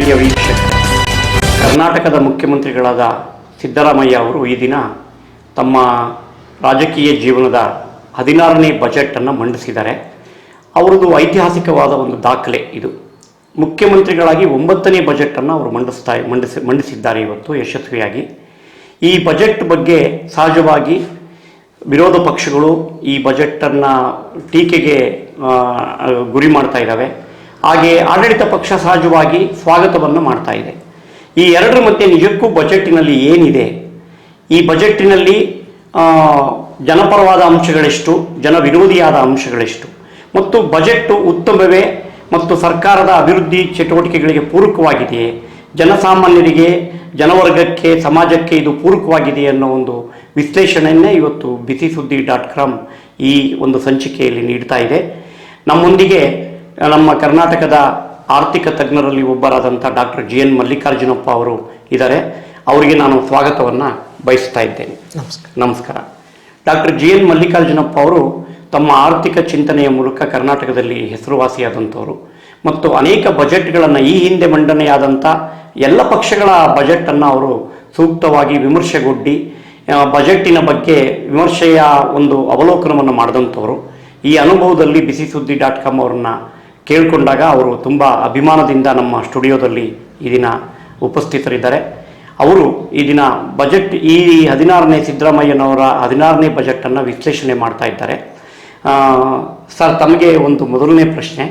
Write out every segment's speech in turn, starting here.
ಪ್ರಿಯ ವೀಕ್ಷಕ, ಕರ್ನಾಟಕದ ಮುಖ್ಯಮಂತ್ರಿಗಳಾದ ಸಿದ್ದರಾಮಯ್ಯ ಅವರು ಈ ದಿನ ತಮ್ಮ ರಾಜಕೀಯ ಜೀವನದ 16ನೇ ಬಜೆಟನ್ನು ಮಂಡಿಸಿದ್ದಾರೆ. ಅವರದು ಐತಿಹಾಸಿಕವಾದ ಒಂದು ದಾಖಲೆ ಇದು. ಮುಖ್ಯಮಂತ್ರಿಗಳಾಗಿ 9ನೇ ಬಜೆಟನ್ನು ಅವರು ಮಂಡಿಸಿದ್ದಾರೆ ಇವತ್ತು ಯಶಸ್ವಿಯಾಗಿ. ಈ ಬಜೆಟ್ ಬಗ್ಗೆ ಸಹಜವಾಗಿ ವಿರೋಧ ಪಕ್ಷಗಳು ಈ ಬಜೆಟನ್ನು ಟೀಕೆಗೆ ಗುರಿ ಮಾಡ್ತಾ ಇದ್ದಾವೆ. ಹಾಗೆ ಆಡಳಿತ ಪಕ್ಷ ಸಹಜವಾಗಿ ಸ್ವಾಗತವನ್ನು ಮಾಡ್ತಾ ಇದೆ. ಈ ಎರಡರ ಮಧ್ಯೆ ನಿಜಕ್ಕೂ ಬಜೆಟ್ಟಿನಲ್ಲಿ ಏನಿದೆ, ಈ ಬಜೆಟ್ಟಿನಲ್ಲಿ ಜನಪರವಾದ ಅಂಶಗಳೆಷ್ಟು, ಜನ ವಿರೋಧಿಯಾದ ಅಂಶಗಳೆಷ್ಟು, ಮತ್ತು ಬಜೆಟ್ ಉತ್ತಮವೇ ಮತ್ತು ಸರ್ಕಾರದ ಅಭಿವೃದ್ಧಿ ಚಟುವಟಿಕೆಗಳಿಗೆ ಪೂರಕವಾಗಿದೆಯೇ, ಜನಸಾಮಾನ್ಯರಿಗೆ, ಜನವರ್ಗಕ್ಕೆ, ಸಮಾಜಕ್ಕೆ ಇದು ಪೂರಕವಾಗಿದೆಯೇ ಅನ್ನೋ ಒಂದು ವಿಶ್ಲೇಷಣೆಯನ್ನೇ ಇವತ್ತು BCSuddhi.com ಈ ಒಂದು ಸಂಚಿಕೆಯಲ್ಲಿ ನೀಡ್ತಾ ಇದೆ. ನಮ್ಮೊಂದಿಗೆ ನಮ್ಮ ಕರ್ನಾಟಕದ ಆರ್ಥಿಕ ತಜ್ಞರಲ್ಲಿ ಒಬ್ಬರಾದಂಥ ಡಾಕ್ಟರ್ GN ಮಲ್ಲಿಕಾರ್ಜುನಪ್ಪ ಅವರು ಇದ್ದಾರೆ. ಅವರಿಗೆ ನಾನು ಸ್ವಾಗತವನ್ನು ಬಯಸ್ತಾ ಇದ್ದೇನೆ. ನಮಸ್ಕಾರ. ಡಾಕ್ಟರ್ GN ಮಲ್ಲಿಕಾರ್ಜುನಪ್ಪ ಅವರು ತಮ್ಮ ಆರ್ಥಿಕ ಚಿಂತನೆಯ ಮೂಲಕ ಕರ್ನಾಟಕದಲ್ಲಿ ಹೆಸರುವಾಸಿಯಾದಂಥವರು ಮತ್ತು ಅನೇಕ ಬಜೆಟ್ಗಳನ್ನು ಈ ಹಿಂದೆ ಮಂಡನೆಯಾದಂಥ ಎಲ್ಲ ಪಕ್ಷಗಳ ಬಜೆಟನ್ನು ಅವರು ಸೂಕ್ತವಾಗಿ ವಿಮರ್ಶೆಗೊಡ್ಡಿ ಬಜೆಟ್ಟಿನ ಬಗ್ಗೆ ವಿಮರ್ಶೆಯ ಒಂದು ಅವಲೋಕನವನ್ನು ಮಾಡಿದಂಥವರು. ಈ ಅನುಭವದಲ್ಲಿ BCSuddhi.com ಅವ್ರನ್ನ ಕೇಳಿಕೊಂಡಾಗ ಅವರು ತುಂಬ ಅಭಿಮಾನದಿಂದ ನಮ್ಮ ಸ್ಟುಡಿಯೋದಲ್ಲಿ ಈ ದಿನ ಉಪಸ್ಥಿತರಿದ್ದಾರೆ. ಅವರು ಈ ದಿನ ಬಜೆಟ್ ಈ 16ನೇ ಸಿದ್ದರಾಮಯ್ಯನವರ 16ನೇ ಬಜೆಟನ್ನು ವಿಶ್ಲೇಷಣೆ ಮಾಡ್ತಾ ಇದ್ದಾರೆ. ಸರ್, ತಮಗೆ ಒಂದು ಮೊದಲನೇ ಪ್ರಶ್ನೆ.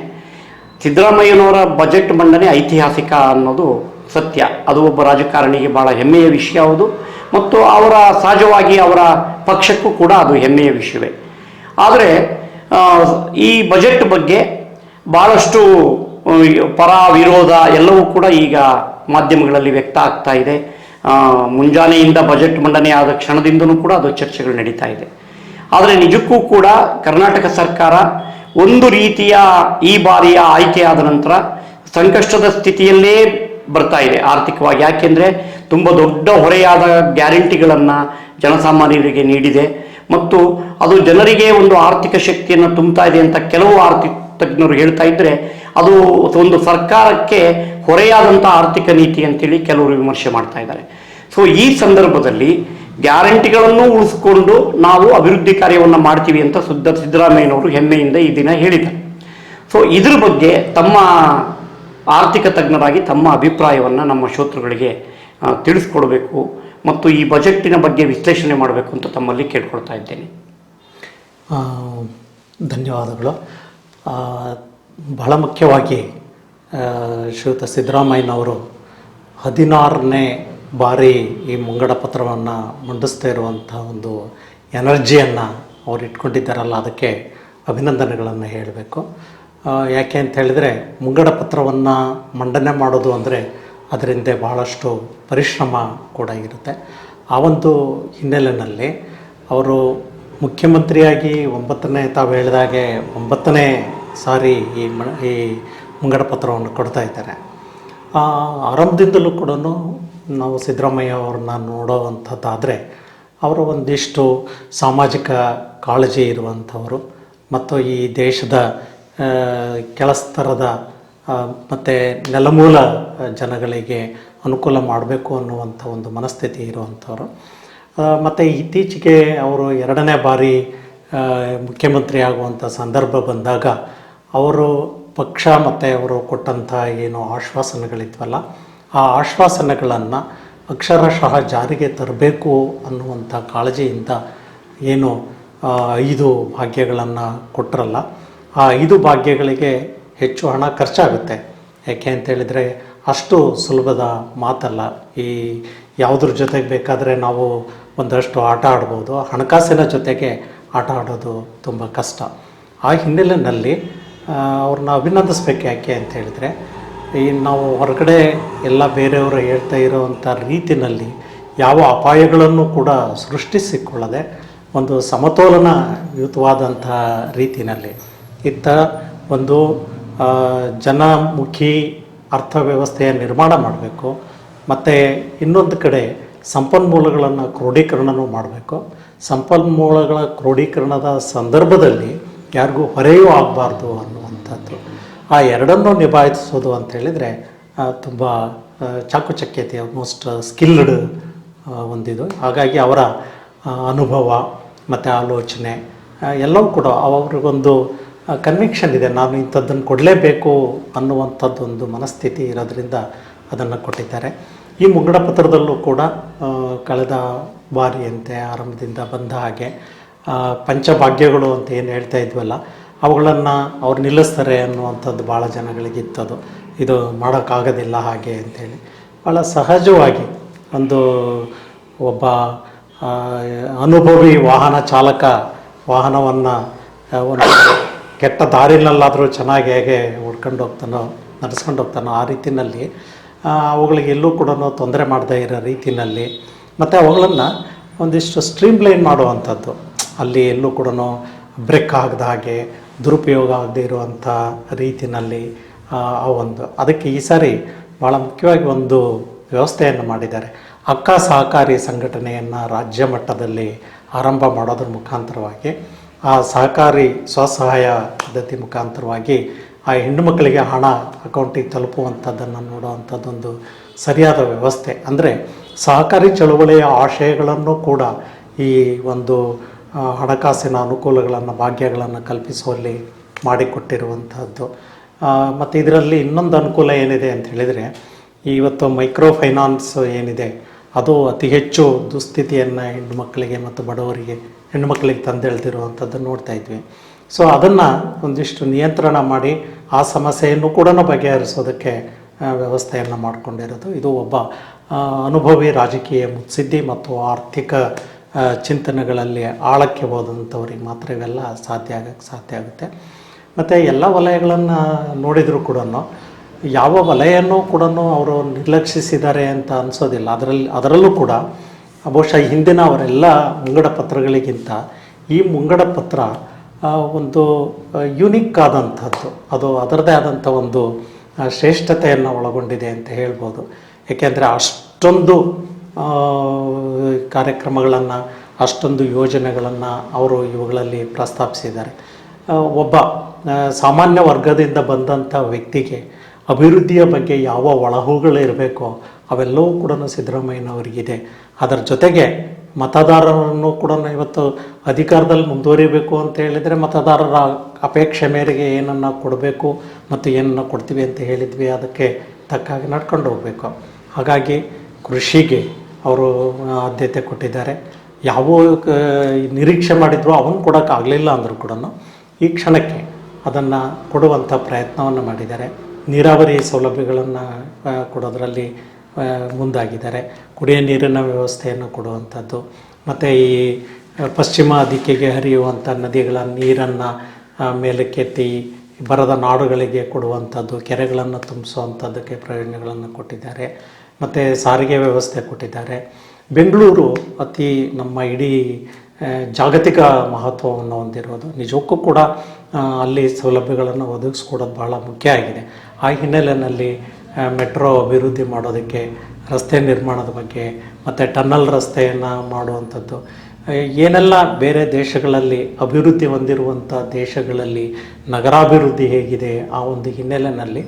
ಸಿದ್ದರಾಮಯ್ಯನವರ ಬಜೆಟ್ ಮಂಡನೆ ಐತಿಹಾಸಿಕ ಅನ್ನೋದು ಸತ್ಯ. ಅದು ಒಬ್ಬ ರಾಜಕಾರಣಿಗೆ ಭಾಳ ಹೆಮ್ಮೆಯ ವಿಷಯ ಹೌದು, ಮತ್ತು ಅವರ ಸಹಜವಾಗಿ ಅವರ ಪಕ್ಷಕ್ಕೂ ಕೂಡ ಅದು ಹೆಮ್ಮೆಯ ವಿಷಯವೇ. ಆದರೆ ಈ ಬಜೆಟ್ ಬಗ್ಗೆ ಭಾಳಷ್ಟು ಪರ ವಿರೋಧ ಎಲ್ಲವೂ ಕೂಡ ಈಗ ಮಾಧ್ಯಮಗಳಲ್ಲಿ ವ್ಯಕ್ತ ಆಗ್ತಾ ಇದೆ. ಮುಂಜಾನೆಯಿಂದ ಬಜೆಟ್ ಮಂಡನೆ ಆದ ಕ್ಷಣದಿಂದಲೂ ಕೂಡ ಅದು ಚರ್ಚೆಗಳು ನಡೀತಾ ಇದೆ. ಆದರೆ ನಿಜಕ್ಕೂ ಕೂಡ ಕರ್ನಾಟಕ ಸರ್ಕಾರ ಒಂದು ರೀತಿಯ ಈ ಬಾರಿಯ ಆಯ್ಕೆಯಾದ ನಂತರ ಸಂಕಷ್ಟದ ಸ್ಥಿತಿಯಲ್ಲೇ ಬರ್ತಾ ಇದೆ ಆರ್ಥಿಕವಾಗಿ. ಯಾಕೆಂದರೆ ತುಂಬ ದೊಡ್ಡ ಹೊರೆಯಾದ ಗ್ಯಾರಂಟಿಗಳನ್ನು ಜನಸಾಮಾನ್ಯರಿಗೆ ನೀಡಿದೆ ಮತ್ತು ಅದು ಜನರಿಗೆ ಒಂದು ಆರ್ಥಿಕ ಶಕ್ತಿಯನ್ನು ತುಂಬುತ್ತಾ ಇದೆ ಅಂತ ಕೆಲವು ಆರ್ಥಿಕ ತಜ್ಞರು ಹೇಳ್ತಾ ಇದ್ದರೆ, ಅದು ಒಂದು ಸರ್ಕಾರಕ್ಕೆ ಹೊರೆಯಾದಂಥ ಆರ್ಥಿಕ ನೀತಿ ಅಂತೇಳಿ ಕೆಲವರು ವಿಮರ್ಶೆ ಮಾಡ್ತಾ ಇದ್ದಾರೆ. ಸೊ ಈ ಸಂದರ್ಭದಲ್ಲಿ ಗ್ಯಾರಂಟಿಗಳನ್ನು ಉಳಿಸ್ಕೊಂಡು ನಾವು ಅಭಿವೃದ್ಧಿ ಕಾರ್ಯವನ್ನು ಮಾಡ್ತೀವಿ ಅಂತ ಸಿದ್ದರಾಮಯ್ಯನವರು ಹೆಮ್ಮೆಯಿಂದ ಈ ದಿನ ಹೇಳಿದ್ದಾರೆ. ಸೊ ಇದ್ರ ಬಗ್ಗೆ ತಮ್ಮ ಆರ್ಥಿಕ ತಜ್ಞರಾಗಿ ತಮ್ಮ ಅಭಿಪ್ರಾಯವನ್ನು ನಮ್ಮ ಶ್ರೋತೃಗಳಿಗೆ ತಿಳಿಸ್ಕೊಡ್ಬೇಕು ಮತ್ತು ಈ ಬಜೆಟ್ಟಿನ ಬಗ್ಗೆ ವಿಶ್ಲೇಷಣೆ ಮಾಡಬೇಕು ಅಂತ ತಮ್ಮಲ್ಲಿ ಕೇಳ್ಕೊಳ್ತಾ ಇದ್ದೇನೆ. ಧನ್ಯವಾದಗಳು. ಬಹಳ ಮುಖ್ಯವಾಗಿ ಶ್ರೀಯುತ ಸಿದ್ದರಾಮಯ್ಯನವರು 16ನೇ ಬಾರಿ ಈ ಮುಂಗಡ ಪತ್ರವನ್ನು ಮಂಡಿಸ್ತಾ ಇರುವಂಥ ಒಂದು ಎನರ್ಜಿಯನ್ನು ಅವ್ರು ಇಟ್ಕೊಂಡಿದ್ದಾರಲ್ಲ, ಅದಕ್ಕೆ ಅಭಿನಂದನೆಗಳನ್ನು ಹೇಳಬೇಕು. ಯಾಕೆ ಅಂತ ಹೇಳಿದರೆ, ಮುಂಗಡ ಪತ್ರವನ್ನು ಮಂಡನೆ ಮಾಡೋದು ಅಂದರೆ ಅದರಿಂದ ಬಹಳಷ್ಟು ಪರಿಶ್ರಮ ಕೂಡ ಇರುತ್ತೆ. ಆ ಒಂದು ಹಿನ್ನೆಲೆಯಲ್ಲಿ ಅವರು ಮುಖ್ಯಮಂತ್ರಿಯಾಗಿ ತಾವು ಹೇಳಿದಾಗೆ 9ನೇ ಸಾರಿ ಈ ಮುಂಗಡ ಪತ್ರವನ್ನು ಕೊಡ್ತಾ ಇದ್ದಾರೆ. ಆರಂಭದಿಂದಲೂ ಕೂಡ ನಾವು ಸಿದ್ದರಾಮಯ್ಯ ಅವ್ರನ್ನ ನೋಡೋವಂಥದ್ದಾದರೆ, ಅವರು ಒಂದಿಷ್ಟು ಸಾಮಾಜಿಕ ಕಾಳಜಿ ಇರುವಂಥವರು ಮತ್ತು ಈ ದೇಶದ ಕೆಳಸ್ತರದ ಮತ್ತು ನೆಲಮೂಲ ಜನಗಳಿಗೆ ಅನುಕೂಲ ಮಾಡಬೇಕು ಅನ್ನುವಂಥ ಒಂದು ಮನಸ್ಥಿತಿ ಇರುವಂಥವರು. ಮತ್ತು ಇತ್ತೀಚೆಗೆ ಅವರು 2ನೇ ಬಾರಿ ಮುಖ್ಯಮಂತ್ರಿ ಆಗುವಂಥ ಸಂದರ್ಭ ಬಂದಾಗ ಅವರು ಪಕ್ಷ ಮತ್ತು ಅವರು ಕೊಟ್ಟಂಥ ಏನು ಆಶ್ವಾಸನೆಗಳಿದ್ವಲ್ಲ, ಆ ಆಶ್ವಾಸನೆಗಳನ್ನು ಅಕ್ಷರಶಃ ಜಾರಿಗೆ ತರಬೇಕು ಅನ್ನುವಂಥ ಕಾಳಜಿಯಿಂದ ಏನು 5 ಭಾಗ್ಯಗಳನ್ನು ಕೊಟ್ಟರಲ್ಲ, ಆ 5 ಭಾಗ್ಯಗಳಿಗೆ ಹೆಚ್ಚು ಹಣ ಖರ್ಚಾಗುತ್ತೆ. ಯಾಕೆ ಅಂತೇಳಿದರೆ ಅಷ್ಟು ಸುಲಭದ ಮಾತಲ್ಲ. ಈ ಯಾವುದ್ರ ಜೊತೆಗೆ ಬೇಕಾದರೆ ನಾವು ಒಂದಷ್ಟು ಆಟ ಆಡ್ಬೋದು, ಹಣಕಾಸಿನ ಜೊತೆಗೆ ಆಟ ಆಡೋದು ತುಂಬ ಕಷ್ಟ. ಆ ಹಿನ್ನೆಲೆಯಲ್ಲಿ ಅವ್ರನ್ನ ಅಭಿನಂದಿಸ್ಬೇಕು. ಯಾಕೆ ಅಂತ ಹೇಳಿದರೆ, ಈ ನಾವು ಹೊರಗಡೆ ಎಲ್ಲ ಬೇರೆಯವರು ಹೇಳ್ತಾ ಇರೋವಂಥ ರೀತಿಯಲ್ಲಿ ಯಾವ ಅಪಾಯಗಳನ್ನು ಕೂಡ ಸೃಷ್ಟಿಸಿಕೊಳ್ಳದೆ ಒಂದು ಸಮತೋಲನಯುತವಾದಂಥ ರೀತಿಯಲ್ಲಿ ಇತ್ತ ಒಂದು ಜನಮುಖಿ ಅರ್ಥವ್ಯವಸ್ಥೆಯ ನಿರ್ಮಾಣ ಮಾಡಬೇಕು, ಮತ್ತು ಇನ್ನೊಂದು ಕಡೆ ಸಂಪನ್ಮೂಲಗಳನ್ನು ಕ್ರೋಢೀಕರಣನೂ ಮಾಡಬೇಕು. ಸಂಪನ್ಮೂಲಗಳ ಕ್ರೋಢೀಕರಣದ ಸಂದರ್ಭದಲ್ಲಿ ಯಾರಿಗೂ ಹೊರೆಯೂ ಆಗಬಾರ್ದು ಅನ್ನುವಂಥದ್ದು. ಆ ಎರಡನ್ನೂ ನಿಭಾಯಿಸೋದು ಅಂತ ಹೇಳಿದರೆ ತುಂಬ ಚಾಕುಚಕ್ಯತೆ ಆಲ್ಮೋಸ್ಟ್ ಸ್ಕಿಲ್ಡ್ ಹೊಂದಿದ್ದು. ಹಾಗಾಗಿ ಅವರ ಅನುಭವ ಮತ್ತು ಆಲೋಚನೆ ಎಲ್ಲವೂ ಕೂಡ ಅವ್ರಿಗೊಂದು ಕನ್ವಿಕ್ಷನ್ ಇದೆ, ನಾನು ಇಂಥದ್ದನ್ನು ಕೊಡಲೇಬೇಕು ಅನ್ನುವಂಥದ್ದು ಒಂದು ಮನಸ್ಥಿತಿ ಇರೋದ್ರಿಂದ ಅದನ್ನು ಕೊಟ್ಟಿದ್ದಾರೆ. ಈ ಮುಂಗಡ ಪತ್ರದಲ್ಲೂ ಕೂಡ ಕಳೆದ ಬಾರಿಯಂತೆ ಆರಂಭದಿಂದ ಬಂದ ಹಾಗೆ ಪಂಚಭಾಗ್ಯಗಳು ಅಂತ ಏನು ಹೇಳ್ತಾ ಇದ್ವಲ್ಲ, ಅವುಗಳನ್ನು ಅವ್ರು ನಿಲ್ಲಿಸ್ತಾರೆ ಅನ್ನುವಂಥದ್ದು ಭಾಳ ಜನಗಳಿಗಿತ್ತದು. ಇದು ಮಾಡೋಕ್ಕಾಗೋದಿಲ್ಲ ಹಾಗೆ ಅಂಥೇಳಿ ಭಾಳ ಸಹಜವಾಗಿ ಒಬ್ಬ ಅನುಭವಿ ವಾಹನ ಚಾಲಕ ವಾಹನವನ್ನು ಒಂದು ಕೆಟ್ಟ ದಾರಿನಲ್ಲಾದರೂ ಚೆನ್ನಾಗಿ ಹೇಗೆ ನಡೆಸ್ಕೊಂಡು ಹೋಗ್ತಾನೋ ಆ ರೀತಿಯಲ್ಲಿ ಅವುಗಳಿಗೆ ಎಲ್ಲೂ ಕೂಡ ತೊಂದರೆ ಮಾಡದೇ ಇರೋ ರೀತಿಯಲ್ಲಿ ಮತ್ತು ಅವುಗಳನ್ನು ಒಂದಿಷ್ಟು ಸ್ಟ್ರೀಮ್ಲೈನ್ ಮಾಡುವಂಥದ್ದು, ಅಲ್ಲಿ ಎಲ್ಲೂ ಕೂಡ ಬ್ರೇಕ್ ಆಗದ ಹಾಗೆ ದುರುಪಯೋಗ ಆಗದೇ ಇರುವಂಥ ರೀತಿಯಲ್ಲಿ ಅದಕ್ಕೆ ಈ ಸಾರಿ ಭಾಳ ಮುಖ್ಯವಾಗಿ ಒಂದು ವ್ಯವಸ್ಥೆಯನ್ನು ಮಾಡಿದ್ದಾರೆ. ಅಕ್ಕ ಸಹಕಾರಿ ಸಂಘಟನೆಯನ್ನು ರಾಜ್ಯ ಮಟ್ಟದಲ್ಲಿ ಆರಂಭ ಮಾಡೋದ್ರ ಮುಖಾಂತರವಾಗಿ ಆ ಸಹಕಾರಿ ಸ್ವಸಹಾಯ ಪದ್ಧತಿ ಮುಖಾಂತರವಾಗಿ ಆ ಹೆಣ್ಣು ಮಕ್ಕಳಿಗೆ ಹಣ ಅಕೌಂಟಿಗೆ ತಲುಪುವಂಥದ್ದನ್ನು ನೋಡುವಂಥದ್ದೊಂದು ಸರಿಯಾದ ವ್ಯವಸ್ಥೆ. ಅಂದರೆ ಸಹಕಾರಿ ಚಳುವಳಿಯ ಆಶಯಗಳನ್ನು ಕೂಡ ಈ ಒಂದು ಹಣಕಾಸಿನ ಅನುಕೂಲಗಳನ್ನು ಭಾಗ್ಯಗಳನ್ನು ಕಲ್ಪಿಸುವಲ್ಲಿ ಮಾಡಿಕೊಟ್ಟಿರುವಂಥದ್ದು. ಮತ್ತು ಇದರಲ್ಲಿ ಇನ್ನೊಂದು ಅನುಕೂಲ ಏನಿದೆ ಅಂತ ಹೇಳಿದರೆ, ಇವತ್ತು ಮೈಕ್ರೋ ಫೈನಾನ್ಸ್ ಏನಿದೆ ಅದು ಅತಿ ಹೆಚ್ಚು ದುಸ್ಥಿತಿಯನ್ನು ಹೆಣ್ಣುಮಕ್ಕಳಿಗೆ ಮತ್ತು ಬಡವರಿಗೆ ಹೆಣ್ಣುಮಕ್ಕಳಿಗೆ ತಂದೆಳ್ದಿರುವಂಥದ್ದನ್ನು ನೋಡ್ತಾ ಇದ್ವಿ. ಸೊ ಅದನ್ನು ಒಂದಿಷ್ಟು ನಿಯಂತ್ರಣ ಮಾಡಿ ಆ ಸಮಸ್ಯೆಯನ್ನು ಕೂಡ ಬಗೆಹರಿಸೋದಕ್ಕೆ ವ್ಯವಸ್ಥೆಯನ್ನು ಮಾಡಿಕೊಂಡಿರೋದು. ಇದು ಒಬ್ಬ ಅನುಭವಿ ರಾಜಕೀಯ ಮುತ್ಸದ್ದಿ ಮತ್ತು ಆರ್ಥಿಕ ಚಿಂತನೆಗಳಲ್ಲಿ ಆಳಕ್ಕೆ ಹೋದಂಥವ್ರಿಗೆ ಮಾತ್ರ ಇವೆಲ್ಲ ಸಾಧ್ಯ ಆಗುತ್ತೆ. ಮತ್ತು ಎಲ್ಲ ವಲಯಗಳನ್ನು ನೋಡಿದರೂ ಕೂಡ ಯಾವ ವಲಯನೂ ಕೂಡ ಅವರು ನಿರ್ಲಕ್ಷಿಸಿದ್ದಾರೆ ಅಂತ ಅನಿಸೋದಿಲ್ಲ. ಅದರಲ್ಲೂ ಕೂಡ ಬಹುಶಃ ಹಿಂದಿನ ಅವರೆಲ್ಲ ಮುಂಗಡ ಪತ್ರಗಳಿಗಿಂತ ಈ ಮುಂಗಡ ಪತ್ರ ಒಂದು ಯುನಿಕ್ ಆದಂಥದ್ದು, ಅದು ಅದರದೇ ಆದಂಥ ಒಂದು ಶ್ರೇಷ್ಠತೆಯನ್ನು ಒಳಗೊಂಡಿದೆ ಅಂತ ಹೇಳ್ಬೋದು. ಏಕೆಂದರೆ ಅಷ್ಟೊಂದು ಕಾರ್ಯಕ್ರಮಗಳನ್ನು ಅಷ್ಟೊಂದು ಯೋಜನೆಗಳನ್ನು ಅವರು ಇವುಗಳಲ್ಲಿ ಪ್ರಸ್ತಾಪಿಸಿದ್ದಾರೆ. ಒಬ್ಬ ಸಾಮಾನ್ಯ ವರ್ಗದಿಂದ ಬಂದಂಥ ವ್ಯಕ್ತಿಗೆ ಅಭಿವೃದ್ಧಿಯ ಬಗ್ಗೆ ಯಾವ ಒಳಹೂಗಳಿರಬೇಕೋ ಅವೆಲ್ಲವೂ ಕೂಡ ಸಿದ್ದರಾಮಯ್ಯನವರಿಗಿದೆ. ಅದರ ಜೊತೆಗೆ ಮತದಾರರನ್ನು ಕೂಡ ಇವತ್ತು ಅಧಿಕಾರದಲ್ಲಿ ಮುಂದುವರಿಬೇಕು ಅಂತ ಹೇಳಿದರೆ ಮತದಾರರ ಅಪೇಕ್ಷೆ ಮೇರೆಗೆ ಏನನ್ನು ಕೊಡಬೇಕು ಮತ್ತು ಏನನ್ನು ಕೊಡ್ತೀವಿ ಅಂತ ಹೇಳಿದ್ವಿ ಅದಕ್ಕೆ ತಕ್ಕಾಗಿ ನಡ್ಕೊಂಡು ಹೋಗಬೇಕು. ಹಾಗಾಗಿ ಕೃಷಿಗೆ ಅವರು ಆದ್ಯತೆ ಕೊಟ್ಟಿದ್ದಾರೆ. ಯಾವ ನಿರೀಕ್ಷೆ ಮಾಡಿದ್ರು ಅವನು ಕೊಡೋಕ್ಕಾಗಲಿಲ್ಲ ಅಂದರೂ ಕೂಡ ಈ ಕ್ಷಣಕ್ಕೆ ಅದನ್ನು ಕೊಡುವಂಥ ಪ್ರಯತ್ನವನ್ನು ಮಾಡಿದ್ದಾರೆ. ನೀರಾವರಿ ಸೌಲಭ್ಯಗಳನ್ನು ಕೊಡೋದರಲ್ಲಿ ಮುಂದಾಗಿದ್ದಾರೆ. ಕುಡಿಯ ನೀರಿನ ವ್ಯವಸ್ಥೆಯನ್ನು ಕೊಡುವಂಥದ್ದು ಮತ್ತು ಈ ಪಶ್ಚಿಮ ದಿಕ್ಕಿಗೆ ಹರಿಯುವಂಥ ನದಿಗಳ ನೀರನ್ನು ಮೇಲಕ್ಕೆತ್ತಿ ಬರದ ನಾಡುಗಳಿಗೆ ಕೊಡುವಂಥದ್ದು, ಕೆರೆಗಳನ್ನು ತುಂಬಿಸುವಂಥದ್ದಕ್ಕೆ ಪ್ರಯೋಜನಗಳನ್ನು ಕೊಟ್ಟಿದ್ದಾರೆ. ಮತ್ತು ಸಾರಿಗೆ ವ್ಯವಸ್ಥೆ ಕೊಟ್ಟಿದ್ದಾರೆ. ಬೆಂಗಳೂರು ನಮ್ಮ ಇಡೀ ಜಾಗತಿಕ ಮಹತ್ವವನ್ನು ಹೊಂದಿರೋದು. ನಿಜಕ್ಕೂ ಕೂಡ ಅಲ್ಲಿ ಸೌಲಭ್ಯಗಳನ್ನು ಒದಗಿಸ್ಕೊಡೋದು ಬಹಳ ಮುಖ್ಯ ಆಗಿದೆ. ಆ ಹಿನ್ನೆಲೆಯಲ್ಲಿ ಮೆಟ್ರೋ ಅಭಿವೃದ್ಧಿ ಮಾಡೋದಕ್ಕೆ, ರಸ್ತೆ ನಿರ್ಮಾಣದ ಬಗ್ಗೆ ಮತ್ತು ಟನ್ನಲ್ ರಸ್ತೆಯನ್ನು ಮಾಡುವಂಥದ್ದು, ಏನೆಲ್ಲ ಬೇರೆ ದೇಶಗಳಲ್ಲಿ ಅಭಿವೃದ್ಧಿ ಹೊಂದಿರುವಂಥ ದೇಶಗಳಲ್ಲಿ ನಗರಾಭಿವೃದ್ಧಿ ಹೇಗಿದೆ ಆ ಒಂದು ಹಿನ್ನೆಲೆಯಲ್ಲಿ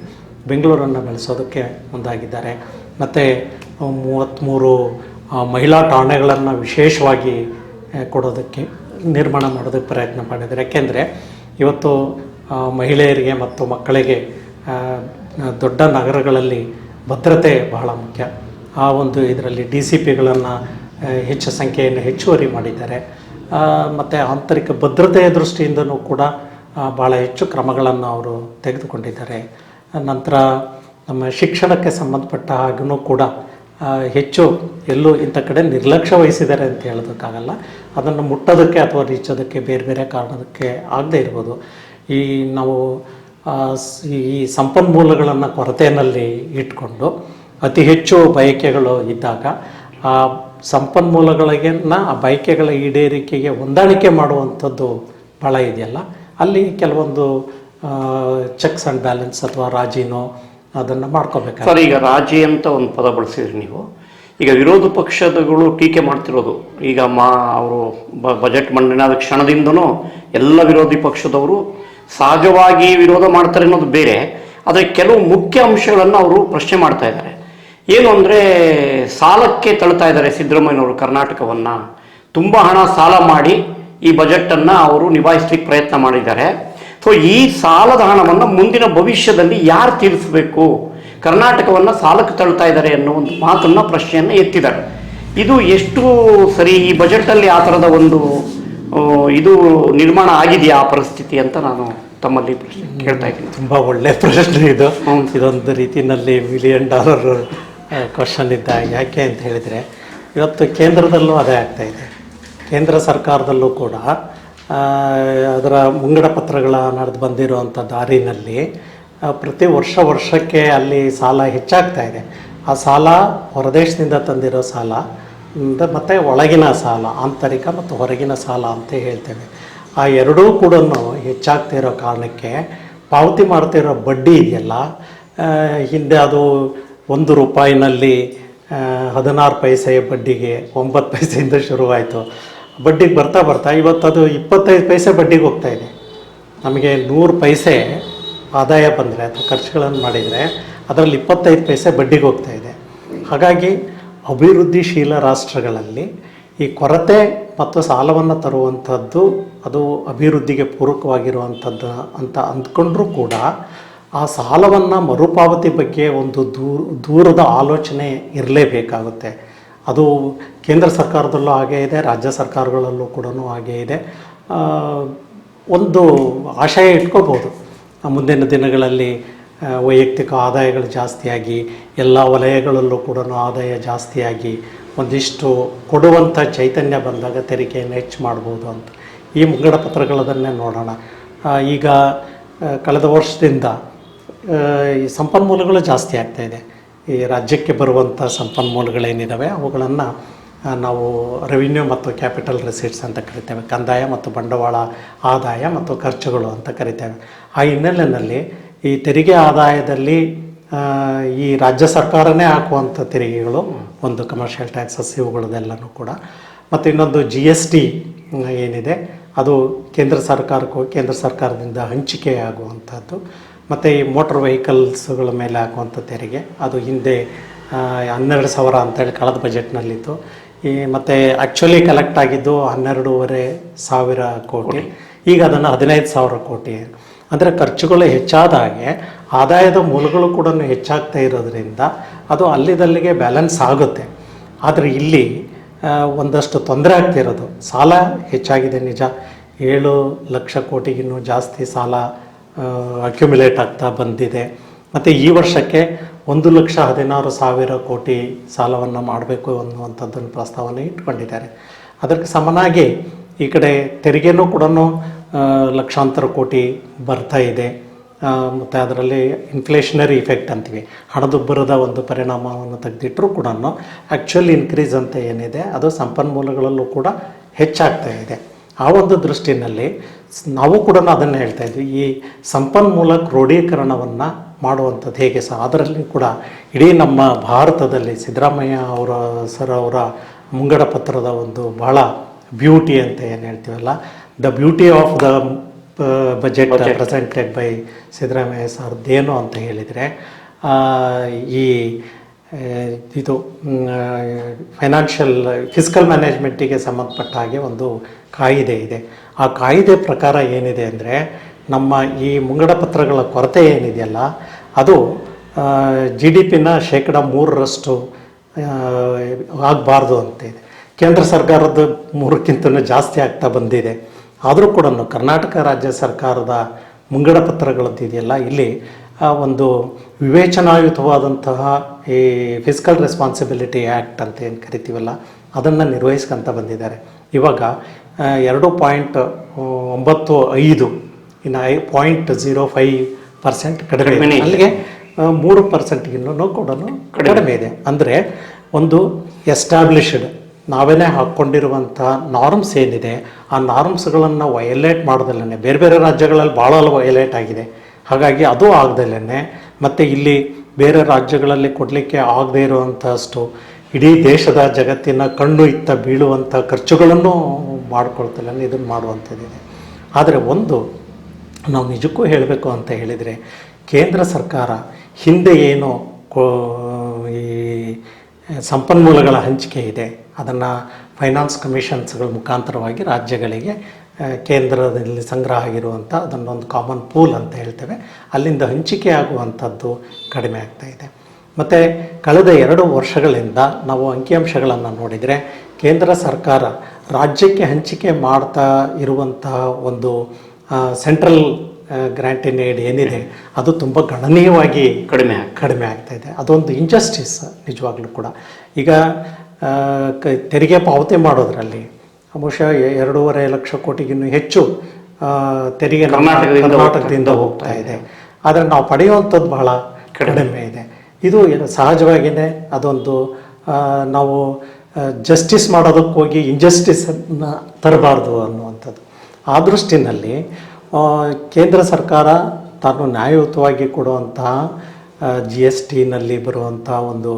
ಬೆಂಗಳೂರನ್ನು ಬೆಳೆಸೋದಕ್ಕೆ ಮುಂದಾಗಿದ್ದಾರೆ. ಮತ್ತು 33 ಮಹಿಳಾ ಠಾಣೆಗಳನ್ನು ವಿಶೇಷವಾಗಿ ಕೊಡೋದಕ್ಕೆ ನಿರ್ಮಾಣ ಮಾಡೋದಕ್ಕೆ ಪ್ರಯತ್ನ ಮಾಡಿದ್ದಾರೆ. ಯಾಕೆಂದರೆ ಇವತ್ತು ಮಹಿಳೆಯರಿಗೆ ಮತ್ತು ಮಕ್ಕಳಿಗೆ ದೊಡ್ಡ ನಗರಗಳಲ್ಲಿ ಭದ್ರತೆ ಬಹಳ ಮುಖ್ಯ. ಆ ಒಂದು ಇದರಲ್ಲಿ DCPಗಳನ್ನು ಹೆಚ್ಚು ಸಂಖ್ಯೆಯನ್ನು ಹೆಚ್ಚುವರಿ ಮಾಡಿದ್ದಾರೆ. ಮತ್ತು ಆಂತರಿಕ ಭದ್ರತೆಯ ದೃಷ್ಟಿಯಿಂದನೂ ಕೂಡ ಭಾಳ ಹೆಚ್ಚು ಕ್ರಮಗಳನ್ನು ಅವರು ತೆಗೆದುಕೊಂಡಿದ್ದಾರೆ. ನಂತರ ನಮ್ಮ ಶಿಕ್ಷಣಕ್ಕೆ ಸಂಬಂಧಪಟ್ಟ ಹಾಗೂ ಕೂಡ ಹೆಚ್ಚು ಎಲ್ಲೂ ಇಂಥ ಕಡೆ ನಿರ್ಲಕ್ಷ್ಯ ವಹಿಸಿದ್ದಾರೆ ಅಂತ ಹೇಳೋದಕ್ಕಾಗಲ್ಲ. ಅದನ್ನು ಮುಟ್ಟೋದಕ್ಕೆ ಅಥವಾ ರೀಚೋದಕ್ಕೆ ಬೇರೆ ಬೇರೆ ಕಾರಣಕ್ಕೆ ಆಗದೇ ಇರ್ಬೋದು. ನಾವು ಈ ಸಂಪನ್ಮೂಲಗಳನ್ನು ಕೊರತೆಯಲ್ಲಿ ಇಟ್ಕೊಂಡು ಅತಿ ಹೆಚ್ಚು ಬಯಕೆಗಳು ಇದ್ದಾಗ ಆ ಸಂಪನ್ಮೂಲಗಳಿಗೆನ್ನ ಆ ಬಯಕೆಗಳ ಈಡೇರಿಕೆಗೆ ಹೊಂದಾಣಿಕೆ ಮಾಡುವಂಥದ್ದು ಭಾಳ ಇದೆಯಲ್ಲ, ಅಲ್ಲಿ ಕೆಲವೊಂದು ಚೆಕ್ಸ್ ಆ್ಯಂಡ್ ಬ್ಯಾಲೆನ್ಸ್ ಅಥವಾ ರಾಜಿನೋ ಅದನ್ನು ಮಾಡ್ಕೋಬೇಕು. ಸರ್, ಈಗ ರಾಜಿ ಅಂತ ಒಂದು ಪದ ಬಳಸಿದ್ರಿ ನೀವು. ಈಗ ವಿರೋಧ ಪಕ್ಷದಗಳು ಟೀಕೆ ಮಾಡ್ತಿರೋದು, ಈಗ ಅವರು ಬಜೆಟ್ ಮಂಡನೆ ಆದ ಕ್ಷಣದಿಂದನೂ ಎಲ್ಲ ವಿರೋಧಿ ಪಕ್ಷದವರು ಸಹಜವಾಗಿ ವಿರೋಧ ಮಾಡ್ತಾರೆ ಅನ್ನೋದು ಬೇರೆ, ಆದರೆ ಕೆಲವು ಮುಖ್ಯ ಅಂಶಗಳನ್ನು ಅವರು ಪ್ರಶ್ನೆ ಮಾಡ್ತಾ ಇದ್ದಾರೆ. ಏನು ಅಂದರೆ ಸಾಲಕ್ಕೆ ತಳ್ತಾ ಇದ್ದಾರೆ ಸಿದ್ದರಾಮಯ್ಯನವರು ಕರ್ನಾಟಕವನ್ನು. ತುಂಬ ಹಣ ಸಾಲ ಮಾಡಿ ಈ ಬಜೆಟನ್ನು ಅವರು ನಿಭಾಯಿಸ್ಲಿಕ್ಕೆ ಪ್ರಯತ್ನ ಮಾಡಿದ್ದಾರೆ. ಸೊ ಈ ಸಾಲದ ಹಣವನ್ನು ಮುಂದಿನ ಭವಿಷ್ಯದಲ್ಲಿ ಯಾರು ತೀರಿಸಬೇಕು, ಕರ್ನಾಟಕವನ್ನು ಸಾಲಕ್ಕೆ ತಳ್ತಾ ಇದ್ದಾರೆ ಅನ್ನೋ ಒಂದು ಮಾತನ್ನು ಪ್ರಶ್ನೆಯನ್ನು ಎತ್ತಿದ್ದಾರೆ. ಇದು ಎಷ್ಟು ಸರಿ? ಈ ಬಜೆಟಲ್ಲಿ ಆ ಥರದ ಒಂದು ಇದು ನಿರ್ಮಾಣ ಆಗಿದೆಯಾ ಆ ಪರಿಸ್ಥಿತಿ ಅಂತ ನಾನು ತಮ್ಮಲ್ಲಿ ಪ್ರಶ್ನೆ ಕೇಳ್ತಾ ಇದ್ದೀನಿ. ತುಂಬ ಒಳ್ಳೆಯ ಪ್ರಶ್ನೆ ಇದು. ಇದೊಂದು ರೀತಿಯಲ್ಲಿ $1 ಮಿಲಿಯನ್ ಕ್ವಶನ್ ಇದ್ದ. ಯಾಕೆ ಅಂತ ಹೇಳಿದರೆ ಇವತ್ತು ಕೇಂದ್ರದಲ್ಲೂ ಅದೇ ಆಗ್ತಾಯಿದೆ. ಕೇಂದ್ರ ಸರ್ಕಾರದಲ್ಲೂ ಕೂಡ ಅದರ ಮುಂಗಡ ಪತ್ರಗಳ ನಡೆದು ಬಂದಿರುವಂಥ ದಾರಿನಲ್ಲಿ ಪ್ರತಿ ವರ್ಷಕ್ಕೆ ಅಲ್ಲಿ ಸಾಲ ಹೆಚ್ಚಾಗ್ತಾ ಇದೆ. ಆ ಸಾಲ ಹೊರದೇಶದಿಂದ ತಂದಿರೋ ಸಾಲ ಮತ್ತು ಒಳಗಿನ ಸಾಲ, ಆಂತರಿಕ ಮತ್ತು ಹೊರಗಿನ ಸಾಲ ಅಂತ ಹೇಳ್ತೇವೆ. ಆ ಎರಡೂ ಕೂಡ ಹೆಚ್ಚಾಗ್ತಾ ಇರೋ ಕಾರಣಕ್ಕೆ ಪಾವತಿ ಮಾಡ್ತಿರೋ ಬಡ್ಡಿ ಇದೆಯಲ್ಲ, ಹಿಂದೆ ಅದು ₹1 16 ಪೈಸೆ ಬಡ್ಡಿಗೆ 9 ಪೈಸೆಯಿಂದ ಶುರುವಾಯಿತು. ಬಡ್ಡಿಗೆ ಬರ್ತಾ ಇವತ್ತು ಅದು 25 ಪೈಸೆ ಬಡ್ಡಿಗೆ ಹೋಗ್ತಾ ಇದೆ. ನಮಗೆ 100 ಪೈಸೆ ಆದಾಯ ಬಂದರೆ ಅಥವಾ ಖರ್ಚುಗಳನ್ನು ಮಾಡಿದರೆ ಅದರಲ್ಲಿ 25 ಪೈಸೆ ಬಡ್ಡಿಗೆ ಹೋಗ್ತಾ ಇದೆ. ಹಾಗಾಗಿ ಅಭಿವೃದ್ಧಿಶೀಲ ರಾಷ್ಟ್ರಗಳಲ್ಲಿ ಈ ಕೊರತೆ ಮತ್ತು ಸಾಲವನ್ನು ತರುವಂಥದ್ದು ಅದು ಅಭಿವೃದ್ಧಿಗೆ ಪೂರಕವಾಗಿರುವಂಥದ್ದು ಅಂತ ಅಂದ್ಕೊಂಡ್ರೂ ಕೂಡ ಆ ಸಾಲವನ್ನು ಮರುಪಾವತಿ ಬಗ್ಗೆ ಒಂದು ದೂರದ ಆಲೋಚನೆ ಇರಲೇಬೇಕಾಗುತ್ತೆ. ಅದು ಕೇಂದ್ರ ಸರ್ಕಾರದಲ್ಲೂ ಹಾಗೇ ಇದೆ, ರಾಜ್ಯ ಸರ್ಕಾರಗಳಲ್ಲೂ ಕೂಡ ಹಾಗೇ ಇದೆ. ಒಂದು ಆಶಯ ಇಟ್ಕೋಬೋದು, ಮುಂದಿನ ದಿನಗಳಲ್ಲಿ ವೈಯಕ್ತಿಕ ಆದಾಯಗಳು ಜಾಸ್ತಿಯಾಗಿ ಎಲ್ಲ ವಲಯಗಳಲ್ಲೂ ಕೂಡ ಆದಾಯ ಜಾಸ್ತಿಯಾಗಿ ಒಂದಿಷ್ಟು ಕೊಡುವಂಥ ಚೈತನ್ಯ ಬಂದಾಗ ತೆರಿಗೆಯನ್ನು ಹೆಚ್ಚು ಮಾಡ್ಬೋದು ಅಂತ ಈ ಮುಂಗಡ ಪತ್ರಗಳದನ್ನೇ ನೋಡೋಣ. ಈಗ ಕಳೆದ ವರ್ಷದಿಂದ ಈ ಸಂಪನ್ಮೂಲಗಳು ಜಾಸ್ತಿ ಆಗ್ತಾಯಿದೆ. ಈ ರಾಜ್ಯಕ್ಕೆ ಬರುವಂಥ ಸಂಪನ್ಮೂಲಗಳೇನಿದ್ದಾವೆ ಅವುಗಳನ್ನು ನಾವು ರೆವಿನ್ಯೂ ಮತ್ತು ಕ್ಯಾಪಿಟಲ್ ರಿಸೀಟ್ಸ್ ಅಂತ ಕರಿತೇವೆ. ಕಂದಾಯ ಮತ್ತು ಬಂಡವಾಳ ಆದಾಯ ಮತ್ತು ಖರ್ಚುಗಳು ಅಂತ ಕರಿತೇವೆ. ಆ ಹಿನ್ನೆಲೆಯಲ್ಲಿ ಈ ತೆರಿಗೆ ಆದಾಯದಲ್ಲಿ ಈ ರಾಜ್ಯ ಸರ್ಕಾರನೇ ಹಾಕುವಂಥ ತೆರಿಗೆಗಳು, ಒಂದು ಕಮರ್ಷಿಯಲ್ ಟ್ಯಾಕ್ಸಸ್ ಇವುಗಳದೆಲ್ಲನೂ ಕೂಡ, ಮತ್ತು ಇನ್ನೊಂದು GST ಏನಿದೆ ಅದು ಕೇಂದ್ರ ಸರ್ಕಾರದಿಂದ ಹಂಚಿಕೆ ಆಗುವಂಥದ್ದು, ಮತ್ತು ಈ ಮೋಟರ್ ವೆಹಿಕಲ್ಸ್ಗಳ ಮೇಲೆ ಹಾಕುವಂಥ ತೆರಿಗೆ ಅದು ಹಿಂದೆ 12,000 ಅಂತೇಳಿ ಕಳೆದ ಬಜೆಟ್ನಲ್ಲಿತ್ತು. ಮತ್ತು ಆ್ಯಕ್ಚುಲಿ ಕಲೆಕ್ಟ್ ಆಗಿದ್ದು 12,500 ಕೋಟಿ, ಈಗ ಅದನ್ನು 15,000 ಕೋಟಿ. ಅಂದರೆ ಖರ್ಚುಗಳು ಹೆಚ್ಚಾದ ಹಾಗೆ ಆದಾಯದ ಮೂಲಗಳು ಕೂಡ ಹೆಚ್ಚಾಗ್ತಾ ಇರೋದ್ರಿಂದ ಅದು ಅಲ್ಲಿದಲ್ಲಿಗೆ ಬ್ಯಾಲೆನ್ಸ್ ಆಗುತ್ತೆ. ಆದರೆ ಇಲ್ಲಿ ಒಂದಷ್ಟು ತೊಂದರೆ ಆಗ್ತಿರೋದು, ಸಾಲ ಹೆಚ್ಚಾಗಿದೆ ನಿಜ, 7 ಲಕ್ಷ ಕೋಟಿಗಿನ್ನೂ ಜಾಸ್ತಿ ಸಾಲ ಅಕ್ಯುಮುಲೇಟ್ ಆಗ್ತಾ ಬಂದಿದೆ. ಮತ್ತು ಈ ವರ್ಷಕ್ಕೆ 1,16,000 ಕೋಟಿ ಸಾಲವನ್ನು ಮಾಡಬೇಕು ಅನ್ನುವಂಥದ್ದನ್ನು ಪ್ರಸ್ತಾವನೆ ಇಟ್ಕೊಂಡಿದ್ದಾರೆ. ಅದಕ್ಕೆ ಸಮನಾಗಿ ಈ ಕಡೆ ತೆರಿಗೆನೂ ಕೂಡ ಲಕ್ಷಾಂತರ ಕೋಟಿ ಬರ್ತಾ ಇದೆ. ಮತ್ತು ಅದರಲ್ಲಿ ಇನ್ಫ್ಲೇಷನರಿ ಇಫೆಕ್ಟ್ ಅಂತೀವಿ, ಹಣದುಬ್ಬರದ ಒಂದು ಪರಿಣಾಮವನ್ನು ತೆಗೆದಿಟ್ಟರೂ ಕೂಡ ಆ್ಯಕ್ಚುಯಲ್ ಇನ್ಕ್ರೀಸ್ ಅಂತ ಏನಿದೆ ಅದು ಸಂಪನ್ಮೂಲಗಳಲ್ಲೂ ಕೂಡ ಹೆಚ್ಚಾಗ್ತಾ ಇದೆ. ಆ ಒಂದು ದೃಷ್ಟಿನಲ್ಲಿ ನಾವು ಕೂಡ ಅದನ್ನು ಹೇಳ್ತಾ ಇದ್ವಿ, ಈ ಸಂಪನ್ಮೂಲ ಕ್ರೋಢೀಕರಣವನ್ನು ಮಾಡುವಂಥದ್ದು ಹೇಗೆ ಸಹ ಅದರಲ್ಲಿ ಕೂಡ ಇಡೀ ನಮ್ಮ ಭಾರತದಲ್ಲಿ ಸಿದ್ದರಾಮಯ್ಯ ಅವರ ಮುಂಗಡ ಪತ್ರದ ಒಂದು ಬಹಳ ಬ್ಯೂಟಿ ಅಂತ ಏನು ಹೇಳ್ತೀವಲ್ಲ, the beauty of the budget presented by Siddaramaiah ಸರ್ದೇನು ಅಂತ ಹೇಳಿದರೆ, ಈ ಇದು ಫಿಸ್ಕಲ್ ಮ್ಯಾನೇಜ್ಮೆಂಟಿಗೆ ಸಂಬಂಧಪಟ್ಟ ಹಾಗೆ ಒಂದು ಕಾಯಿದೆ ಇದೆ. ಆ ಕಾಯಿದೆ ಪ್ರಕಾರ ಏನಿದೆ ಅಂದರೆ, ನಮ್ಮ ಈ ಮುಂಗಡ ಪತ್ರಗಳ ಕೊರತೆ ಏನಿದೆಯಲ್ಲ ಅದು GDPನ 3% ಆಗಬಾರ್ದು ಅಂತ ಇದೆ. ಕೇಂದ್ರ ಸರ್ಕಾರದ 3ಕ್ಕಿಂತ ಜಾಸ್ತಿ ಆಗ್ತಾ ಬಂದಿದೆ. ಆದರೂ ಕೂಡ ಕರ್ನಾಟಕ ರಾಜ್ಯ ಸರ್ಕಾರದ ಮುಂಗಡ ಪತ್ರಗಳದ್ದಿದೆಯಲ್ಲ, ಇಲ್ಲಿ ಒಂದು ವಿವೇಚನಾಯುತವಾದಂತಹ ಈ ಫಿಸ್ಕಲ್ ರೆಸ್ಪಾನ್ಸಿಬಿಲಿಟಿ ಆ್ಯಕ್ಟ್ ಅಂತ ಏನು ಕರಿತೀವಲ್ಲ ಅದನ್ನು ನಿರ್ವಹಿಸ್ಕೊಂತ ಬಂದಿದ್ದಾರೆ. ಇವಾಗ 2.95 ಇನ್ನು 0.05% ಕಡಿಮೆ, ಅಲ್ಲಿಗೆ 3%ಗಿನ್ನೂ ಕೂಡ ಕಡಿಮೆ ಇದೆ. ಅಂದರೆ ಒಂದು ಎಸ್ಟಾಬ್ಲಿಷ್ಡ್ ನಾವೇನೇ ಹಾಕ್ಕೊಂಡಿರುವಂಥ ನಾರ್ಮ್ಸ್ ಏನಿದೆ ಆ ನಾರ್ಮ್ಸ್ಗಳನ್ನು ವಯಲೇಟ್ ಮಾಡೋದಲ್ಲೇ ಬೇರೆ ಬೇರೆ ರಾಜ್ಯಗಳಲ್ಲಿ ಭಾಳ ವಯಲೇಟ್ ಆಗಿದೆ. ಹಾಗಾಗಿ ಅದು ಆಗ್ದಲೇ ಮತ್ತು ಇಲ್ಲಿ ಬೇರೆ ರಾಜ್ಯಗಳಲ್ಲಿ ಕೊಡಲಿಕ್ಕೆ ಆಗದೇ ಇರುವಂಥಷ್ಟು ಇಡೀ ದೇಶದ ಜಗತ್ತಿನ ಕಣ್ಣು ಇತ್ತ ಬೀಳುವಂಥ ಖರ್ಚುಗಳನ್ನು ಮಾಡ್ಕೊಳ್ತಲೇ ಇದನ್ನು ಮಾಡುವಂಥದ್ದಿದೆ. ಆದರೆ ಒಂದು ನಾವು ನಿಜಕ್ಕೂ ಹೇಳಬೇಕು ಅಂತ ಹೇಳಿದರೆ ಕೇಂದ್ರ ಸರ್ಕಾರ ಹಿಂದೆ ಏನು ಈ ಸಂಪನ್ಮೂಲಗಳ ಹಂಚಿಕೆ ಇದೆ ಅದನ್ನು ಫೈನಾನ್ಸ್ ಕಮಿಷನ್ಸ್ಗಳ ಮುಖಾಂತರವಾಗಿ ರಾಜ್ಯಗಳಿಗೆ ಕೇಂದ್ರದಲ್ಲಿ ಸಂಗ್ರಹ ಆಗಿರುವಂಥ ಅದನ್ನೊಂದು ಕಾಮನ್ ಪೂಲ್ ಅಂತ ಹೇಳ್ತೇವೆ, ಅಲ್ಲಿಂದ ಹಂಚಿಕೆ ಆಗುವಂಥದ್ದು ಕಡಿಮೆ ಆಗ್ತಾ ಇದೆ. ಮತ್ತು ಕಳೆದ 2 ವರ್ಷಗಳಿಂದ ನಾವು ಅಂಕಿಅಂಶಗಳನ್ನು ನೋಡಿದರೆ ಕೇಂದ್ರ ಸರ್ಕಾರ ರಾಜ್ಯಕ್ಕೆ ಹಂಚಿಕೆ ಮಾಡ್ತಾ ಇರುವಂತಹ ಒಂದು ಸೆಂಟ್ರಲ್ ಗ್ರ್ಯಾಂಟ್ ಇನ್ ಏಡ್ ಏನಿದೆ ಅದು ತುಂಬ ಗಣನೀಯವಾಗಿ ಕಡಿಮೆ ಆಗ್ತಾ ಇದೆ. ಅದೊಂದು ಇಂಜಸ್ಟಿಸ್ ನಿಜವಾಗ್ಲೂ ಕೂಡ. ಈಗ ತೆರಿಗೆ ಪಾವತಿ ಮಾಡೋದ್ರಲ್ಲಿ ಬಹುಶಃ 2.5 ಲಕ್ಷ ಕೋಟಿಗಿನ್ನೂ ಹೆಚ್ಚು ತೆರಿಗೆ ಕರ್ನಾಟಕದಿಂದ ಹೋಗ್ತಾ ಇದೆ. ಆದರೆ ನಾವು ಪಡೆಯುವಂಥದ್ದು ಬಹಳ ಕಡಿಮೆ ಇದೆ. ಇದು ಸಹಜವಾಗಿಯೇ ಅದೊಂದು ನಾವು ಜಸ್ಟಿಸ್ ಮಾಡೋದಕ್ಕೆ ಹೋಗಿ ಇಂಜಸ್ಟಿಸನ್ನು ತರಬಾರ್ದು ಅನ್ನುವಂಥದ್ದು. ಆ ದೃಷ್ಟಿನಲ್ಲಿ ಕೇಂದ್ರ ಸರ್ಕಾರ ತಾನು ನ್ಯಾಯಯುತವಾಗಿ ಕೊಡುವಂತಹ GSTನಲ್ಲಿ ಬರುವಂಥ ಒಂದು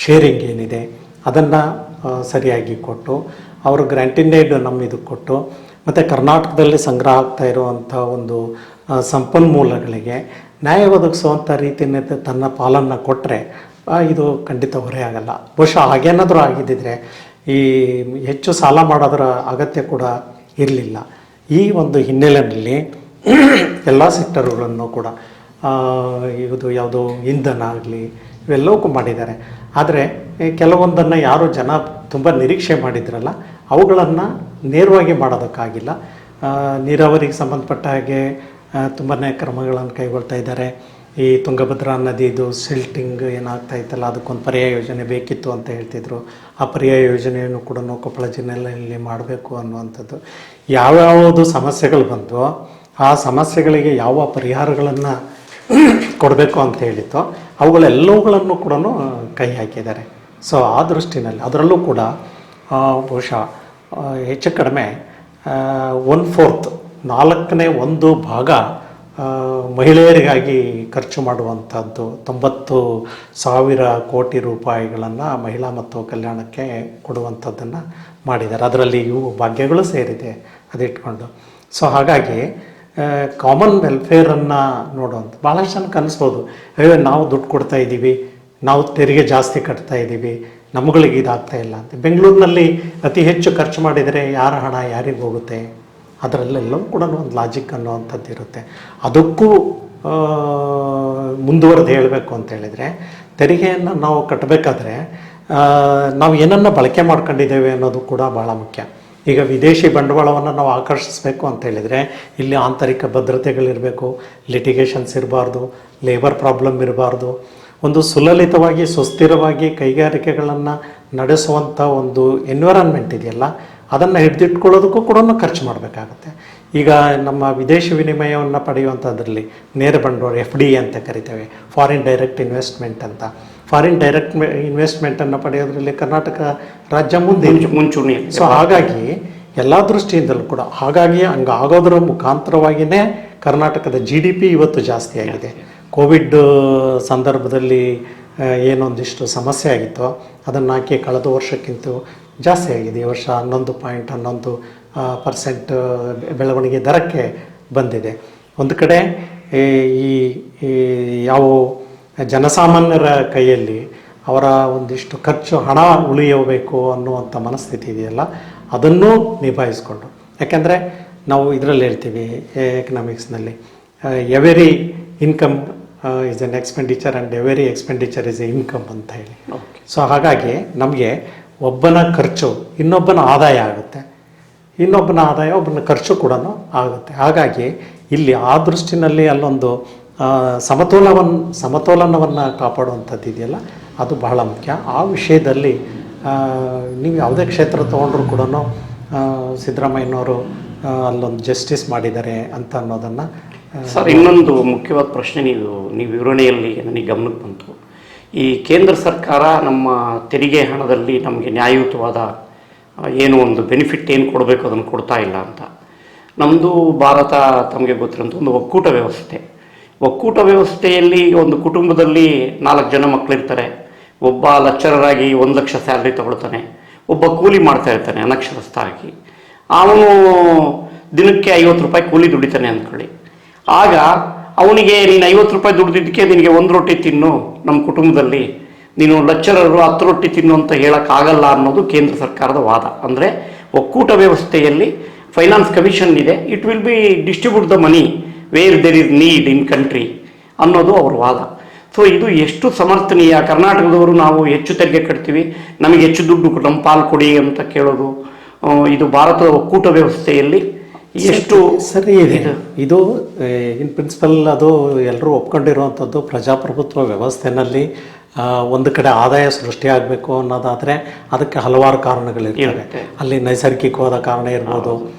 ಶೇರಿಂಗ್ ಏನಿದೆ ಅದನ್ನು ಸರಿಯಾಗಿ ಕೊಟ್ಟು ಅವರು ಗ್ರ್ಯಾಂಟಿನ್ ಏಡ್ ನಮ್ಮ ಇದಕ್ಕೆ ಕೊಟ್ಟು ಮತ್ತು ಕರ್ನಾಟಕದಲ್ಲಿ ಸಂಗ್ರಹ ಆಗ್ತಾ ಇರುವಂಥ ಒಂದು ಸಂಪನ್ಮೂಲಗಳಿಗೆ ನ್ಯಾಯ ಒದಗಿಸುವಂಥ ರೀತಿಯಲ್ಲಿ ತನ್ನ ಪಾಲನ್ನು ಕೊಟ್ಟರೆ ಇದು ಖಂಡಿತ ಹೊರೆ ಆಗಲ್ಲ. ಬಹುಶಃ ಹಾಗೇನಾದರೂ ಆಗಿದ್ದಿದ್ರೆ ಈ ಹೆಚ್ಚು ಸಾಲ ಮಾಡೋದರ ಅಗತ್ಯ ಕೂಡ ಇರಲಿಲ್ಲ. ಈ ಒಂದು ಹಿನ್ನೆಲೆಯಲ್ಲಿ ಎಲ್ಲ ಸೆಕ್ಟರ್ಗಳನ್ನು ಕೂಡ ಇದು ಯಾವುದೋ ಇಂಧನ ಆಗಲಿ ಇವೆಲ್ಲವಕ್ಕೂ ಮಾಡಿದ್ದಾರೆ. ಆದರೆ ಕೆಲವೊಂದನ್ನು ಯಾರು ಜನ ತುಂಬ ನಿರೀಕ್ಷೆ ಮಾಡಿದ್ರಲ್ಲ ಅವುಗಳನ್ನು ನೇರವಾಗಿ ಮಾಡೋದಕ್ಕಾಗಿಲ್ಲ. ನೀರಾವರಿಗೆ ಸಂಬಂಧಪಟ್ಟ ಹಾಗೆ ತುಂಬಾ ಕ್ರಮಗಳನ್ನು ಕೈಗೊಳ್ತಾ ಇದ್ದಾರೆ. ಈ ತುಂಗಭದ್ರಾ ನದಿದು ಸಿಲ್ಟಿಂಗ್ ಏನಾಗ್ತಾ ಇತ್ತಲ್ಲ ಅದಕ್ಕೊಂದು ಪರ್ಯಾಯ ಯೋಜನೆ ಬೇಕಿತ್ತು ಅಂತ ಹೇಳ್ತಿದ್ರು. ಆ ಪರ್ಯಾಯ ಯೋಜನೆಯನ್ನು ಕೂಡ ಕೊಪ್ಪಳ ಜಿಲ್ಲೆಯಲ್ಲಿ ಮಾಡಬೇಕು ಅನ್ನುವಂಥದ್ದು. ಯಾವ್ಯಾವುದು ಸಮಸ್ಯೆಗಳು ಬಂದೋ ಆ ಸಮಸ್ಯೆಗಳಿಗೆ ಯಾವ ಪರಿಹಾರಗಳನ್ನು ಕೊಡಬೇಕು ಅಂತ ಹೇಳಿತ್ತು ಅವುಗಳೆಲ್ಲವುಗಳನ್ನು ಕೂಡ ಕೈ ಹಾಕಿದ್ದಾರೆ. ಸೊ ಆ ದೃಷ್ಟಿನಲ್ಲಿ ಅದರಲ್ಲೂ ಕೂಡ ಬಹುಶಃ ಹೆಚ್ಚು ಕಡಿಮೆ 1/4 4/1 ಭಾಗ ಮಹಿಳೆಯರಿಗಾಗಿ ಖರ್ಚು ಮಾಡುವಂಥದ್ದು 90,000 ಕೋಟಿ ರೂಪಾಯಿಗಳನ್ನು ಮಹಿಳಾ ಮತ್ತು ಕಲ್ಯಾಣಕ್ಕೆ ಕೊಡುವಂಥದ್ದನ್ನು ಮಾಡಿದ್ದಾರೆ. ಅದರಲ್ಲಿ ಇವು ಭಾಗ್ಯಗಳು ಸೇರಿದೆ ಅದಿಟ್ಕೊಂಡು. ಸೊ ಹಾಗಾಗಿ ಕಾಮನ್ ವೆಲ್ಫೇರನ್ನು ನೋಡುವಂಥ ಭಾಳಷ್ಟು ಜನಕ್ಕೆ ಅನಿಸ್ಬೋದು, ಅಯ್ಯೋ ನಾವು ದುಡ್ಡು ಕೊಡ್ತಾ ಇದ್ದೀವಿ, ನಾವು ತೆರಿಗೆ ಜಾಸ್ತಿ ಕಟ್ತಾ ಇದ್ದೀವಿ, ನಮ್ಮಗಳಿಗೆ ಇದಾಗ್ತಾ ಇಲ್ಲ ಅಂತ. ಬೆಂಗಳೂರಿನಲ್ಲಿ ಅತಿ ಹೆಚ್ಚು ಖರ್ಚು ಮಾಡಿದರೆ ಯಾರ ಹಣ ಯಾರಿಗೆ ಹೋಗುತ್ತೆ, ಅದರಲ್ಲೆಲ್ಲವೂ ಕೂಡ ಒಂದು ಲಾಜಿಕ್ ಅನ್ನುವಂಥದ್ದು ಇರುತ್ತೆ. ಅದಕ್ಕೂ ಮುಂದುವರೆದು ಹೇಳಬೇಕು ಅಂತ ಹೇಳಿದರೆ ತೆರಿಗೆಯನ್ನು ನಾವು ಕಟ್ಟಬೇಕಾದ್ರೆ ನಾವು ಏನನ್ನು ಬಳಕೆ ಮಾಡ್ಕೊಂಡಿದ್ದೇವೆ ಅನ್ನೋದು ಕೂಡ ಭಾಳ ಮುಖ್ಯ. ಈಗ ವಿದೇಶಿ ಬಂಡವಾಳವನ್ನು ನಾವು ಆಕರ್ಷಿಸಬೇಕು ಅಂತ ಹೇಳಿದರೆ ಇಲ್ಲಿ ಆಂತರಿಕ ಭದ್ರತೆಗಳಿರಬೇಕು, ಲಿಟಿಗೇಷನ್ಸ್ ಇರಬಾರ್ದು, ಲೇಬರ್ ಪ್ರಾಬ್ಲಮ್ ಇರಬಾರ್ದು. ಒಂದು ಸುಲಲಿತವಾಗಿ ಸುಸ್ಥಿರವಾಗಿ ಕೈಗಾರಿಕೆಗಳನ್ನು ನಡೆಸುವಂಥ ಒಂದು ಎನ್ವಿರಾನ್ಮೆಂಟ್ ಇದೆಯಲ್ಲ ಅದನ್ನು ಹಿಡಿದಿಟ್ಕೊಳ್ಳೋದಕ್ಕೂ ಕೂಡ ಖರ್ಚು ಮಾಡಬೇಕಾಗತ್ತೆ. ಈಗ ನಮ್ಮ ವಿದೇಶಿ ವಿನಿಮಯವನ್ನು ಪಡೆಯುವಂಥದ್ರಲ್ಲಿ ನೇರ ಬಂಡವಾಳ FDI ಅಂತ ಕರಿತೇವೆ, ಫಾರಿನ್ ಡೈರೆಕ್ಟ್ ಇನ್ವೆಸ್ಟ್ಮೆಂಟ್ ಅಂತ. ಫಾರಿನ್ ಡೈರೆಕ್ಟ್ ಇನ್ವೆಸ್ಟ್ಮೆಂಟನ್ನು ಪಡೆಯೋದ್ರಲ್ಲಿ ಕರ್ನಾಟಕ ರಾಜ್ಯ ಮುಂಚೂಣಿ. ಸೊ ಹಾಗಾಗಿ ಎಲ್ಲ ದೃಷ್ಟಿಯಿಂದಲೂ ಕೂಡ ಹಾಗಾಗಿ ಹಂಗಾಗೋದ್ರ ಮುಖಾಂತರವಾಗಿಯೇ ಕರ್ನಾಟಕದ GDP ಇವತ್ತು ಜಾಸ್ತಿ ಆಗಿದೆ. ಕೋವಿಡ್ ಸಂದರ್ಭದಲ್ಲಿ ಏನೊಂದಿಷ್ಟು ಸಮಸ್ಯೆ ಆಗಿತ್ತು ಅದನ್ನು ಹಾಕಿ ಕಳೆದ ವರ್ಷಕ್ಕಿಂತ ಜಾಸ್ತಿ ಆಗಿದೆ. ಈ ವರ್ಷ 11.11% ಬೆಳವಣಿಗೆ ದರಕ್ಕೆ ಬಂದಿದೆ. ಒಂದು ಕಡೆ ಈ ಯಾವ ಜನಸಾಮಾನ್ಯರ ಕೈಯಲ್ಲಿ ಅವರ ಒಂದಿಷ್ಟು ಖರ್ಚು ಹಣ ಉಳಿಯಬೇಕು ಅನ್ನುವಂಥ ಮನಸ್ಥಿತಿ ಇದೆಯಲ್ಲ ಅದನ್ನೂ ನಿಭಾಯಿಸ್ಕೊಂಡು, ಯಾಕೆಂದರೆ ನಾವು ಇದರಲ್ಲಿ ಹೇಳ್ತೀವಿ ಎಕನಾಮಿಕ್ಸ್ನಲ್ಲಿ every income is an expenditure and every expenditure is a income ಅಂತ ಹೇಳಿ. ಸೊ ಹಾಗಾಗಿ ನಮಗೆ ಒಬ್ಬನ ಖರ್ಚು ಇನ್ನೊಬ್ಬನ ಆದಾಯ ಆಗುತ್ತೆ, ಇನ್ನೊಬ್ಬನ ಆದಾಯ ಒಬ್ಬನ ಖರ್ಚು ಕೂಡ ಆಗುತ್ತೆ. ಹಾಗಾಗಿ ಇಲ್ಲಿ ಆ ದೃಷ್ಟಿನಲ್ಲಿ ಅಲ್ಲೊಂದು ಸಮತೋಲನವನ್ನು ಕಾಪಾಡುವಂಥದ್ದು ಇದೆಯಲ್ಲ ಅದು ಬಹಳ ಮುಖ್ಯ. ಆ ವಿಷಯದಲ್ಲಿ ನೀವು ಯಾವುದೇ ಕ್ಷೇತ್ರ ತೊಗೊಂಡ್ರೂ ಕೂಡ ಸಿದ್ದರಾಮಯ್ಯನವರು ಅಲ್ಲೊಂದು ಜಸ್ಟಿಸ್ ಮಾಡಿದ್ದಾರೆ ಅಂತ ಅನ್ನೋದನ್ನು. ಸರ್, ಇನ್ನೊಂದು ಮುಖ್ಯವಾದ ಪ್ರಶ್ನೆ ನೀವು ವಿವರಣೆಯಲ್ಲಿ ನನಗೆ ಗಮನಕ್ಕೆ ಬಂತು. ಈ ಕೇಂದ್ರ ಸರ್ಕಾರ ನಮ್ಮ ತೆರಿಗೆ ಹಣದಲ್ಲಿ ನಮಗೆ ನ್ಯಾಯಯುತವಾದ ಏನು ಒಂದು ಬೆನಿಫಿಟ್ ಏನು ಕೊಡಬೇಕು ಅದನ್ನು ಕೊಡ್ತಾ ಇಲ್ಲ ಅಂತ. ನಮ್ಮದು ಭಾರತ ತಮಗೆ ಗೊತ್ತಿರೋಂಥ ಒಂದು ಒಕ್ಕೂಟ ವ್ಯವಸ್ಥೆಯಲ್ಲಿ ಒಂದು ಕುಟುಂಬದಲ್ಲಿ 4 ಜನ ಮಕ್ಕಳಿರ್ತಾರೆ. ಒಬ್ಬ ಲೆಕ್ಚರರ್ ಆಗಿ 1 ಲಕ್ಷ ಸ್ಯಾಲ್ರಿ ತಗೊಳ್ತಾನೆ, ಒಬ್ಬ ಕೂಲಿ ಮಾಡ್ತಾ ಇರ್ತಾನೆ ಅನಕ್ಷರಸ್ಥ ಆಗಿ. ಅವನು ದಿನಕ್ಕೆ 50 ರೂಪಾಯಿ ಕೂಲಿ ದುಡಿತಾನೆ ಅಂದ್ಕೊಳ್ಳಿ. ಆಗ ಅವನಿಗೆ ನೀನು 50 ರೂಪಾಯಿ ದುಡ್ದಿದ್ದಕ್ಕೆ ನಿನಗೆ 1 ರೊಟ್ಟಿ ತಿನ್ನು, ನಮ್ಮ ಕುಟುಂಬದಲ್ಲಿ ನೀನು ಲೆಕ್ಚರರು 10 ರೊಟ್ಟಿ ತಿನ್ನು ಅಂತ ಹೇಳೋಕ್ಕಾಗಲ್ಲ ಅನ್ನೋದು ಕೇಂದ್ರ ಸರ್ಕಾರದ ವಾದ. ಅಂದರೆ ಒಕ್ಕೂಟ ವ್ಯವಸ್ಥೆಯಲ್ಲಿ ಫೈನಾನ್ಸ್ ಕಮಿಷನ್ ಇದೆ, it will be distribute the money where there is need in country ಅನ್ನೋದು ಅವ್ರ ವಾದ. ಸೊ ಇದು ಎಷ್ಟು ಸಮರ್ಥನೀಯ? ಕರ್ನಾಟಕದವರು ನಾವು ಹೆಚ್ಚು ತೆರಿಗೆ ಕಟ್ತೀವಿ, ನಮಗೆ ಹೆಚ್ಚು ದುಡ್ಡು ನಮ್ಮ ಪಾಲು ಕೊಡಿ ಅಂತ ಕೇಳೋದು, ಇದು ಭಾರತದ ಒಕ್ಕೂಟ ವ್ಯವಸ್ಥೆಯಲ್ಲಿ ಎಷ್ಟು ಸರಿ ಇದೆ? ಇದು ಇನ್ ಪ್ರಿನ್ಸಿಪಲ್ ಅದು ಎಲ್ಲರೂ ಒಪ್ಕೊಂಡಿರುವಂಥದ್ದು. ಪ್ರಜಾಪ್ರಭುತ್ವ ವ್ಯವಸ್ಥೆನಲ್ಲಿ ಒಂದು ಕಡೆ ಆದಾಯ ಸೃಷ್ಟಿಯಾಗಬೇಕು ಅನ್ನೋದಾದರೆ ಅದಕ್ಕೆ ಹಲವಾರು ಕಾರಣಗಳಿರ್ತವೆ. ಅಲ್ಲಿ ನೈಸರ್ಗಿಕವಾದ ಕಾರಣ ಇರ್ಬೋದು,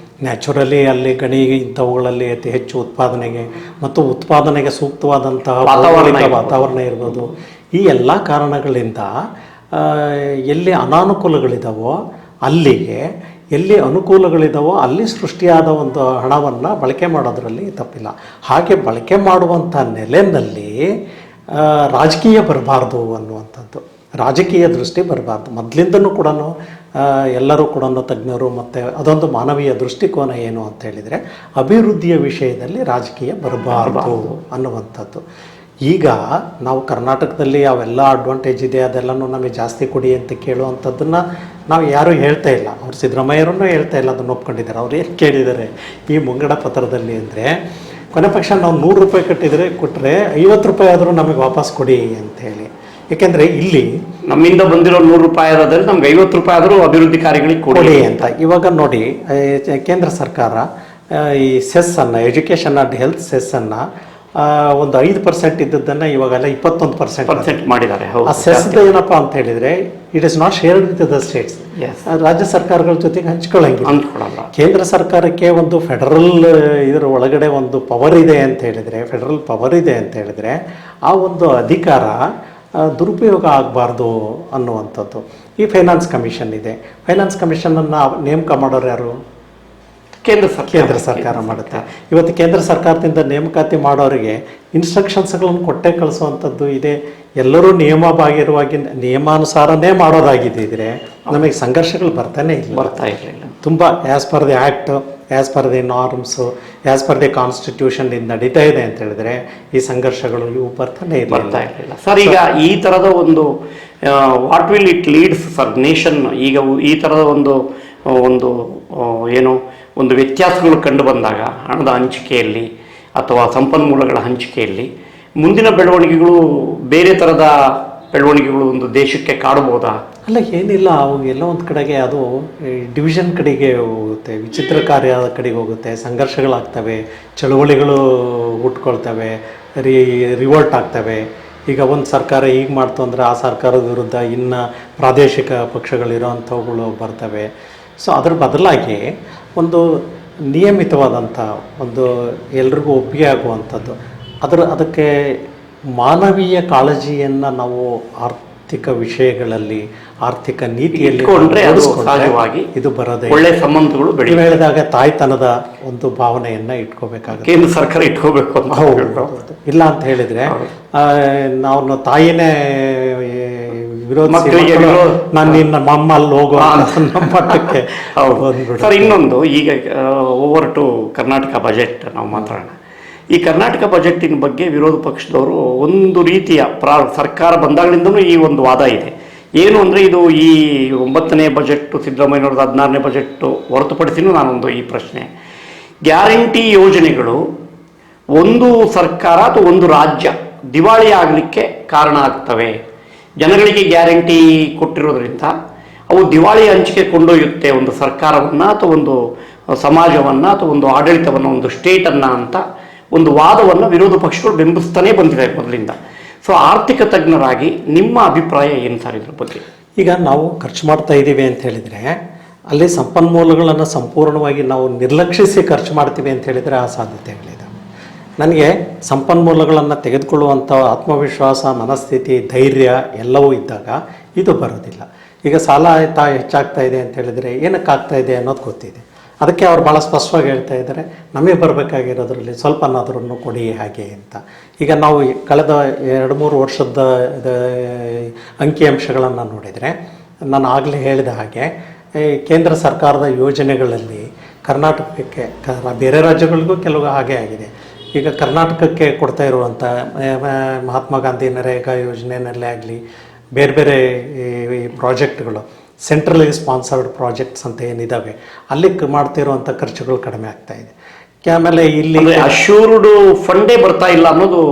ನ್ಯಾಚುರಲಿ ಅಲ್ಲಿ ಗಣಿ ಇಂಥವುಗಳಲ್ಲಿ ಅತಿ ಹೆಚ್ಚು ಉತ್ಪಾದನೆಗೆ ಮತ್ತು ಉತ್ಪಾದನೆಗೆ ಸೂಕ್ತವಾದಂತಹ ವಾತಾವರಣ ಇರ್ಬೋದು. ಈ ಎಲ್ಲ ಕಾರಣಗಳಿಂದ ಎಲ್ಲಿ ಅನಾನುಕೂಲಗಳಿದಾವೋ ಅಲ್ಲಿಗೆ, ಎಲ್ಲಿ ಅನುಕೂಲಗಳಿದಾವೋ ಅಲ್ಲಿ ಸೃಷ್ಟಿಯಾದ ಒಂದು ಹಣವನ್ನು ಬಳಕೆ ಮಾಡೋದರಲ್ಲಿ ತಪ್ಪಿಲ್ಲ. ಹಾಗೆ ಬಳಕೆ ಮಾಡುವಂಥ ನೆಲೆಯಲ್ಲಿ ರಾಜಕೀಯ ಬರಬಾರ್ದು ಅನ್ನುವಂಥದ್ದು, ರಾಜಕೀಯ ದೃಷ್ಟಿ ಬರಬಾರ್ದು. ಮೊದಲಿಂದನೂ ಕೂಡ ಎಲ್ಲರೂ ಕೂಡ ತಜ್ಞರು ಮತ್ತು ಅದೊಂದು ಮಾನವೀಯ ದೃಷ್ಟಿಕೋನ ಏನು ಅಂತ ಹೇಳಿದರೆ ಅಭಿವೃದ್ಧಿಯ ವಿಷಯದಲ್ಲಿ ರಾಜಕೀಯ ಬರಬಾರ್ದು ಅನ್ನುವಂಥದ್ದು. ಈಗ ನಾವು ಕರ್ನಾಟಕದಲ್ಲಿ ಅವೆಲ್ಲ ಅಡ್ವಾಂಟೇಜ್ ಇದೆ, ಅದೆಲ್ಲನೂ ನಮಗೆ ಜಾಸ್ತಿ ಕೊಡಿ ಅಂತ ಕೇಳುವಂಥದ್ದನ್ನು ನಾವು ಯಾರೂ ಹೇಳ್ತಾ ಇಲ್ಲ. ಅವ್ರು ಸಿದ್ದರಾಮಯ್ಯರನ್ನೂ ಹೇಳ್ತಾ ಇಲ್ಲ, ಅದನ್ನು ಒಪ್ಕೊಂಡಿದ್ದಾರೆ. ಅವ್ರು ಏನು ಕೇಳಿದ್ದಾರೆ ಈ ಮುಂಗಡ ಪತ್ರದಲ್ಲಿ ಅಂದರೆ, ಕೊನೆ ಪಕ್ಷ ನಾವು 100 ರೂಪಾಯಿ ಕೊಟ್ಟರೆ 50 ರೂಪಾಯಿ ಆದರೂ ನಮಗೆ ವಾಪಸ್ ಕೊಡಿ ಅಂಥೇಳಿ. ಏಕೆಂದರೆ ಇಲ್ಲಿ ನಮ್ಮಿಂದ ಬಂದಿರೋ 100 ರೂಪಾಯಿ ಇರೋದ್ರಲ್ಲಿ ನಮ್ಗೆ 50 ರೂಪಾಯಿ ಆದರೂ ಅಭಿವೃದ್ಧಿ ಕಾರ್ಯಗಳಿಗೆ ಕೊಡಿ ಅಂತ. ಇವಾಗ ನೋಡಿ, ಕೇಂದ್ರ ಸರ್ಕಾರ ಈ ಸೆಸ್ಸನ್ನು, ಎಜುಕೇಷನ್ ಆ್ಯಂಡ್ ಹೆಲ್ತ್ ಸೆಸ್ಸನ್ನು ಒಂದು 5% ಇದ್ದದ್ದನ್ನು ಇವಾಗೆಲ್ಲ 21% ಮಾಡಿದ್ದಾರೆ. ಆ ಸೆಸ್ದ ಏನಪ್ಪ ಅಂತ ಹೇಳಿದರೆ, it is not shared with the states. ರಾಜ್ಯ ಸರ್ಕಾರಗಳ ಜೊತೆಗೆ ಹಂಚ್ಕೊಳ್ಳಲ್ಲ. ಕೇಂದ್ರ ಸರ್ಕಾರಕ್ಕೆ ಒಂದು ಫೆಡರಲ್ ಇದರ ಒಳಗಡೆ ಒಂದು ಪವರ್ ಇದೆ ಅಂತ ಹೇಳಿದರೆ, ಫೆಡರಲ್ ಪವರ್ ಇದೆ ಅಂತ ಹೇಳಿದರೆ ಆ ಒಂದು ಅಧಿಕಾರ ದುರುಪಯೋಗ ಆಗಬಾರ್ದು ಅನ್ನುವಂಥದ್ದು. ಈ ಫೈನಾನ್ಸ್ ಕಮಿಷನ್ ಇದೆ. ಫೈನಾನ್ಸ್ ಕಮಿಷನನ್ನು ನೇಮಕ ಮಾಡೋರು ಯಾರು? ಕೇಂದ್ರ ಸರ್ಕಾರ ಮಾಡುತ್ತೆ. ಇವತ್ತು ಕೇಂದ್ರ ಸರ್ಕಾರದಿಂದ ನೇಮಕಾತಿ ಮಾಡೋರಿಗೆ ಇನ್ಸ್ಟ್ರಕ್ಷನ್ಸ್ಗಳನ್ನು ಕೊಟ್ಟೆ ಕಳಿಸುವಂಥದ್ದು ಇದೆ. ಎಲ್ಲರೂ ನಿಯಮವಾಗಿರುವಾಗಿ ನಿಯಮಾನುಸಾರನೇ ಮಾಡೋದಾಗಿದ್ದಿದ್ರೆ ನಮಗೆ ಸಂಘರ್ಷಗಳು ಬರ್ತಾ ಇರಲಿಲ್ಲ. ತುಂಬ as per the act, as per the norms, as per the constitution ನಡೀತಾ ಇದೆ ಅಂತ ಹೇಳಿದ್ರೆ ಈ ಸಂಘರ್ಷಗಳು ಇವು ಬರ್ತಾನೆ ಇರಲಿಲ್ಲ. ಸರ್, ಈಗ ಈ ಥರದ ಒಂದು what will it leads for nation? ಈಗ ಈ ಥರದ ಒಂದು ಏನು ಒಂದು ವ್ಯತ್ಯಾಸಗಳು ಕಂಡು ಬಂದಾಗ ಹಣದ ಹಂಚಿಕೆಯಲ್ಲಿ ಅಥವಾ ಸಂಪನ್ಮೂಲಗಳ ಹಂಚಿಕೆಯಲ್ಲಿ ಮುಂದಿನ ಬೆಳವಣಿಗೆಗಳು ಬೇರೆ ಥರದ ಬೆಳವಣಿಗೆಗಳು ಒಂದು ದೇಶಕ್ಕೆ ಕಾಡಬಹುದಾ? ಅಲ್ಲ, ಏನಿಲ್ಲ. ಅವಾಗೆಲ್ಲ ಒಂದು ಕಡೆಗೆ ಅದು ಡಿವಿಷನ್ ಕಡೆಗೆ ಹೋಗುತ್ತೆ, ವಿಚಿತ್ರ ಕಾರ್ಯದ ಕಡೆಗೆ ಹೋಗುತ್ತೆ, ಸಂಘರ್ಷಗಳಾಗ್ತವೆ, ಚಳುವಳಿಗಳು ಹುಟ್ಕೊಳ್ತವೆ, ರಿವೋಲ್ಟ್ ಆಗ್ತವೆ. ಈಗ ಒಂದು ಸರ್ಕಾರ ಈಗ ಮಾಡ್ತು ಅಂದರೆ ಆ ಸರ್ಕಾರದ ವಿರುದ್ಧ ಇನ್ನು ಪ್ರಾದೇಶಿಕ ಪಕ್ಷಗಳಿರೋವಂಥವುಗಳು ಬರ್ತವೆ. ಸೊ ಅದರ ಬದಲಾಗಿ ಒಂದು ನಿಯಮಿತವಾದಂಥ ಒಂದು ಎಲ್ರಿಗೂ ಒಪ್ಪಿಗೆ ಆಗುವಂಥದ್ದು, ಅದಕ್ಕೆ ಮಾನವೀಯ ಕಾಳಜಿಯನ್ನು ನಾವು ಆರ್ಥಿಕ ವಿಷಯಗಳಲ್ಲಿ, ಆರ್ಥಿಕ ನೀತಿಯಲ್ಲಿ ಇದು ಬರೋದೇ. ಒಳ್ಳೆ ಸಂಬಂಧಗಳು ನೀವು ಹೇಳಿದಾಗ ತಾಯ್ತನದ ಒಂದು ಭಾವನೆಯನ್ನು ಇಟ್ಕೋಬೇಕಾಗುತ್ತೆ. ಕೇಂದ್ರ ಸರ್ಕಾರ ಇಟ್ಕೋಬೇಕು ಅಂತ. ಹೌದು. ಇಲ್ಲ ಅಂತ ಹೇಳಿದರೆ ನಾವು ತಾಯಿನೇ ನಾನು ನಿನ್ನ ಮಮ್ಮಲ್ಲಿ ಹೋಗೋ ಮಟ್ಟಕ್ಕೆ. ಸರ್, ಇನ್ನೊಂದು, ಈಗ ಓವರ್ ಟು ಕರ್ನಾಟಕ ಬಜೆಟ್ ನಾವು ಮಾತಾಡೋಣ. ಈ ಕರ್ನಾಟಕ ಬಜೆಟ್ಟಿನ ಬಗ್ಗೆ ವಿರೋಧ ಪಕ್ಷದವರು ಒಂದು ರೀತಿಯ ಸರ್ಕಾರ ಬಂದಾಗಲಿಂದನೂ ಈ ಒಂದು ವಾದ ಇದೆ. ಏನು ಅಂದರೆ, ಇದು ಈ 9ನೇ ಬಜೆಟ್ಟು, ಸಿದ್ದರಾಮಯ್ಯನವ್ರದ್ದು 16ನೇ ಬಜೆಟ್ಟು ಹೊರತುಪಡಿಸಿನೂ ನಾನೊಂದು ಈ ಪ್ರಶ್ನೆ, ಗ್ಯಾರಂಟಿ ಯೋಜನೆಗಳು ಒಂದು ಸರ್ಕಾರ ಅಥವಾ ಒಂದು ರಾಜ್ಯ ದಿವಾಳಿ ಆಗಲಿಕ್ಕೆ ಕಾರಣ ಆಗ್ತವೆ. ಜನಗಳಿಗೆ ಗ್ಯಾರಂಟಿ ಕೊಟ್ಟಿರೋದ್ರಿಂದ ಅವು ದಿವಾಳಿ ಹಂಚಿಕೆ ಕೊಂಡೊಯ್ಯುತ್ತೆ ಒಂದು ಸರ್ಕಾರವನ್ನು ಅಥವಾ ಒಂದು ಸಮಾಜವನ್ನು ಅಥವಾ ಒಂದು ಆಡಳಿತವನ್ನು, ಒಂದು ಸ್ಟೇಟನ್ನು ಅಂತ ಒಂದು ವಾದವನ್ನು ವಿರೋಧ ಪಕ್ಷಗಳು ಬೆಂಬಲಿಸ್ತಾನೆ ಬಂದಿದೆ ಮೊದಲಿಂದ. ಸೊ ಆರ್ಥಿಕ ತಜ್ಞರಾಗಿ ನಿಮ್ಮ ಅಭಿಪ್ರಾಯ ಏನು ಸರ್ ಇದ್ರ ಬಗ್ಗೆ? ಈಗ ನಾವು ಖರ್ಚು ಮಾಡ್ತಾ ಇದ್ದೀವಿ ಅಂತ ಹೇಳಿದರೆ ಅಲ್ಲಿ ಸಂಪನ್ಮೂಲಗಳನ್ನು ಸಂಪೂರ್ಣವಾಗಿ ನಾವು ನಿರ್ಲಕ್ಷಿಸಿ ಖರ್ಚು ಮಾಡ್ತೀವಿ ಅಂತ ಹೇಳಿದರೆ ಆ ಸಾಧ್ಯತೆಗಳಿದೆ. ನನಗೆ ಸಂಪನ್ಮೂಲಗಳನ್ನು ತೆಗೆದುಕೊಳ್ಳುವಂಥ ಆತ್ಮವಿಶ್ವಾಸ, ಮನಸ್ಥಿತಿ, ಧೈರ್ಯ ಎಲ್ಲವೂ ಇದ್ದಾಗ ಇದು ಬರೋದಿಲ್ಲ. ಈಗ ಸಾಲ ಹೆಚ್ಚಾಗ್ತಾ ಇದೆ ಅಂತ ಹೇಳಿದರೆ ಏನಕ್ಕಾಗ್ತಾ ಇದೆ ಅನ್ನೋದು ಗೊತ್ತಿದೆ. ಅದಕ್ಕೆ ಅವ್ರು ಭಾಳ ಸ್ಪಷ್ಟವಾಗಿ ಹೇಳ್ತಾ ಇದ್ದಾರೆ, ನಮಗೆ ಬರಬೇಕಾಗಿರೋದ್ರಲ್ಲಿ ಸ್ವಲ್ಪನಾದ್ರೂ ಕೊಡಿ ಹಾಗೆ ಅಂತ. ಈಗ ನಾವು ಕಳೆದ 2-3 ವರ್ಷದ ಅಂಕಿಅಂಶಗಳನ್ನು ನೋಡಿದರೆ, ನಾನು ಆಗಲೇ ಹೇಳಿದ ಹಾಗೆ ಕೇಂದ್ರ ಸರ್ಕಾರದ ಯೋಜನೆಗಳಲ್ಲಿ ಕರ್ನಾಟಕಕ್ಕೆ ಬೇರೆ ರಾಜ್ಯಗಳಿಗೂ ಕೆಲವು ಹಾಗೆ ಆಗಿದೆ. ಈಗ ಕರ್ನಾಟಕಕ್ಕೆ ಕೊಡ್ತಾ ಇರುವಂಥ ಮಹಾತ್ಮ ಗಾಂಧಿ ನರೇಗಾ ಯೋಜನೆಯಲ್ಲೇ ಆಗಲಿ ಬೇರೆ ಬೇರೆ ಈ ಪ್ರಾಜೆಕ್ಟ್ಗಳು ಸೆಂಟ್ರಲಿ ಸ್ಪಾನ್ಸರ್ಡ್ ಪ್ರಾಜೆಕ್ಟ್ಸ್ ಅಂತ ಏನಿದ್ದಾವೆ ಅಲ್ಲಿ ಮಾಡ್ತಿರುವಂಥ ಖರ್ಚುಗಳು ಕಡಿಮೆ ಆಗ್ತಾ ಇದೆ. ಆಮೇಲೆ ಇಲ್ಲಿ ಅಶ್ಯೂರ್ಡ್ ಫಂಡೇ ಬರ್ತಾ ಇಲ್ಲ ಅನ್ನೋದು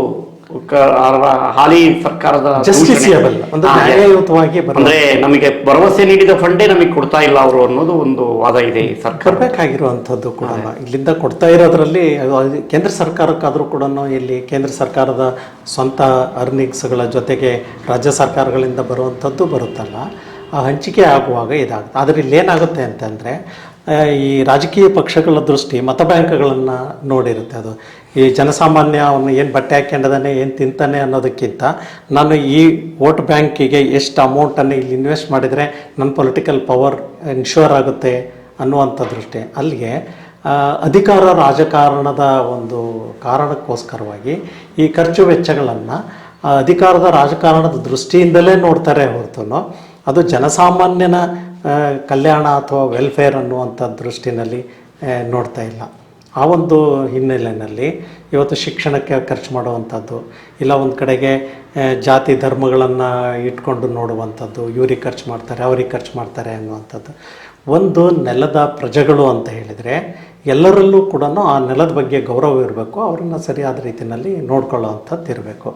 ಹಾಲಿ ಸರ್ಕಾರದ ಜಸ್ಟಿಸಿಯಬಲ್ ಒಂದು ನ್ಯಾಯಯುತವಾಗಿ ಅಂದ್ರೆ ನಮಗೆ ಭರವಸೆ ನೀಡಿದ ಫಂಡೇ ನಮಗೆ ಕೊಡ್ತಾ ಇಲ್ಲ ಅವರು ಅನ್ನೋದು ಒಂದು ವಾದ ಇದೆ. ಸರ್ಕಾರ ಬೇಕಾಗಿರುವಂಥದ್ದು ಕೂಡ ಇಲ್ಲಿಂದ ಕೊಡ್ತಾ ಇರೋದ್ರಲ್ಲಿ ಕೇಂದ್ರ ಸರ್ಕಾರಕ್ಕಾದರೂ ಕೂಡ ಇಲ್ಲಿ ಕೇಂದ್ರ ಸರ್ಕಾರದ ಸ್ವಂತ ಅರ್ನಿಂಗ್ಸ್ಗಳ ಜೊತೆಗೆ ರಾಜ್ಯ ಸರ್ಕಾರಗಳಿಂದ ಬರುವಂಥದ್ದು ಬರುತ್ತಲ್ಲ, ಆ ಹಂಚಿಕೆ ಆಗುವಾಗ ಇದಾಗುತ್ತೆ. ಆದರೆ ಇಲ್ಲೇನಾಗುತ್ತೆ ಅಂತಂದರೆ ಈ ರಾಜಕೀಯ ಪಕ್ಷಗಳ ದೃಷ್ಟಿ ಮತ ಬ್ಯಾಂಕ್ಗಳನ್ನು ನೋಡಿರುತ್ತೆ. ಅದು ಈ ಜನಸಾಮಾನ್ಯ ಅವನು ಏನು ಬಟ್ಟೆ ಹಾಕ್ಯಂಡದಾನೆ ಏನು ತಿಂತಾನೆ ಅನ್ನೋದಕ್ಕಿಂತ ನಾನು ಈ ವೋಟ್ ಬ್ಯಾಂಕಿಗೆ ಎಷ್ಟು ಅಮೌಂಟನ್ನು ಇಲ್ಲಿ ಇನ್ವೆಸ್ಟ್ ಮಾಡಿದರೆ ನನ್ನ ಪೊಲಿಟಿಕಲ್ ಪವರ್ ಇನ್ಶೂರ್ ಆಗುತ್ತೆ ಅನ್ನುವಂಥ ದೃಷ್ಟಿ. ಅಲ್ಲಿಗೆ ಅಧಿಕಾರ ರಾಜಕಾರಣದ ಒಂದು ಕಾರಣಕ್ಕೋಸ್ಕರವಾಗಿ ಈ ಖರ್ಚು ವೆಚ್ಚಗಳನ್ನು ಅಧಿಕಾರದ ರಾಜಕಾರಣದ ದೃಷ್ಟಿಯಿಂದಲೇ ನೋಡ್ತಾರೆ ಹೊರತು ಅದು ಜನಸಾಮಾನ್ಯನ ಕಲ್ಯಾಣ ಅಥವಾ ವೆಲ್ಫೇರ್ ಅನ್ನುವಂಥ ದೃಷ್ಟಿನಲ್ಲಿ ನೋಡ್ತಾ ಇಲ್ಲ. ಆ ಒಂದು ಹಿನ್ನೆಲೆಯಲ್ಲಿ ಇವತ್ತು ಶಿಕ್ಷಣಕ್ಕೆ ಖರ್ಚು ಮಾಡುವಂಥದ್ದು, ಇಲ್ಲ ಒಂದು ಕಡೆಗೆ ಜಾತಿ ಧರ್ಮಗಳನ್ನು ಇಟ್ಕೊಂಡು ನೋಡುವಂಥದ್ದು, ಇವ್ರಿಗೆ ಖರ್ಚು ಮಾಡ್ತಾರೆ ಅವ್ರಿಗೆ ಖರ್ಚು ಮಾಡ್ತಾರೆ ಅನ್ನುವಂಥದ್ದು. ಒಂದು ನೆಲದ ಪ್ರಜೆಗಳು ಅಂತ ಹೇಳಿದರೆ ಎಲ್ಲರಲ್ಲೂ ಕೂಡ ಆ ನೆಲದ ಬಗ್ಗೆ ಗೌರವ ಇರಬೇಕು, ಅವರನ್ನು ಸರಿಯಾದ ರೀತಿಯಲ್ಲಿ ನೋಡ್ಕೊಳ್ಳೋವಂಥದ್ದು ಇರಬೇಕು.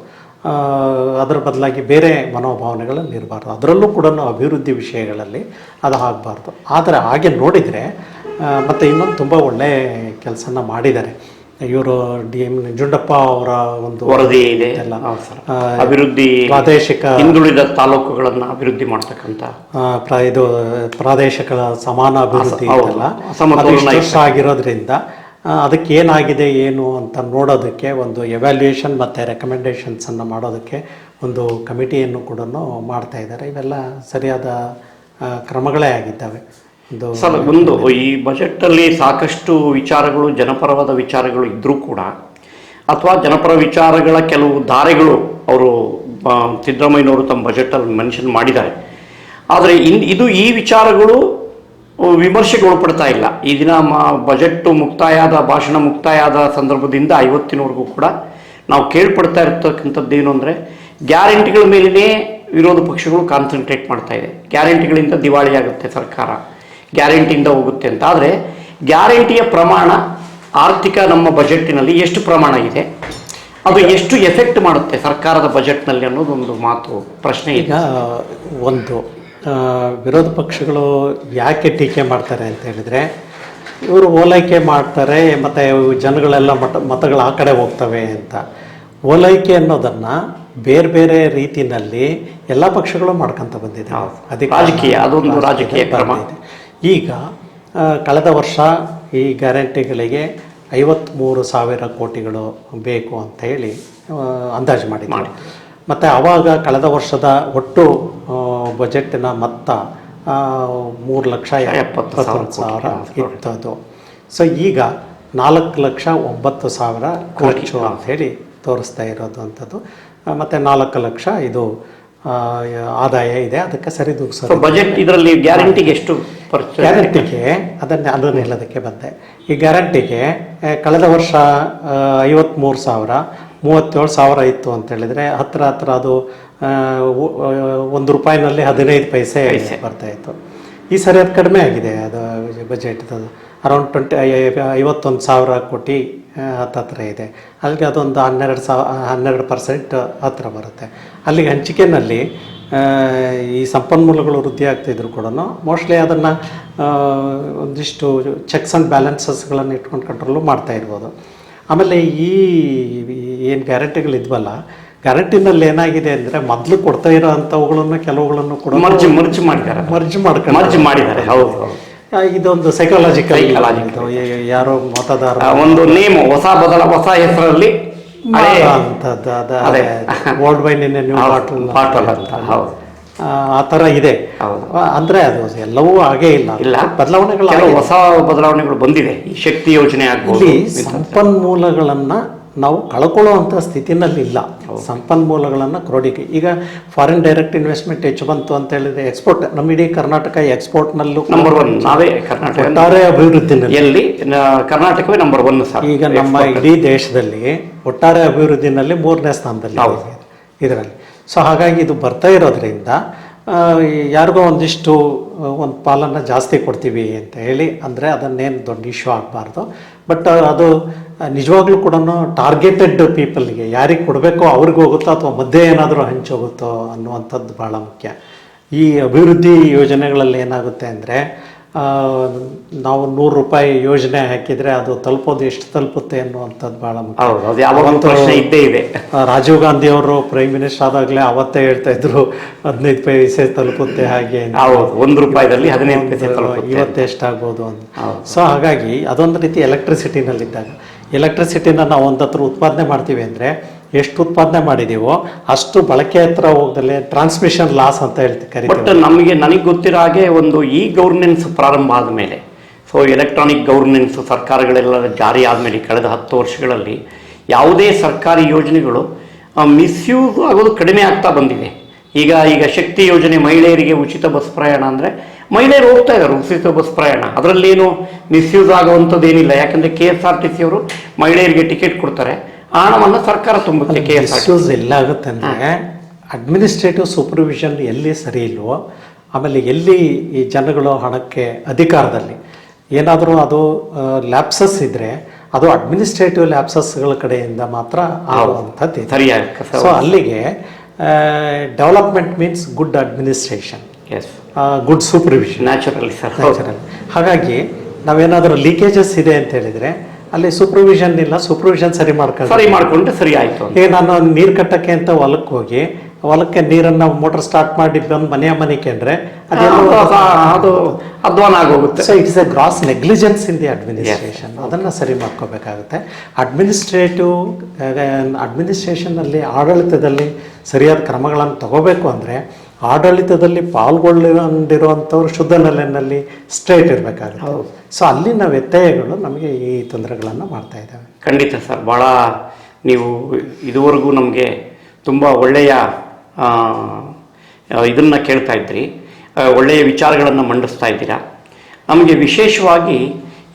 ಅದರ ಬದಲಾಗಿ ಬೇರೆ ಮನೋಭಾವನೆಗಳನ್ನು ಇರಬಾರ್ದು. ಅದರಲ್ಲೂ ಕೂಡ ಅಭಿವೃದ್ಧಿ ವಿಷಯಗಳಲ್ಲಿ ಅದು ಆಗಬಾರ್ದು. ಆದರೆ ಹಾಗೆ ನೋಡಿದರೆ ಮತ್ತು ಇನ್ನೊಂದು ತುಂಬ ಒಳ್ಳೆಯ ಕೆಲಸನ ಮಾಡಿದ್ದಾರೆ ಇವರು DM ನಂಜುಂಡಪ್ಪ ಅವರ ಒಂದು ವರದಿ ಇದೆ ಎಲ್ಲ ಅಭಿವೃದ್ಧಿ ಪ್ರಾದೇಶಿಕ ಹಿಂದುಳಿದ ತಾಲೂಕುಗಳನ್ನು ಅಭಿವೃದ್ಧಿ ಮಾಡ್ತಕ್ಕಂಥ ಇದು ಪ್ರಾದೇಶಿಕ ಸಮಾನ ಅಭಿವೃದ್ಧಿ ಇದೆಲ್ಲ ಆಗಿರೋದ್ರಿಂದ ಅದಕ್ಕೆ ಏನಾಗಿದೆ ಏನು ಅಂತ ನೋಡೋದಕ್ಕೆ ಒಂದು ಎವ್ಯಾಲ್ಯೂಯೇಷನ್ ಮತ್ತು ರೆಕಮೆಂಡೇಷನ್ಸನ್ನು ಮಾಡೋದಕ್ಕೆ ಒಂದು ಕಮಿಟಿಯನ್ನು ಕೂಡ ಮಾಡ್ತಾ ಇದ್ದಾರೆ. ಇವೆಲ್ಲ ಸರಿಯಾದ ಕ್ರಮಗಳೇ ಆಗಿದ್ದಾವೆ. ಒಂದು ಈ ಬಜೆಟಲ್ಲಿ ಸಾಕಷ್ಟು ವಿಚಾರಗಳು ಜನಪರವಾದ ವಿಚಾರಗಳು ಇದ್ದರೂ ಕೂಡ ಅಥವಾ ಜನಪರ ವಿಚಾರಗಳ ಕೆಲವು ಧಾರೆಗಳು ಅವರು ಸಿದ್ದರಾಮಯ್ಯನವರು ತಮ್ಮ ಬಜೆಟಲ್ಲಿ ಮೆನ್ಷನ್ ಮಾಡಿದ್ದಾರೆ. ಆದರೆ ಇದು ಈ ವಿಚಾರಗಳು ವಿಮರ್ಶೆಗೆ ಒಳಪಡ್ತಾ ಇಲ್ಲ. ಈ ದಿನ ಬಜೆಟ್ ಭಾಷಣ ಮುಕ್ತಾಯ ಆದ ಸಂದರ್ಭದಿಂದ ಇವತ್ತಿನವರೆಗೂ ಕೂಡ ನಾವು ಕೇಳ್ಪಡ್ತಾ ಇರ್ತಕ್ಕಂಥದ್ದು ಏನು ಅಂದರೆ ಗ್ಯಾರಂಟಿಗಳ ಮೇಲೇ ವಿರೋಧ ಪಕ್ಷಗಳು ಕಾನ್ಸಂಟ್ರೇಟ್ ಮಾಡ್ತಾ ಇದೆ. ಗ್ಯಾರಂಟಿಗಳಿಂದ ದಿವಾಳಿ ಆಗುತ್ತೆ ಸರ್ಕಾರ, ಗ್ಯಾರಂಟಿಯಿಂದ ಹೋಗುತ್ತೆ ಅಂತ. ಆದರೆ ಗ್ಯಾರಂಟಿಯ ಪ್ರಮಾಣ ಆರ್ಥಿಕ ನಮ್ಮ ಬಜೆಟ್ಟಿನಲ್ಲಿ ಎಷ್ಟು ಪ್ರಮಾಣ ಇದೆ, ಅದು ಎಷ್ಟು ಎಫೆಕ್ಟ್ ಮಾಡುತ್ತೆ ಸರ್ಕಾರದ ಬಜೆಟ್ನಲ್ಲಿ ಅನ್ನೋದೊಂದು ಪ್ರಶ್ನೆ ಇದೆ. ಒಂದು ವಿರೋಧ ಪಕ್ಷಗಳು ಯಾಕೆ ಟೀಕೆ ಮಾಡ್ತಾರೆ ಅಂತ ಹೇಳಿದರೆ ಇವರು ಓಲೈಕೆ ಮಾಡ್ತಾರೆ ಮತ್ತು ಜನಗಳೆಲ್ಲ ಮತಗಳು ಆ ಕಡೆ ಹೋಗ್ತವೆ ಅಂತ. ಓಲೈಕೆ ಅನ್ನೋದನ್ನು ಬೇರೆ ಬೇರೆ ರೀತಿಯಲ್ಲಿ ಎಲ್ಲ ಪಕ್ಷಗಳು ಮಾಡ್ಕೊತ ಬಂದಿದೆ. ಅದಕ್ಕೆ ರಾಜಕೀಯ ಅದೊಂದು ರಾಜಕೀಯ ಕ್ರಮ ಇದೆ. ಈಗ ಕಳೆದ ವರ್ಷ ಈ ಗ್ಯಾರಂಟಿಗಳಿಗೆ 53,000 ಕೋಟಿಗಳು ಬೇಕು ಅಂತ ಹೇಳಿ ಅಂದಾಜು ಮಾಡಿ ಮತ್ತು ಆವಾಗ ಕಳೆದ ವರ್ಷದ ಒಟ್ಟು ಬಜೆಟ್ಟಿನ ಮೊತ್ತ 3,70,000 ಇತ್ತದು. ಸೊ ಈಗ 4,09,000 ಖರ್ಚು ಅಂಥೇಳಿ ತೋರಿಸ್ತಾ ಇರೋದು ಅಂಥದ್ದು. ಮತ್ತು 4 ಲಕ್ಷ ಇದು ಆದಾಯ ಇದೆ. ಅದಕ್ಕೆ ಸರಿದೂಗಿಸೋದು ಬಜೆಟ್ ಇದರಲ್ಲಿ ಗ್ಯಾರಂಟಿಗೆ ಎಷ್ಟು ಗ್ಯಾರಂಟಿಗೆ ಅದನ್ನು ಹೇಳೋದಕ್ಕೆ ಬಂದೆ. ಈ ಗ್ಯಾರಂಟಿಗೆ ಕಳೆದ ವರ್ಷ 53,000 37,000 ಇತ್ತು ಅಂತ ಹೇಳಿದರೆ ಹತ್ರ ಅದು ₹1 15 ಪೈಸೆ ಬರ್ತಾಯಿತ್ತು. ಈ ಸರಿ ಅದು ಕಡಿಮೆ ಆಗಿದೆ. ಅದು ಬಜೆಟ್ದು ಅರೌಂಡ್ 51,000 ಕೋಟಿ ಹತ್ತಿರ ಇದೆ. ಅಲ್ಲಿಗೆ ಅದೊಂದು 12% ಹತ್ತಿರ ಬರುತ್ತೆ. ಅಲ್ಲಿಗೆ ಹಂಚಿಕೆಯಲ್ಲಿ ಈ ಸಂಪನ್ಮೂಲಗಳು ವೃದ್ಧಿ ಆಗ್ತಿದ್ರು ಕೂಡ ಮೋಸ್ಟ್ಲಿ ಅದನ್ನು ಒಂದಿಷ್ಟು ಚೆಕ್ಸ್ ಆ್ಯಂಡ್ ಬ್ಯಾಲೆನ್ಸಸ್ಗಳನ್ನು ಇಟ್ಕೊಂಡು ಕಂಟ್ರೋಲು ಮಾಡ್ತಾ ಇರ್ಬೋದು. ಆಮೇಲೆ ಈ ಏನು ಗ್ಯಾರಂಟಿಗಳಿದ್ವಲ್ಲ, ಗ್ಯಾರಂಟಿನಲ್ಲಿ ಏನಾಗಿದೆ ಅಂದರೆ ಮೊದಲು ಕೊಡ್ತಾ ಇರೋ ಅಂಥವುಗಳನ್ನು ಕೆಲವುಗಳನ್ನು ಕೂಡ ಮರ್ಜ್ ಮಾಡಿದ್ದಾರೆ. ಹೌದು, ಇದೊಂದು ಸೈಕಾಲಜಿಕಲ್ ಯಾರೋ ಮತದಾರ ಒಂದು ನೇಮ್ ಹೊಸ ಹೆಸರಲ್ಲಿ world wine in new bottle ಅಂತ ಆ ಥರ ಇದೆ. ಅಂದರೆ ಅದು ಎಲ್ಲವೂ ಹಾಗೇ ಇಲ್ಲ, ಹೊಸ ಬದಲಾವಣೆಗಳು ಬಂದಿದೆ. ಈ ಶಕ್ತಿ ಯೋಜನೆ ಇಲ್ಲಿ ಸಂಪನ್ಮೂಲಗಳನ್ನು ನಾವು ಕಳ್ಕೊಳ್ಳುವಂಥ ಸ್ಥಿತಿನಲ್ಲಿಲ್ಲ. ಸಂಪನ್ಮೂಲಗಳನ್ನು ಕ್ರೋಢೀಕರಿ ಈಗ ಫಾರಿನ್ ಡೈರೆಕ್ಟ್ ಇನ್ವೆಸ್ಟ್ಮೆಂಟ್ ಹೆಚ್ಚು ಬಂತು ಅಂತ ಹೇಳಿದ್ರೆ ಎಕ್ಸ್ಪೋರ್ಟ್ ನಮ್ಮ ಇಡೀ ಕರ್ನಾಟಕ ಎಕ್ಸ್ಪೋರ್ಟ್ನಲ್ಲೂ ನಂಬರ್ 1 ನಾವೇ ಕರ್ನಾಟಕ. ಒಟ್ಟಾರೆ ಅಭಿವೃದ್ಧಿನಲ್ಲಿ ಎಲ್ಲಿ ಕರ್ನಾಟಕವೇ ನಂಬರ್ 1 ಸರ್. ಈಗ ನಮ್ಮ ಇಡೀ ದೇಶದಲ್ಲಿ ಒಟ್ಟಾರೆ ಅಭಿವೃದ್ಧಿನಲ್ಲಿ 3ನೇ ಸ್ಥಾನದಲ್ಲಿ ಇದರಲ್ಲಿ. ಸೊ ಹಾಗಾಗಿ ಇದು ಬರ್ತಾ ಇರೋದ್ರಿಂದ ಯಾರಿಗೋ ಒಂದು ಪಾಲನ್ನು ಜಾಸ್ತಿ ಕೊಡ್ತೀವಿ ಅಂತ ಹೇಳಿ ಅಂದರೆ ಅದನ್ನೇನು ದೊಡ್ಡ ಇಶ್ಯೂ ಆಗಬಾರ್ದು. ಬಟ್ ಅದು ನಿಜವಾಗ್ಲೂ ಕೂಡ ಟಾರ್ಗೆಟೆಡ್ ಪೀಪಲ್ಗೆ ಯಾರಿಗೆ ಕೊಡಬೇಕೋ ಅವ್ರಿಗೆ ಹೋಗುತ್ತೋ ಅಥವಾ ಮಧ್ಯೆ ಏನಾದರೂ ಹಂಚೋಗುತ್ತೋ ಅನ್ನುವಂಥದ್ದು ಭಾಳ ಮುಖ್ಯ. ಈ ಅಭಿವೃದ್ಧಿ ಯೋಜನೆಗಳಲ್ಲಿ ಏನಾಗುತ್ತೆ ಅಂದರೆ ನಾವು 100 ರೂಪಾಯಿ ಯೋಜನೆ ಹಾಕಿದರೆ ಅದು ತಲುಪೋದು ಎಷ್ಟು ತಲುಪುತ್ತೆ ಅನ್ನುವಂಥದ್ದು ಭಾಳ ಮುಖ್ಯ. ರಾಜೀವ್ ಗಾಂಧಿ ಅವರು ಪ್ರೈಮ್ ಮಿನಿಸ್ಟರ್ ಆದಾಗಲೇ ಅವತ್ತೇ ಹೇಳ್ತಾ ಇದ್ರು 15 ಪೈಸೆ ತಲುಪುತ್ತೆ ಹಾಗೆ, 1 ರೂಪಾಯಿದಲ್ಲಿ 15 ಪೈಸೆ ಇವತ್ತು ಎಷ್ಟಾಗ್ಬೋದು ಅಂತ. ಸೊ ಹಾಗಾಗಿ ಅದೊಂದು ರೀತಿ ಎಲೆಕ್ಟ್ರಿಸಿಟಿನಲ್ಲಿದ್ದಾಗ ಎಲೆಕ್ಟ್ರಿಸಿಟಿನ ನಾವು ಒಂದು ಹತ್ರ ಉತ್ಪಾದನೆ ಮಾಡ್ತೀವಿ ಅಂದರೆ ಎಷ್ಟು ಉತ್ಪಾದನೆ ಮಾಡಿದೀವೋ ಅಷ್ಟು ಬಳಕೆ ಹತ್ರ ಹೋಗದಲ್ಲೇ ಟ್ರಾನ್ಸ್ಮಿಷನ್ ಲಾಸ್ ಅಂತ ಕರಿತೀವಿ. ಬಟ್ ನನಗೆ ಗೊತ್ತಿರೋ ಹಾಗೆ ಒಂದು ಗವರ್ನೆನ್ಸ್ ಪ್ರಾರಂಭ ಆದಮೇಲೆ, ಸೊ ಎಲೆಕ್ಟ್ರಾನಿಕ್ ಗವರ್ನೆನ್ಸ್ ಸರ್ಕಾರಗಳೆಲ್ಲ ಜಾರಿ ಆದಮೇಲೆ ಕಳೆದ 10 ವರ್ಷಗಳಲ್ಲಿ ಯಾವುದೇ ಸರ್ಕಾರಿ ಯೋಜನೆಗಳು ಮಿಸ್ಯೂಸ್ ಆಗೋದು ಕಡಿಮೆ ಆಗ್ತಾ ಬಂದಿದೆ. ಈಗ ಶಕ್ತಿ ಯೋಜನೆ ಮಹಿಳೆಯರಿಗೆ ಉಚಿತ ಬಸ್ ಪ್ರಯಾಣ ಅಂದರೆ ಮಹಿಳೆಯರು ಹೋಗ್ತಾ ಇದ್ದಾರೆ ಉಚಿತ ಬಸ್ ಪ್ರಯಾಣ, ಅದರಲ್ಲೇನು ಮಿಸ್ಯೂಸ್ ಆಗುವಂಥದ್ದು ಏನಿಲ್ಲ. ಯಾಕಂದರೆ KSRTC ಅವರು ಮಹಿಳೆಯರಿಗೆ ಟಿಕೆಟ್ ಕೊಡ್ತಾರೆ, ಹಣವನ್ನು ಸರ್ಕಾರ ತುಂಬುತ್ತೆ. ಮಿಸ್ಯೂಸ್ ಎಲ್ಲ ಆಗುತ್ತೆ ಅಂದರೆ ಅಡ್ಮಿನಿಸ್ಟ್ರೇಟಿವ್ ಸೂಪರ್ವಿಷನ್ ಎಲ್ಲಿ ಸರಿ ಇಲ್ವೋ, ಆಮೇಲೆ ಎಲ್ಲಿ ಈ ಜನಗಳು ಹಣಕ್ಕೆ ಅಧಿಕಾರದಲ್ಲಿ ಏನಾದರೂ ಅದು ಲ್ಯಾಪ್ಸಸ್ ಇದ್ದರೆ ಅದು ಅಡ್ಮಿನಿಸ್ಟ್ರೇಟಿವ್ ಲ್ಯಾಪ್ಸಸ್ಗಳ ಕಡೆಯಿಂದ ಮಾತ್ರ ಆಗುವಂಥದ್ದು ಸರಿಯಾಗಿ. ಸೊ ಅಲ್ಲಿಗೆ development means good administration, good supervision naturally sir. ಹಾಗಾಗಿ ನಾವೇನಾದರೂ ಲೀಕೇಜಸ್ ಇದೆ ಅಂತ ಹೇಳಿದರೆ ಅಲ್ಲಿ ಸೂಪರ್ವಿಷನ್ ಇಲ್ಲ, ಸೂಪರ್ವಿಷನ್ ಸರಿ ಮಾಡಿಕೊಂಡ್ರೆ ಸರಿ ಆಯಿತು. ಈಗ ನಾನು ನೀರು ಕಟ್ಟಕ್ಕೆ ಅಂತ ಹೊಲಕ್ಕೆ ಹೋಗಿ ಹೊಲಕ್ಕೆ ನೀರನ್ನು ಮೋಟರ್ ಸ್ಟಾರ್ಟ್ ಮಾಡಿ ಬಂದು ಮನೆ ಕಂಡ್ರೆ ಅದು ಅಧ್ವಾನ ಆಗೋಗುತ್ತೆ. So it's a gross negligence in the administration. ಅದನ್ನು ಸರಿ ಮಾಡ್ಕೋಬೇಕಾಗುತ್ತೆ. ಅಡ್ಮಿನಿಸ್ಟ್ರೇಷನ್ನಲ್ಲಿ ಆಡಳಿತದಲ್ಲಿ ಸರಿಯಾದ ಕ್ರಮಗಳನ್ನು ತಗೋಬೇಕು ಅಂದರೆ ಆಡಳಿತದಲ್ಲಿ ಪಾಲ್ಗೊಂಡಿರುವಂಥವ್ರು ಶುದ್ಧ ನೆಲೆಯಲ್ಲಿ ಸ್ಟ್ರೇಟ್ ಇರಬೇಕಾಗುತ್ತೆ. ಸೊ ಅಲ್ಲಿನ ವ್ಯತ್ಯಯಗಳು ನಮಗೆ ಈ ತೊಂದರೆಗಳನ್ನು ಮಾಡ್ತಾ ಇದ್ದಾವೆ. ಖಂಡಿತ ಸರ್, ಭಾಳ ನೀವು ಇದುವರೆಗೂ ನಮಗೆ ತುಂಬ ಒಳ್ಳೆಯ ಇದನ್ನು ಕೇಳ್ತಾ ಇದ್ರಿ, ಒಳ್ಳೆಯ ವಿಚಾರಗಳನ್ನು ಮಂಡಿಸ್ತಾ ಇದ್ದೀರಾ. ನಮಗೆ ವಿಶೇಷವಾಗಿ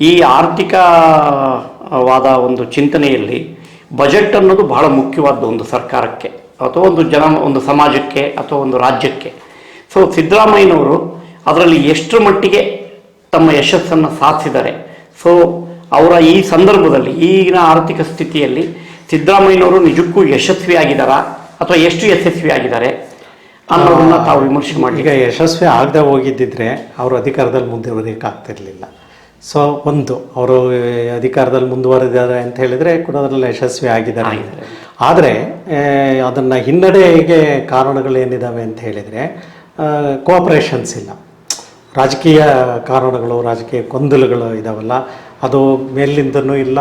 ಈ ಆರ್ಥಿಕವಾದ ಒಂದು ಚಿಂತನೆಯಲ್ಲಿ ಬಜೆಟ್ ಅನ್ನೋದು ಬಹಳ ಮುಖ್ಯವಾದ ಒಂದು ಸರ್ಕಾರಕ್ಕೆ ಅಥವಾ ಒಂದು ಸಮಾಜಕ್ಕೆ ಅಥವಾ ಒಂದು ರಾಜ್ಯಕ್ಕೆ. ಸೊ ಸಿದ್ದರಾಮಯ್ಯನವರು ಅದರಲ್ಲಿ ಎಷ್ಟರ ಮಟ್ಟಿಗೆ ತಮ್ಮ ಯಶಸ್ಸನ್ನು ಸಾಧಿಸಿದ್ದಾರೆ, ಸೊ ಅವರ ಈ ಸಂದರ್ಭದಲ್ಲಿ ಈಗಿನ ಆರ್ಥಿಕ ಸ್ಥಿತಿಯಲ್ಲಿ ಸಿದ್ದರಾಮಯ್ಯನವರು ನಿಜಕ್ಕೂ ಯಶಸ್ವಿಯಾಗಿದ್ದಾರಾ ಅಥವಾ ಎಷ್ಟು ಯಶಸ್ವಿಯಾಗಿದ್ದಾರೆ ಅನ್ನೋದನ್ನು ತಾವು ವಿಮರ್ಶೆ ಮಾಡಿ. ಈಗ ಯಶಸ್ವಿ ಆಗದೆ ಹೋಗಿದ್ದಿದ್ರೆ ಅವರು ಅಧಿಕಾರದಲ್ಲಿ ಮುಂದುವರಿಯೋಕ್ಕಾಗ್ತಿರ್ಲಿಲ್ಲ. ಸೊ ಅವರು ಅಧಿಕಾರದಲ್ಲಿ ಮುಂದುವರೆದಿದ್ದಾರೆ ಅಂತ ಹೇಳಿದರೆ ಕೂಡ ಅದರಲ್ಲಿ ಯಶಸ್ವಿ ಆಗಿದ್ದಾರೆ. ಆದರೆ ಅದನ್ನು ಹಿನ್ನಡೆಗೆ ಕಾರಣಗಳೇನಿದ್ದಾವೆ ಅಂತ ಹೇಳಿದರೆ ಕೋಆಪರೇಷನ್ಸ್ ಇಲ್ಲ, ರಾಜಕೀಯ ಕಾರಣಗಳು, ರಾಜಕೀಯ ಗೊಂದಲಗಳು ಇದಾವಲ್ಲ, ಅದು ಮೇಲಿಂದನೂ ಇಲ್ಲ,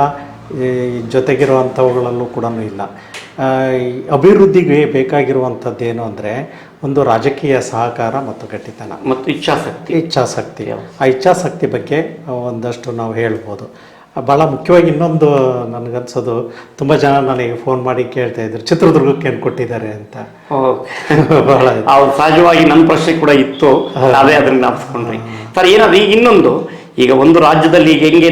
ಜೊತೆಗಿರುವಂಥವುಗಳಲ್ಲೂ ಕೂಡ ಇಲ್ಲ. ಅಭಿವೃದ್ಧಿಗೆ ಬೇಕಾಗಿರುವಂಥದ್ದೇನು ಅಂದರೆ ಒಂದು ರಾಜಕೀಯ ಸಹಕಾರ ಮತ್ತು ಗಟ್ಟಿತನ ಮತ್ತು ಇಚ್ಛಾಶಕ್ತಿ. ಆ ಇಚ್ಛಾಶಕ್ತಿ ಬಗ್ಗೆ ಒಂದಷ್ಟು ನಾವು ಹೇಳ್ಬೋದು. ಭಾಳ ಮುಖ್ಯವಾಗಿ ಇನ್ನೊಂದು ನನಗನ್ಸೋದು, ತುಂಬ ಜನ ನನಗೆ ಫೋನ್ ಮಾಡಿ ಕೇಳ್ತಾ ಇದ್ರು ಚಿತ್ರದುರ್ಗಕ್ಕೆ ಏನು ಕೊಟ್ಟಿದ್ದಾರೆ ಅಂತ. ಬಹಳ ಅವ್ರು ಸಹಜವಾಗಿ ನನ್ನ ಪ್ರಶ್ನೆ ಕೂಡ ಇತ್ತು, ಅದೇ ಅದನ್ನು ಜ್ಞಾಪಿಸ್ಕೊಂಡ್ರಿ ಸರ್. ಏನಾದ್ರು ಈಗ ಇನ್ನೊಂದು, ಈಗ ಒಂದು ರಾಜ್ಯದಲ್ಲಿ ಈಗ ಹೆಂಗೆ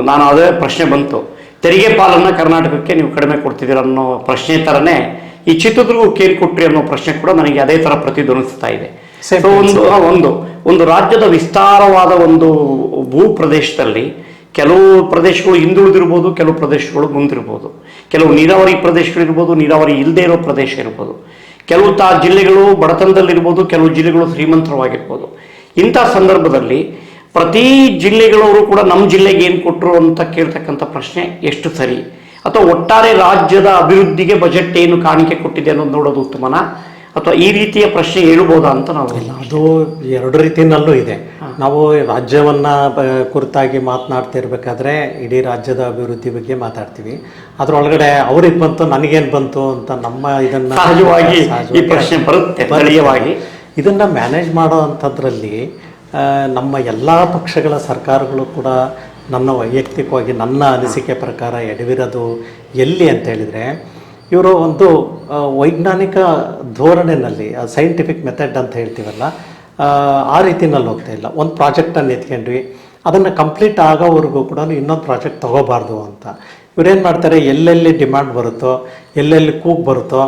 ನಾನು ಅದೇ ಪ್ರಶ್ನೆ ಬಂತು, ತೆರಿಗೆ ಪಾಲನ್ನು ಕರ್ನಾಟಕಕ್ಕೆ ನೀವು ಕಡಿಮೆ ಕೊಡ್ತಿದ್ದೀರ ಅನ್ನೋ ಪ್ರಶ್ನೆ ಥರನೇ ಈ ಚಿತ್ರದುರ್ಗಕ್ಕೆ ಏನು ಕೊಟ್ರಿ ಅನ್ನೋ ಪ್ರಶ್ನೆ ಕೂಡ ನನಗೆ ಅದೇ ಥರ ಪ್ರತಿಧ್ವನಿಸ್ತಾ ಇದೆ. ಸೊ ಒಂದು ರಾಜ್ಯದ ವಿಸ್ತಾರವಾದ ಒಂದು ಭೂ ಪ್ರದೇಶದಲ್ಲಿ ಕೆಲವು ಪ್ರದೇಶಗಳು ಹಿಂದುಳಿದಿರ್ಬೋದು, ಕೆಲವು ಪ್ರದೇಶಗಳು ಮುಂದಿರ್ಬೋದು, ಕೆಲವು ನೀರಾವರಿ ಪ್ರದೇಶಗಳಿರ್ಬೋದು, ನೀರಾವರಿ ಇಲ್ಲದೆ ಇರೋ ಪ್ರದೇಶ ಇರ್ಬೋದು, ಕೆಲವು ಜಿಲ್ಲೆಗಳು ಬಡತನದಲ್ಲಿರ್ಬೋದು, ಕೆಲವು ಜಿಲ್ಲೆಗಳು ಶ್ರೀಮಂತವಾಗಿರ್ಬೋದು. ಇಂಥ ಸಂದರ್ಭದಲ್ಲಿ ಪ್ರತಿ ಜಿಲ್ಲೆಗಳವರು ಕೂಡ ನಮ್ಮ ಜಿಲ್ಲೆಗೆ ಏನು ಕೊಟ್ಟರು ಅಂತ ಕೇಳ್ತಕ್ಕಂಥ ಪ್ರಶ್ನೆ ಎಷ್ಟು ಸರಿ, ಅಥವಾ ಒಟ್ಟಾರೆ ರಾಜ್ಯದ ಅಭಿವೃದ್ಧಿಗೆ ಬಜೆಟ್ ಏನು ಕಾಣಿಕೆ ಕೊಟ್ಟಿದೆ ಅನ್ನೋದು ನೋಡೋದು ಉತ್ತಮನಾ, ಅಥವಾ ಈ ರೀತಿಯ ಪ್ರಶ್ನೆ ಹೇಳ್ಬೋದಾ ಅಂತ ನಾವು. ಅದು ಎರಡು ರೀತಿಯಲ್ಲೂ ಇದೆ. ನಾವು ರಾಜ್ಯವನ್ನು ಕುರಿತಾಗಿ ಮಾತನಾಡ್ತಿರ್ಬೇಕಾದ್ರೆ ಇಡೀ ರಾಜ್ಯದ ಅಭಿವೃದ್ಧಿ ಬಗ್ಗೆ ಮಾತಾಡ್ತೀವಿ, ಅದರೊಳಗಡೆ ಅವ್ರಿಗೆ ಬಂತು ನನಗೇನು ಬಂತು ಅಂತ ನಮ್ಮ ಇದನ್ನು ಸಹಜವಾಗಿ ಈ ಪ್ರಶ್ನೆ ಬರುತ್ತೆ. ಇದನ್ನು ಮ್ಯಾನೇಜ್ ಮಾಡೋ ಅಂಥದ್ರಲ್ಲಿ ನಮ್ಮ ಎಲ್ಲ ಪಕ್ಷಗಳ ಸರ್ಕಾರಗಳು ಕೂಡ ನನ್ನ ವೈಯಕ್ತಿಕವಾಗಿ ನನ್ನ ಅನಿಸಿಕೆ ಪ್ರಕಾರ ಎಡವಿರೋದು ಎಲ್ಲಿ ಅಂತ ಹೇಳಿದರೆ, ಇವರು ಒಂದು ವೈಜ್ಞಾನಿಕ ಧೋರಣೆಯಲ್ಲಿ ಸೈಂಟಿಫಿಕ್ ಮೆಥಡ್ ಅಂತ ಹೇಳ್ತೀವಲ್ಲ, ಆ ರೀತಿನಲ್ಲಿ ಹೋಗ್ತಾ ಇಲ್ಲ. ಒಂದು ಪ್ರಾಜೆಕ್ಟನ್ನು ಎತ್ಕೊಂಡ್ವಿ, ಅದನ್ನು ಕಂಪ್ಲೀಟ್ ಆಗೋವರೆಗೂ ಕೂಡ ಇನ್ನೊಂದು ಪ್ರಾಜೆಕ್ಟ್ ತೊಗೋಬಾರ್ದು ಅಂತ ಇವರೇನು ಮಾಡ್ತಾರೆ, ಎಲ್ಲೆಲ್ಲಿ ಡಿಮ್ಯಾಂಡ್ ಬರುತ್ತೋ, ಎಲ್ಲೆಲ್ಲಿ ಕೂಗ್ ಬರುತ್ತೋ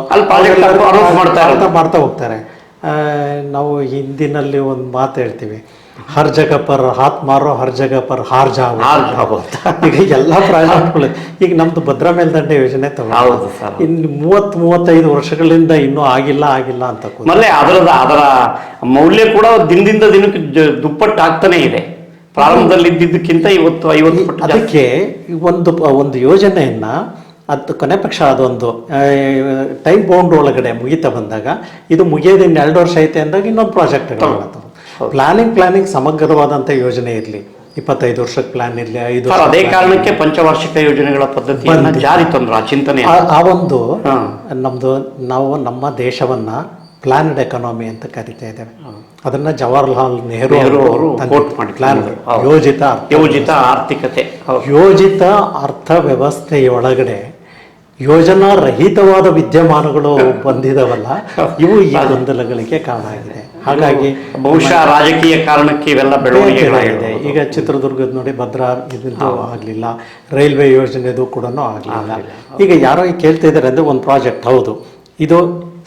ಮಾಡ್ತಾ ಹೋಗ್ತಾರೆ. ನಾವು ಹಿಂದಿನಲ್ಲಿ ಒಂದು ಮಾತು ಹೇಳ್ತೀವಿ, ಹರ್ ಜಗ ಪರ್ ಹಾತ್ ಮಾರೋ, ಹರ್ ಜಗ ಪರ್ ಹಾರ್ ಜಾವೋ. ಈಗ ಎಲ್ಲ ಪ್ರಾಜೆಕ್ಟ್ಗಳು, ಈಗ ನಮ್ದು ಭದ್ರಾ ಮೇಲ್ದಂಡೆ ಯೋಜನೆ ತಗೊಂಡು ಇನ್ನು 30-35 ವರ್ಷಗಳಿಂದ ಇನ್ನೂ ಆಗಿಲ್ಲ ಅಂತ ಅದರ ಮೌಲ್ಯ ಕೂಡ ದಿನದಿಂದ ದಿನಕ್ಕೆ ದುಪ್ಪಟ್ಟು ಆಗ್ತಾನೆ ಇದೆ. ಪ್ರಾರಂಭದಲ್ಲಿ ಇದ್ದಿದ್ದಕ್ಕಿಂತ ಇವತ್ತು 50 ಪಟ್ಟು. ಅದಕ್ಕೆ ಒಂದು ಯೋಜನೆಯನ್ನ ಅದು ಕೊನೆ ಪಕ್ಷ ಅದೊಂದು ಟೈಮ್ ಬೌಂಡ್ ಒಳಗಡೆ ಮುಗಿತಾ ಬಂದಾಗ, ಇದು ಮುಗಿಯೋದು ಇನ್ನು 2 ವರ್ಷ ಐತೆ ಅಂದಾಗ ಇನ್ನೊಂದು ಪ್ರಾಜೆಕ್ಟ್ ಪ್ಲಾನಿಂಗ್ ಸಮಗ್ರವಾದಂಥ ಯೋಜನೆ ಇರಲಿ. 25 ವರ್ಷಕ್ಕೆ ಪ್ಲಾನ್ ಇರಲಿ, 5 ವರ್ಷ. ಅದೇ ಕಾರಣಕ್ಕೆ ಪಂಚವಾರ್ಷಿಕ ಯೋಜನೆಗಳ ಪದ್ಧತಿಯನ್ನು ಜಾರಿ ತಂದ್ರು. ಆ ಚಿಂತನೆ ಆ ಒಂದು ನಾವು ನಮ್ಮ ದೇಶವನ್ನ ಪ್ಲಾನ್ಡ್ ಎಕಾನಮಿ ಅಂತ ಕರಿತಾ ಇದ್ದೇವೆ. ಅದನ್ನ ಜವಾಹರ್ಲಾಲ್ ನೆಹರು ಅವರು ಪ್ಲಾನ್, ಯೋಜಿತ ಆರ್ಥಿಕತೆ, ಯೋಜಿತ ಅರ್ಥವ್ಯವಸ್ಥೆಯೊಳಗಡೆ ಯೋಜನಾ ರಹಿತವಾದ ವಿದ್ಯಮಾನಗಳು ಬಂದಿದವಲ್ಲ, ಇವು ಈ ಗೊಂದಲಗಳಿಗೆ ಕಾರಣ ಆಗಿದೆ. ಹಾಗಾಗಿ ಬಹುಶಃ ರಾಜಕೀಯ ಕಾರಣಕ್ಕೆ ಇವೆಲ್ಲ ಬೆಳವಣಿಗೆಗಳಾಗಿದೆ. ಈಗ ಚಿತ್ರದುರ್ಗದ ನೋಡಿ, ಭದ್ರಾ ಇದ್ದು ಆಗಲಿಲ್ಲ, ರೈಲ್ವೆ ಯೋಜನೆದು ಕೂಡ ಆಗಲಿಲ್ಲ. ಈಗ ಯಾರೋ ಕೇಳ್ತಾ ಇದ್ದಾರೆ ಅಂದರೆ, ಒಂದು ಪ್ರಾಜೆಕ್ಟ್ ಹೌದು, ಇದು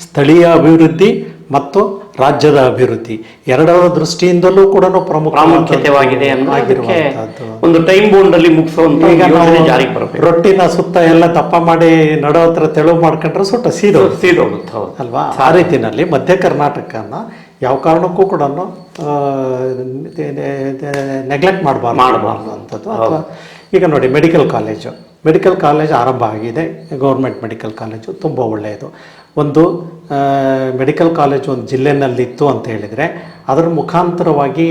ಸ್ಥಳೀಯ ಅಭಿವೃದ್ಧಿ ಮತ್ತು ರಾಜ್ಯದ ಅಭಿವೃದ್ಧಿ ಎರಡರ ದೃಷ್ಟಿಯಿಂದಲೂ ಕೂಡ ಪ್ರಾಮುಖ್ಯತೆವಾಗಿದೆ ಒಂದು ಟೈಮ್ ಬೌಂಡ್ ಅಲ್ಲಿ ಮುಗಿಸುವಂತ ರೊಟ್ಟಿನ ಸುತ್ತ ಎಲ್ಲ ದಪ್ಪ ಮಾಡಿ ನಡೋ ಹತ್ರ ತೆಳುವು ಮಾಡ್ಕೊಂಡ್ರೆ ಸುಟ್ಟ ಸೀದೋಗುತ್ತೆ ಅಲ್ವಾ. ಆ ರೀತಿನಲ್ಲಿ ಮಧ್ಯ ಕರ್ನಾಟಕನ ಯಾವ ಕಾರಣಕ್ಕೂ ಕೂಡ ನೆಗ್ಲೆಕ್ಟ್ ಮಾಡಬಾರ್ದು ಅಂಥದ್ದು. ಅಥವಾ ಈಗ ನೋಡಿ, ಮೆಡಿಕಲ್ ಕಾಲೇಜ್ ಆರಂಭ ಆಗಿದೆ, ಗೌರ್ಮೆಂಟ್ ಮೆಡಿಕಲ್ ಕಾಲೇಜು ತುಂಬ ಒಳ್ಳೆಯದು. ಒಂದು ಮೆಡಿಕಲ್ ಕಾಲೇಜ್ ಒಂದು ಜಿಲ್ಲೆನಲ್ಲಿತ್ತು ಅಂತ ಹೇಳಿದರೆ, ಅದರ ಮುಖಾಂತರವಾಗಿ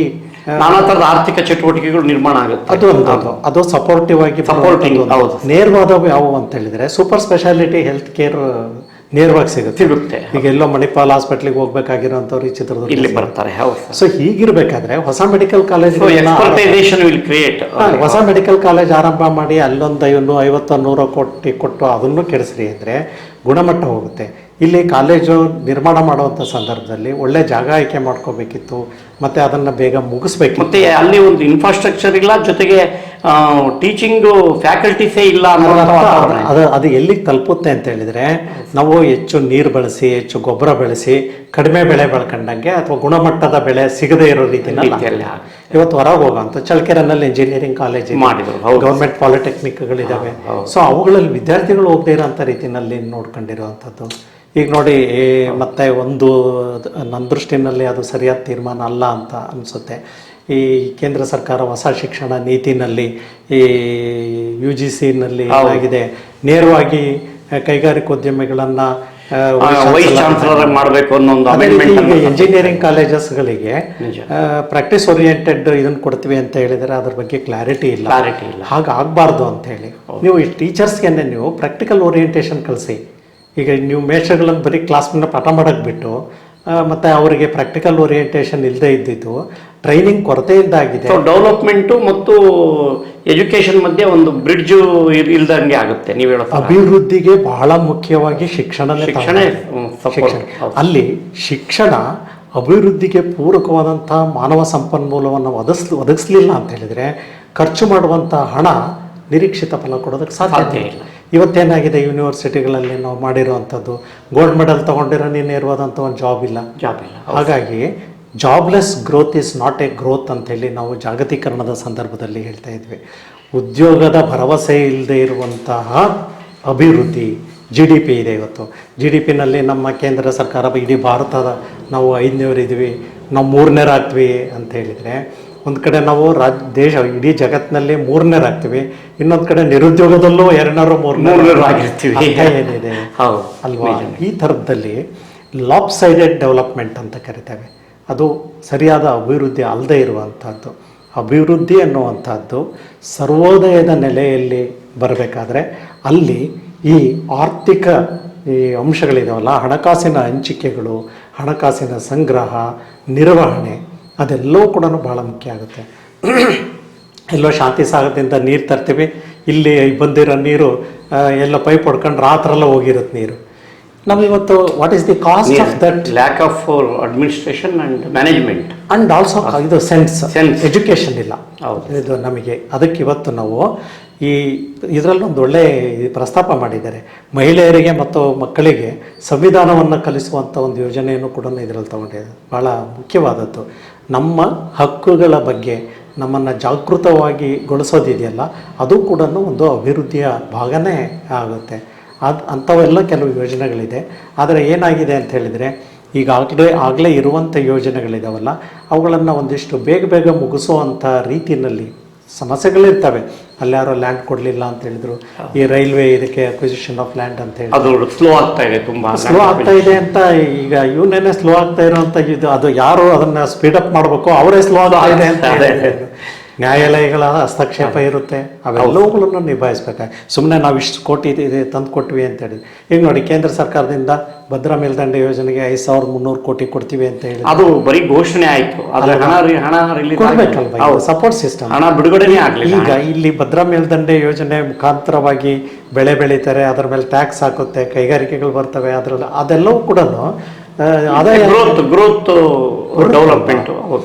ನಾನಾ ಥರದ ಆರ್ಥಿಕ ಚಟುವಟಿಕೆಗಳು ನಿರ್ಮಾಣ ಆಗುತ್ತೆ. ಅದು ಸಪೋರ್ಟಿವ್ ಆಗಿ ನೇರವಾದವು ಯಾವುವು ಅಂತ ಹೇಳಿದರೆ, ಸೂಪರ್ ಸ್ಪೆಷಾಲಿಟಿ ಹೆಲ್ತ್ ಕೇರ್ ನೇರವಾಗಿ ಸಿಗುತ್ತೆ. ಈಗ ಎಲ್ಲೋ ಮಣಿಪಾಲ್ ಹಾಸ್ಪಿಟ್ಲಿಗೆ ಹೋಗ್ಬೇಕಾಗಿರೋಂಥವ್ರು ಈ ಚಿತ್ರದುರ್ಗ ಇಲ್ಲಿ ಬರ್ತಾರೆ. ಸೊ ಹೀಗಿರ್ಬೇಕಾದ್ರೆ ಹೊಸ ಮೆಡಿಕಲ್ ಕಾಲೇಜ್ ಆರಂಭ ಮಾಡಿ ಅಲ್ಲೊಂದು 50-100 ಕೋಟಿ ಕೊಟ್ಟು ಅದನ್ನು ಕೆಡಿಸ್ರಿ ಅಂದರೆ ಗುಣಮಟ್ಟ ಹೋಗುತ್ತೆ. ಇಲ್ಲಿ ಕಾಲೇಜು ನಿರ್ಮಾಣ ಮಾಡುವಂಥ ಸಂದರ್ಭದಲ್ಲಿ ಒಳ್ಳೆ ಜಾಗ ಆಯ್ಕೆ ಮಾಡ್ಕೋಬೇಕಿತ್ತು, ಮತ್ತು ಅದನ್ನು ಬೇಗ ಮುಗಿಸ್ಬೇಕಿತ್ತು. ಮತ್ತು ಅಲ್ಲಿ ಒಂದು ಇನ್ಫ್ರಾಸ್ಟ್ರಕ್ಚರ್ ಇಲ್ಲ, ಜೊತೆಗೆ ಟೀಚಿಂಗು ಫ್ಯಾಕಲ್ಟೀಸೇ ಇಲ್ಲ. ಅದು ಎಲ್ಲಿಗೆ ತಲುಪುತ್ತೆ ಅಂತ ಹೇಳಿದರೆ, ನಾವು ಹೆಚ್ಚು ನೀರು ಬಳಸಿ, ಹೆಚ್ಚು ಗೊಬ್ಬರ ಬೆಳೆಸಿ, ಕಡಿಮೆ ಬೆಳೆ ಬೆಳ್ಕೊಂಡಂಗೆ ಅಥವಾ ಗುಣಮಟ್ಟದ ಬೆಳೆ ಸಿಗದೇ ಇರೋ ರೀತಿಯಲ್ಲಿ ಇವತ್ತು ಹೊರಗೆ ಹೋಗೋಂಥ ಚಳ್ಳಕೆರೆನಲ್ಲಿ ಇಂಜಿನಿಯರಿಂಗ್ ಕಾಲೇಜ್ ಮಾಡಿದ್ರು, ಗೌರ್ಮೆಂಟ್ ಪಾಲಿಟೆಕ್ನಿಕ್ಗಳಿದ್ದಾವೆ. ಸೊ ಅವುಗಳಲ್ಲಿ ವಿದ್ಯಾರ್ಥಿಗಳು ಹೋಗದೇ ಇರೋಂಥ ರೀತಿಯಲ್ಲಿ ನೋಡ್ಕೊಂಡಿರುವಂಥದ್ದು. ಈಗ ನೋಡಿ, ಮತ್ತೆ ಒಂದು ನನ್ನ ದೃಷ್ಟಿನಲ್ಲಿ ಅದು ಸರಿಯಾದ ತೀರ್ಮಾನ ಅಲ್ಲ ಅಂತ ಅನಿಸುತ್ತೆ. ಈ ಕೇಂದ್ರ ಸರ್ಕಾರ ಹೊಸ ಶಿಕ್ಷಣ ನೀತಿನಲ್ಲಿ ಈ UGCನಲ್ಲಿ ಏನಾಗಿದೆ, ನೇರವಾಗಿ ಕೈಗಾರಿಕೋದ್ಯಮಿಗಳನ್ನು ವೈಸ್ ಚಾನ್ಸಲರ್ ಮಾಡಬೇಕು ಅನ್ನೋ ಒಂದು ಅಮೆಂಡ್ಮೆಂಟ್. ಇಂಜಿನಿಯರಿಂಗ್ ಕಾಲೇಜಸ್ಗಳಿಗೆ ಪ್ರಾಕ್ಟೀಸ್ ಓರಿಯೆಂಟೆಡ್ ಇದನ್ನು ಕೊಡ್ತೀವಿ ಅಂತ ಹೇಳಿದರೆ ಅದ್ರ ಬಗ್ಗೆ ಕ್ಲಾರಿಟಿ ಇಲ್ಲ. ಹಾಗಾಗಬಾರ್ದು ಅಂತ ಹೇಳಿ ನೀವು ಈ ಟೀಚರ್ಸ್ಗೆ ನೀವು ಪ್ರಾಕ್ಟಿಕಲ್ ಓರಿಯೆಂಟೇಷನ್ ಕಳಿಸಿ. ಈಗ ನೀವು ಮೇಷಗಳನ್ನು ಬರೀ ಕ್ಲಾಸ್ನ ಪಾಠ ಮಾಡೋಕ್ಕೆ ಬಿಟ್ಟು ಮತ್ತು ಅವರಿಗೆ ಪ್ರಾಕ್ಟಿಕಲ್ ಓರಿಯೆಂಟೇಷನ್ ಇಲ್ಲದೆ ಇದ್ದಿದ್ದು ಟ್ರೈನಿಂಗ್ ಕೊರತೆಯಿಂದ ಆಗಿದೆ. ಡೆವಲಪ್ಮೆಂಟು ಮತ್ತು ಎಜುಕೇಷನ್ ಮಧ್ಯೆ ಒಂದು ಬ್ರಿಡ್ಜ್ ಇಲ್ದಂಗೆ ಆಗುತ್ತೆ. ನೀವು ಹೇಳೋ ಅಭಿವೃದ್ಧಿಗೆ ಬಹಳ ಮುಖ್ಯವಾಗಿ ಶಿಕ್ಷಣ. ಅಲ್ಲಿ ಶಿಕ್ಷಣ ಅಭಿವೃದ್ಧಿಗೆ ಪೂರಕವಾದಂಥ ಮಾನವ ಸಂಪನ್ಮೂಲವನ್ನು ಒದಗಿಸ್ಲಿಲ್ಲ ಅಂತ ಹೇಳಿದರೆ ಖರ್ಚು ಮಾಡುವಂಥ ಹಣ ನಿರೀಕ್ಷಿತ ಫಲ ಕೊಡೋದಕ್ಕೆ ಸಾಧ್ಯ ಇಲ್ಲ. ಇವತ್ತೇನಾಗಿದೆ, ಯೂನಿವರ್ಸಿಟಿಗಳಲ್ಲಿ ನಾವು ಮಾಡಿರುವಂಥದ್ದು ಗೋಲ್ಡ್ ಮೆಡಲ್ ತೊಗೊಂಡಿರೋ ನೇರವಾದಂಥ ಒಂದು ಜಾಬ್ ಇಲ್ಲ. ಹಾಗಾಗಿ jobless growth is not A growth ಅಂತೇಳಿ ನಾವು ಜಾಗತೀಕರಣದ ಸಂದರ್ಭದಲ್ಲಿ ಹೇಳ್ತಾ ಇದ್ವಿ. ಉದ್ಯೋಗದ ಭರವಸೆ ಇಲ್ಲದೆ ಇರುವಂತಹ ಅಭಿವೃದ್ಧಿ GDP ಇದೆ. ಇವತ್ತು GDPನಲ್ಲಿ ನಮ್ಮ ಕೇಂದ್ರ ಸರ್ಕಾರ ಇಡೀ ಭಾರತದ ನಾವು 5ನೇವರು ಇದ್ದೀವಿ, ನಾವು 3ನೇರಾಗ್ತೀವಿ ಅಂತ ಹೇಳಿದರೆ, ಒಂದು ಕಡೆ ನಾವು ದೇಶ ಇಡೀ ಜಗತ್ತಿನಲ್ಲಿ 3ನೇರಾಗ್ತೀವಿ, ಇನ್ನೊಂದು ಕಡೆ ನಿರುದ್ಯೋಗದಲ್ಲೂ 200-300 ಆಗಿರ್ತೀವಿ. ಏನಿದೆ ಅಲ್ವಾ? ಈ ಥರದಲ್ಲಿ ಲಾಪ್ಸೈಡೆಡ್ ಡೆವಲಪ್ಮೆಂಟ್ ಅಂತ ಕರಿತೇವೆ. ಅದು ಸರಿಯಾದ ಅಭಿವೃದ್ಧಿ ಅಲ್ಲದೆ ಇರುವಂಥದ್ದು. ಅಭಿವೃದ್ಧಿ ಅನ್ನುವಂಥದ್ದು ಸರ್ವೋದಯದ ನೆಲೆಯಲ್ಲಿ ಬರಬೇಕಾದ್ರೆ ಅಲ್ಲಿ ಈ ಆರ್ಥಿಕ ಈ ಅಂಶಗಳಿದಾವಲ್ಲ, ಹಣಕಾಸಿನ ಹಂಚಿಕೆಗಳು, ಹಣಕಾಸಿನ ಸಂಗ್ರಹ, ನಿರ್ವಹಣೆ, ಅದೆಲ್ಲವೂ ಕೂಡ ಬಹಳ ಮುಖ್ಯ ಆಗುತ್ತೆ. ಎಲ್ಲೋ ಶಾಂತಿ ಸಾಗರದಿಂದ ನೀರು ತರ್ತೀವಿ, ಇಲ್ಲಿ ಬಂದಿರೋ ನೀರು ಎಲ್ಲ ಪೈಪ್ ಹೊಡ್ಕೊಂಡು ರಾತ್ರೆಲ್ಲ ಹೋಗಿರುತ್ತೆ ನೀರು. ನಮಗಿವತ್ತು what is the cost of that? Lack of administration and management and also ಇದು ಸೆನ್ಸ್ Sense. ಎಜುಕೇಷನ್ ಇಲ್ಲ. ಹೌದು. ಇದು ನಮಗೆ ಅದಕ್ಕೆ ಇವತ್ತು ನಾವು ಈ ಇದರಲ್ಲಿ ಒಂದು ಒಳ್ಳೆ ಪ್ರಸ್ತಾಪ ಮಾಡಿದ್ದಾರೆ. ಮಹಿಳೆಯರಿಗೆ ಮತ್ತು ಮಕ್ಕಳಿಗೆ ಸಂವಿಧಾನವನ್ನು ಕಲಿಸುವಂಥ ಒಂದು ಯೋಜನೆಯನ್ನು ಕೂಡ ಇದರಲ್ಲಿ ತಗೊಂಡಿದ್ದಾರೆ. ಭಾಳ ಮುಖ್ಯವಾದದ್ದು ನಮ್ಮ ಹಕ್ಕುಗಳ ಬಗ್ಗೆ ನಮ್ಮನ್ನು ಜಾಗೃತವಾಗಿ ಗೊಳಿಸೋದಿದೆಯಲ್ಲ, ಅದು ಕೂಡ ಒಂದು ಅಭಿವೃದ್ಧಿಯ ಭಾಗನೇ ಆಗುತ್ತೆ. ಅಂಥವೆಲ್ಲ ಕೆಲವು ಯೋಜನೆಗಳಿದೆ. ಆದರೆ ಏನಾಗಿದೆ ಅಂತ ಹೇಳಿದರೆ, ಆಗಲೇ ಇರುವಂಥ ಯೋಜನೆಗಳಿದಾವಲ್ಲ, ಅವುಗಳನ್ನು ಒಂದಿಷ್ಟು ಬೇಗ ಮುಗಿಸುವಂಥ ರೀತಿಯಲ್ಲಿ ಸಮಸ್ಯೆಗಳಿರ್ತವೆ. ಅಲ್ಲಿ ಯಾರೋ ಲ್ಯಾಂಡ್ ಕೊಡಲಿಲ್ಲ ಅಂತ ಹೇಳಿದ್ರು, ಈ ರೈಲ್ವೆ ಇದಕ್ಕೆ ಅಕ್ವಿಸಿಷನ್ ಆಫ್ ಲ್ಯಾಂಡ್ ಅಂತ ಹೇಳಿ ಅದು ಸ್ಲೋ ಆಗ್ತಾ ಇದೆ, ತುಂಬ ಸ್ಲೋ ಆಗ್ತಾ ಇದೆ ಅಂತ. ಈಗ ಇವನ್ನೇನೆ ಸ್ಲೋ ಆಗ್ತಾ ಇರೋಂಥ ಇದು, ಅದು ಯಾರು ಅದನ್ನು ಸ್ಪೀಡಪ್ ಮಾಡಬೇಕು ಅವರೇ ಸ್ಲೋ ಆಗ್ತಾ ಇದೆ ಅಂತ ಹೇಳಿದ್ರು. ನ್ಯಾಯಾಲಯಗಳ ಹಸ್ತಕ್ಷೇಪ ಇರುತ್ತೆ, ಅವೆಲ್ಲವುಗಳನ್ನು ನಿಭಾಯಿಸ್ಬೇಕಾಗಿ ಸುಮ್ಮನೆ ನಾವು ಇಷ್ಟು ಕೋಟಿ ತಂದು ಕೊಟ್ವಿ ಅಂತೇಳಿ. ಈಗ ನೋಡಿ, ಕೇಂದ್ರ ಸರ್ಕಾರದಿಂದ ಭದ್ರಾ ಮೇಲ್ದಂಡೆ ಯೋಜನೆಗೆ 5300 ಕೋಟಿ ಕೊಡ್ತೀವಿ ಅಂತ ಹೇಳಿ ಅದು ಬರೀ ಘೋಷಣೆ ಆಯಿತು, ಆದರೆ ಹಣ ಕೊಡ್ಬೇಕಲ್ವ, ಸಪೋರ್ಟ್ ಸಿಸ್ಟಮ್, ಹಣ ಬಿಡುಗಡೆನೇ ಆಗಲಿಲ್ಲ. ಈಗ ಇಲ್ಲಿ ಭದ್ರಾ ಮೇಲ್ದಂಡೆ ಯೋಜನೆ ಮುಖಾಂತರವಾಗಿ ಬೆಳೆ ಬೆಳೀತಾರೆ, ಅದರ ಮೇಲೆ ಟ್ಯಾಕ್ಸ್ ಹಾಕುತ್ತೆ, ಕೈಗಾರಿಕೆಗಳು ಬರ್ತವೆ, ಅದರಲ್ಲಿ ಅದೆಲ್ಲವೂ ಕೂಡ ಆದಾಯ ಗ್ರೋತ್ ಡೆವಲಪ್ಮೆಂಟ್.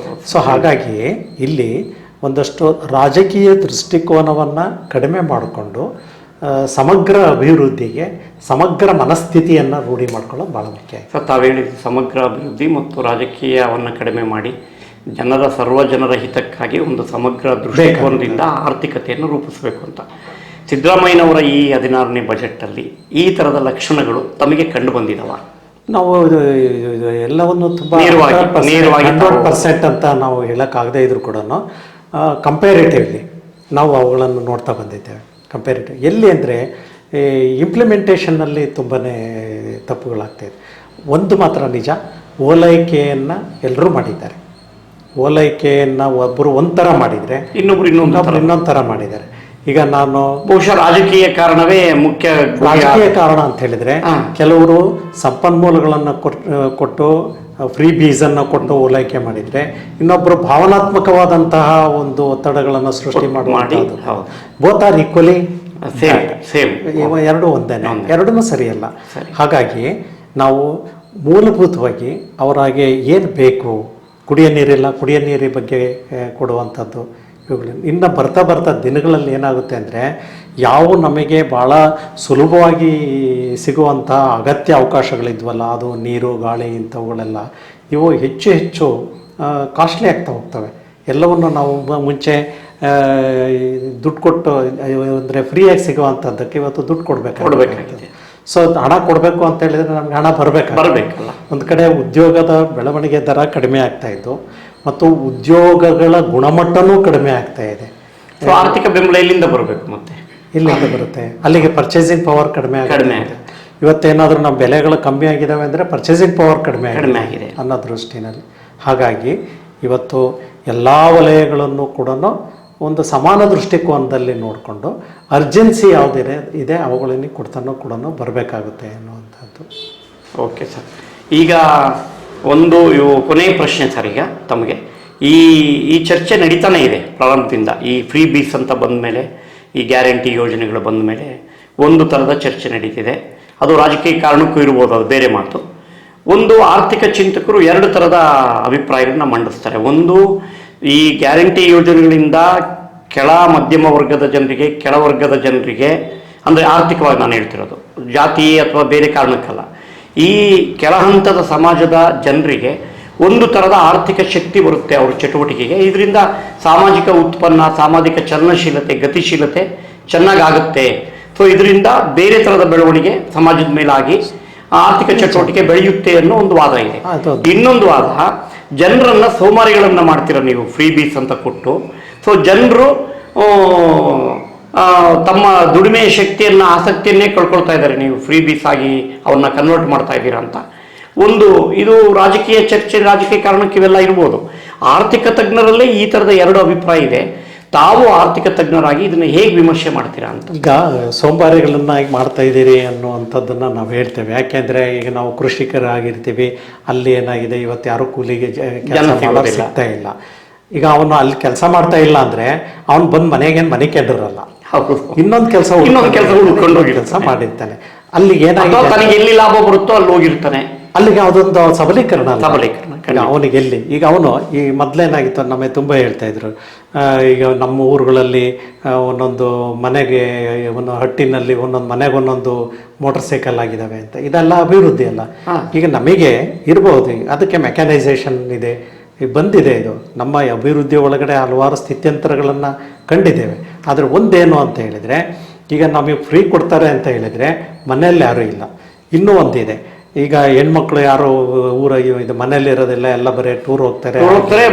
ಸೊ ಹಾಗಾಗಿ ಇಲ್ಲಿ ಒಂದಷ್ಟು ರಾಜಕೀಯ ದೃಷ್ಟಿಕೋನವನ್ನು ಕಡಿಮೆ ಮಾಡಿಕೊಂಡು ಸಮಗ್ರ ಅಭಿವೃದ್ಧಿಗೆ ಸಮಗ್ರ ಮನಸ್ಥಿತಿಯನ್ನು ರೂಢಿ ಮಾಡ್ಕೊಳ್ಳೋದು ಭಾಳ ಮುಖ್ಯ. ಸರ್, ತಾವು ಹೇಳಿದ ಸಮಗ್ರ ಅಭಿವೃದ್ಧಿ ಮತ್ತು ರಾಜಕೀಯವನ್ನು ಕಡಿಮೆ ಮಾಡಿ ಸರ್ವ ಜನರ ಹಿತಕ್ಕಾಗಿ ಒಂದು ಸಮಗ್ರ ದೃಷ್ಟಿಕೋನದಿಂದ ಆರ್ಥಿಕತೆಯನ್ನು ರೂಪಿಸಬೇಕು ಅಂತ ಸಿದ್ದರಾಮಯ್ಯನವರ ಈ 16ನೇ ಬಜೆಟಲ್ಲಿ ಈ ಥರದ ಲಕ್ಷಣಗಳು ತಮಗೆ ಕಂಡು ಬಂದಿದ್ದಾವ? ನಾವು ಎಲ್ಲವನ್ನು ತುಂಬ 100% ಅಂತ ನಾವು ಹೇಳೋಕ್ಕಾಗದೇ ಇದ್ರು ಕೂಡ ಕಂಪೇರಿಟಿವ್ಲಿ ನಾವು ಅವುಗಳನ್ನು ನೋಡ್ತಾ ಬಂದಿದ್ದೇವೆ. ಕಂಪೇರಿಟಿವ್ ಎಲ್ಲಿ ಅಂದರೆ ಇಂಪ್ಲಿಮೆಂಟೇಷನ್ನಲ್ಲಿ ತುಂಬಾ ತಪ್ಪುಗಳಾಗ್ತಾಯಿದೆ. ಒಂದು ಮಾತ್ರ ನಿಜ, ಓಲೈಕೆಯನ್ನು ಎಲ್ಲರೂ ಮಾಡಿದ್ದಾರೆ. ಓಲೈಕೆಯನ್ನು ಒಬ್ಬರು ಒಂಥರ ಮಾಡಿದರೆ ಇನ್ನೊಬ್ರು ಇನ್ನೊಂದು ಥರ ಮಾಡಿದ್ದಾರೆ. ಈಗ ನಾನು ಬಹುಶಃ ರಾಜಕೀಯ ಕಾರಣವೇ ಮುಖ್ಯ. ರಾಜಕೀಯ ಕಾರಣ ಅಂತ ಹೇಳಿದರೆ, ಕೆಲವರು ಸಂಪನ್ಮೂಲಗಳನ್ನು ಕೊಟ್ಟು ಫ್ರೀ ಬೀಸನ್ನು ಕೊಟ್ಟು ಓಲೈಕೆ ಮಾಡಿದರೆ, ಇನ್ನೊಬ್ಬರು ಭಾವನಾತ್ಮಕವಾದಂತಹ ಒಂದು ಒತ್ತಡಗಳನ್ನು ಸೃಷ್ಟಿ ಮಾಡುವಂಥದ್ದು. ಬೋತ್ ಆರ್ ಈಕ್ವಲಿ ಸೇಮ್, ಎರಡೂ ಒಂದೇನೆ, ಎರಡೂ ಸರಿಯಲ್ಲ. ಹಾಗಾಗಿ ನಾವು ಮೂಲಭೂತವಾಗಿ ಅವರಾಗೆ ಏನು ಬೇಕು, ಕುಡಿಯೋ ನೀರಿಲ್ಲ, ಕುಡಿಯೋ ನೀರಿನ ಬಗ್ಗೆ ಕೊಡುವಂಥದ್ದು. ಇನ್ನು ಬರ್ತಾ ದಿನಗಳಲ್ಲಿ ಏನಾಗುತ್ತೆ ಅಂದರೆ, ಯಾವ ನಮಗೆ ಭಾಳ ಸುಲಭವಾಗಿ ಸಿಗುವಂಥ ಅಗತ್ಯ ಅವಕಾಶಗಳಿದ್ವಲ್ಲ, ಅದು ನೀರು, ಗಾಳಿ, ಇಂಥವುಗಳೆಲ್ಲ ಇವು ಹೆಚ್ಚು ಕಾಸ್ಟ್ಲಿ ಆಗ್ತಾ ಹೋಗ್ತವೆ. ಎಲ್ಲವನ್ನು ನಾವು ಮುಂಚೆ ದುಡ್ಡು ಕೊಟ್ಟು ಅಂದರೆ ಫ್ರೀಯಾಗಿ ಸಿಗುವಂಥದ್ದಕ್ಕೆ ಇವತ್ತು ದುಡ್ಡು ಕೊಡಬೇಕಾಗಿದೆ. ಸೊ ಹಣ ಕೊಡಬೇಕು ಅಂತ ಹೇಳಿದರೆ ನಮ್ಗೆ ಹಣ ಬರಬೇಕಲ್ಲ. ಒಂದು ಕಡೆ ಉದ್ಯೋಗದ ಬೆಳವಣಿಗೆ ದರ ಕಡಿಮೆ ಆಗ್ತಾಯಿತ್ತು ಮತ್ತು ಉದ್ಯೋಗಗಳ ಗುಣಮಟ್ಟನೂ ಕಡಿಮೆ ಆಗ್ತಾ ಇದೆ. ಸೊ ಆರ್ಥಿಕ ಬೆಂಬಲ ಇಲ್ಲಿಂದ ಬರಬೇಕು, ಮತ್ತೆ ಇಲ್ಲಿಂದ ಬರುತ್ತೆ. ಅಲ್ಲಿಗೆ ಪರ್ಚೇಸಿಂಗ್ ಪವರ್ ಕಡಿಮೆ ಆಗಿದೆ. ಇವತ್ತೇನಾದರೂ ನಮ್ಮ ಬೆಲೆಗಳು ಕಮ್ಮಿ ಆಗಿದ್ದಾವೆ ಅಂದರೆ ಪರ್ಚೇಸಿಂಗ್ ಪವರ್ ಕಡಿಮೆ ಆಗಿದೆ ಅನ್ನೋ ದೃಷ್ಟಿನಲ್ಲಿ. ಹಾಗಾಗಿ ಇವತ್ತು ಎಲ್ಲ ವಲಯಗಳನ್ನು ಕೂಡ ಒಂದು ಸಮಾನ ದೃಷ್ಟಿಕೋನದಲ್ಲಿ ನೋಡಿಕೊಂಡು ಅರ್ಜೆನ್ಸಿ ಯಾವುದಿದೆ ಇದೆ ಅವುಗಳಲ್ಲಿ ಕೂಡ ಬರಬೇಕಾಗುತ್ತೆ ಅನ್ನುವಂಥದ್ದು. ಓಕೆ ಸರ್, ಈಗ ಒಂದು ಕೊನೆಯ ಪ್ರಶ್ನೆ ಸರ್. ಈಗ ತಮಗೆ ಈ ಚರ್ಚೆ ನಡೀತಾನೆ ಇದೆ ಪ್ರಾರಂಭದಿಂದ. ಈ ಫ್ರೀ ಬೀಸ್ ಅಂತ ಬಂದ ಮೇಲೆ, ಈ ಗ್ಯಾರಂಟಿ ಯೋಜನೆಗಳು ಬಂದ ಮೇಲೆ ಒಂದು ಥರದ ಚರ್ಚೆ ನಡೀತಿದೆ. ಅದು ರಾಜಕೀಯ ಕಾರಣಕ್ಕೂ ಇರ್ಬೋದು, ಅದು ಬೇರೆ ಮಾತು. ಒಂದು ಆರ್ಥಿಕ ಚಿಂತಕರು ಎರಡು ಥರದ ಅಭಿಪ್ರಾಯಗಳನ್ನ ಮಂಡಿಸ್ತಾರೆ. ಒಂದು, ಈ ಗ್ಯಾರಂಟಿ ಯೋಜನೆಗಳಿಂದ ಮಧ್ಯಮ ವರ್ಗದ ಜನರಿಗೆ, ಕೆಳವರ್ಗದ ಜನರಿಗೆ, ಅಂದರೆ ಆರ್ಥಿಕವಾಗಿ ನಾನು ಹೇಳ್ತಿರೋದು, ಜಾತಿ ಅಥವಾ ಬೇರೆ ಕಾರಣಕ್ಕಲ್ಲ, ಈ ಕೆಳಹಂತದ ಸಮಾಜದ ಜನರಿಗೆ ಒಂದು ಥರದ ಆರ್ಥಿಕ ಶಕ್ತಿ ಬರುತ್ತೆ ಅವ್ರ ಚಟುವಟಿಕೆಗೆ. ಇದರಿಂದ ಸಾಮಾಜಿಕ ಉತ್ಪನ್ನ, ಸಾಮಾಜಿಕ ಚಲನಶೀಲತೆ, ಗತಿಶೀಲತೆ ಚೆನ್ನಾಗಾಗುತ್ತೆ. ಸೊ ಇದರಿಂದ ಬೇರೆ ಥರದ ಬೆಳವಣಿಗೆ ಸಮಾಜದ ಮೇಲಾಗಿ ಆರ್ಥಿಕ ಚಟುವಟಿಕೆ ಬೆಳೆಯುತ್ತೆ ಅನ್ನೋ ಒಂದು ವಾದ ಇದೆ. ಇನ್ನೊಂದು ವಾದ, ಜನರನ್ನು ಸೋಮಾರಿಗಳನ್ನು ಮಾಡ್ತೀರ ನೀವು ಫ್ರೀ ಬೀಸ್ ಅಂತ ಕೊಟ್ಟು. ಸೊ ಜನರು ತಮ್ಮ ದುಡಿಮೆಯ ಶಕ್ತಿಯನ್ನು, ಆಸಕ್ತಿಯನ್ನೇ ಕಳ್ಕೊಳ್ತಾ ಇದ್ದಾರೆ, ನೀವು ಫ್ರೀ ಬೀಸ್ ಆಗಿ ಅವನ್ನ ಕನ್ವರ್ಟ್ ಮಾಡ್ತಾ ಇದ್ದೀರಾ ಅಂತ ಒಂದು. ಇದು ರಾಜಕೀಯ ಚರ್ಚೆ, ರಾಜಕೀಯ ಕಾರಣಕ್ಕೆ ಇವೆಲ್ಲ ಇರ್ಬೋದು. ಆರ್ಥಿಕ ತಜ್ಞರಲ್ಲೇ ಈ ಥರದ ಎರಡು ಅಭಿಪ್ರಾಯ ಇದೆ. ತಾವು ಆರ್ಥಿಕ ತಜ್ಞರಾಗಿ ಇದನ್ನು ಹೇಗೆ ವಿಮರ್ಶೆ ಮಾಡ್ತೀರಾ ಅಂತ? ಈಗ ಸೋಂಬಾರಿಗಳನ್ನಾಗಿ ಮಾಡ್ತಾ ಇದ್ದೀರಿ ಅನ್ನುವಂಥದ್ದನ್ನು ನಾವು ಹೇಳ್ತೇವೆ. ಯಾಕೆಂದರೆ ಈಗ ನಾವು ಕೃಷಿಕರಾಗಿರ್ತೀವಿ, ಅಲ್ಲಿ ಏನಾಗಿದೆ, ಇವತ್ತು ಯಾರು ಕೂಲಿಗೆ ಕೆಲಸ ಸಿಗ್ತಾ ಇಲ್ಲ. ಈಗ ಅವನು ಅಲ್ಲಿ ಕೆಲಸ ಮಾಡ್ತಾ ಇಲ್ಲ ಅಂದ್ರೆ ಅವ್ನು ಬಂದು ಮನೆ ಕೆಟ್ಟಿರಲ್ಲ, ಹೌದು, ಇನ್ನೊಂದು ಕೆಲಸ ಹುಡ್ಕೊಂಡು ಕೆಲಸ ಮಾಡಿರ್ತಾನೆ. ಅಲ್ಲಿಗೆ ಅಥವಾ ತನಗೆ ಎಲ್ಲಿ ಲಾಭ ಬರುತ್ತೋ ಅಲ್ಲಿ ಹೋಗಿರ್ತಾನೆ. ಅಲ್ಲಿಗೆ ಅದೊಂದು ಸಬಲೀಕರಣ ಅವನಿಗೆ ಎಲ್ಲಿ. ಈಗ ಅವನು ಈ ಮೊದಲೇನಾಗಿತ್ತು, ನಮಗೆ ತುಂಬ ಹೇಳ್ತಾ ಇದ್ರು, ಈಗ ನಮ್ಮ ಊರುಗಳಲ್ಲಿ ಒಂದೊಂದು ಮನೆಗೆ ಒಂದು ಹಟ್ಟಿನಲ್ಲಿ ಒಂದೊಂದು ಮನೆಗೆ ಒಂದೊಂದು ಮೋಟರ್ ಸೈಕಲ್ ಆಗಿದ್ದಾವೆ ಅಂತ. ಇದೆಲ್ಲ ಅಭಿವೃದ್ಧಿ ಅಲ್ಲ. ಈಗ ನಮಗೆ ಇರ್ಬೋದು, ಅದಕ್ಕೆ ಮೆಕ್ಯಾನೈಸೇಷನ್ ಇದೆ, ಬಂದಿದೆ. ಇದು ನಮ್ಮ ಅಭಿವೃದ್ಧಿ ಒಳಗಡೆ ಹಲವಾರು ಸ್ಥಿತ್ಯಂತರಗಳನ್ನು ಕಂಡಿದ್ದೇವೆ. ಆದರೆ ಒಂದೇನು ಅಂತ ಹೇಳಿದರೆ, ಈಗ ನಮಗೆ ಫ್ರೀ ಕೊಡ್ತಾರೆ ಅಂತ ಹೇಳಿದರೆ ಮನೆಯಲ್ಲಿ ಯಾರೂ ಇಲ್ಲ. ಇನ್ನೂ ಒಂದಿದೆ, ಈಗ ಹೆಣ್ಮಕ್ಳು ಯಾರು ಇದು ಮನೇಲಿ ಇರೋದಿಲ್ಲ, ಎಲ್ಲ ಬರೀ ಟೂರ್ ಹೋಗ್ತಾರೆ,